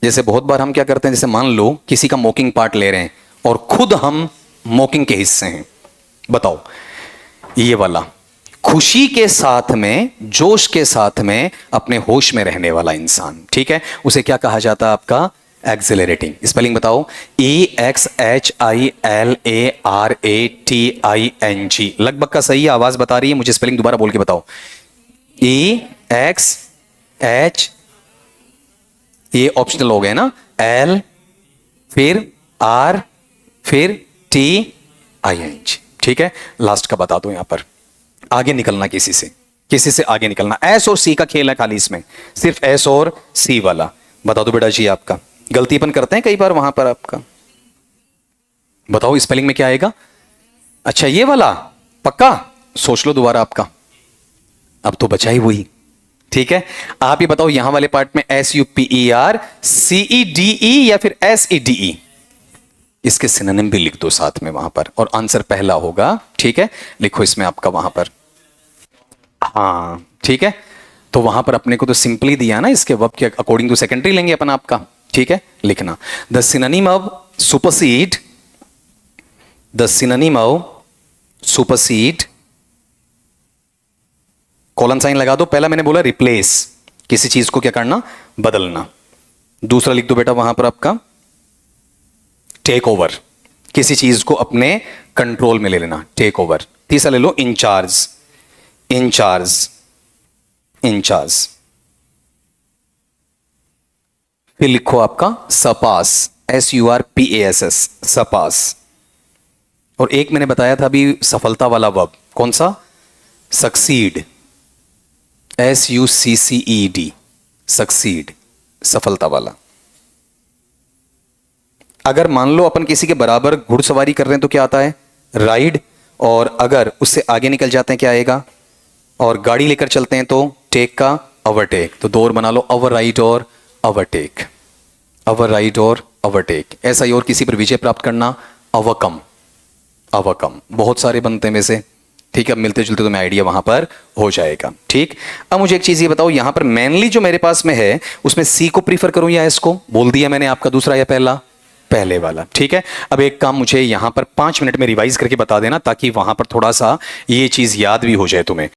जैसे बहुत बार हम क्या करते हैं, जैसे मान लो किसी का मॉकिंग पार्ट ले रहे हैं और खुद हम मॉकिंग के हिस्से हैं। बताओ, ये वाला खुशी के साथ में, जोश के साथ में अपने होश में रहने वाला इंसान, ठीक है, उसे क्या कहा जाता है आपका? एक्सेलरेटिंग। स्पेलिंग बताओ। EXHILARATING। लगभग का सही है, आवाज बता रही है, मुझे स्पेलिंग दोबारा बोल के बताओ। EXH, ये ऑप्शनल हो गए ना, L फिर R फिर TING, ठीक है। लास्ट का बता दो, यहां पर आगे निकलना, किसी से आगे निकलना। S और C का खेल है खाली, इसमें सिर्फ S और C वाला। बता दो बेटा जी, आपका गलतीपन करते हैं कई बार वहां पर आपका। बताओ स्पेलिंग में क्या आएगा? अच्छा ये वाला, पक्का सोच लो दोबारा आपका, अब तो बचा ही वही, ठीक है। आप ये बताओ यहां वाले पार्ट में SUPERCEDE या फिर SEDE, इसके सिनोनिम भी लिख दो साथ में वहां पर, और आंसर पहला होगा, ठीक है। लिखो इसमें आपका वहां पर, हाँ ठीक है। तो वहां पर अपने को तो सिंपली दिया ना, इसके वर्ब के अकॉर्डिंग टू सेकेंडरी लेंगे अपन आपका, ठीक है। लिखना the synonym of supersede, the synonym of supersede, colon sign लगा दो। पहला मैंने बोला रिप्लेस, किसी चीज को क्या करना? बदलना। दूसरा लिख दो बेटा वहां पर आपका टेक ओवर, किसी चीज को अपने कंट्रोल में ले लेना, टेक ओवर। तीसरा ले लो इंचार्ज, इंचार्ज, इंचार्ज। फिर लिखो आपका सपास, SURPASS, सपास। और एक मैंने बताया था अभी सफलता वाला वर्ब, कौन सा? सक्सीड, SUCCED, सक्सीड, सफलता वाला। अगर मान लो अपन किसी के बराबर घुड़सवारी कर रहे हैं तो क्या आता है? राइड। और अगर उससे आगे निकल जाते हैं क्या आएगा? और गाड़ी लेकर चलते हैं तो टेक का ओवरटेक। तो दो और बना लो, ओवर राइड और ओवरटेक, ओवर राइड और ओवरटेक। ऐसा ही और किसी पर विजय प्राप्त करना, ओवरकम, ओवरकम। बहुत सारे बनते हैं वैसे, ठीक है। अब मिलते जुलते तो मैं आइडिया वहां पर हो जाएगा, ठीक। अब मुझे एक चीज ये बताओ, यहां पर मेनली जो मेरे पास में है उसमें सी को प्रीफर करूं या एस को? बोल दिया मैंने आपका, दूसरा या पहला? पहले वाला, ठीक है। अब एक काम मुझे यहां पर 5 मिनट में रिवाइज करके बता देना, ताकि वहां पर थोड़ा सा ये चीज याद भी हो जाए तुम्हें।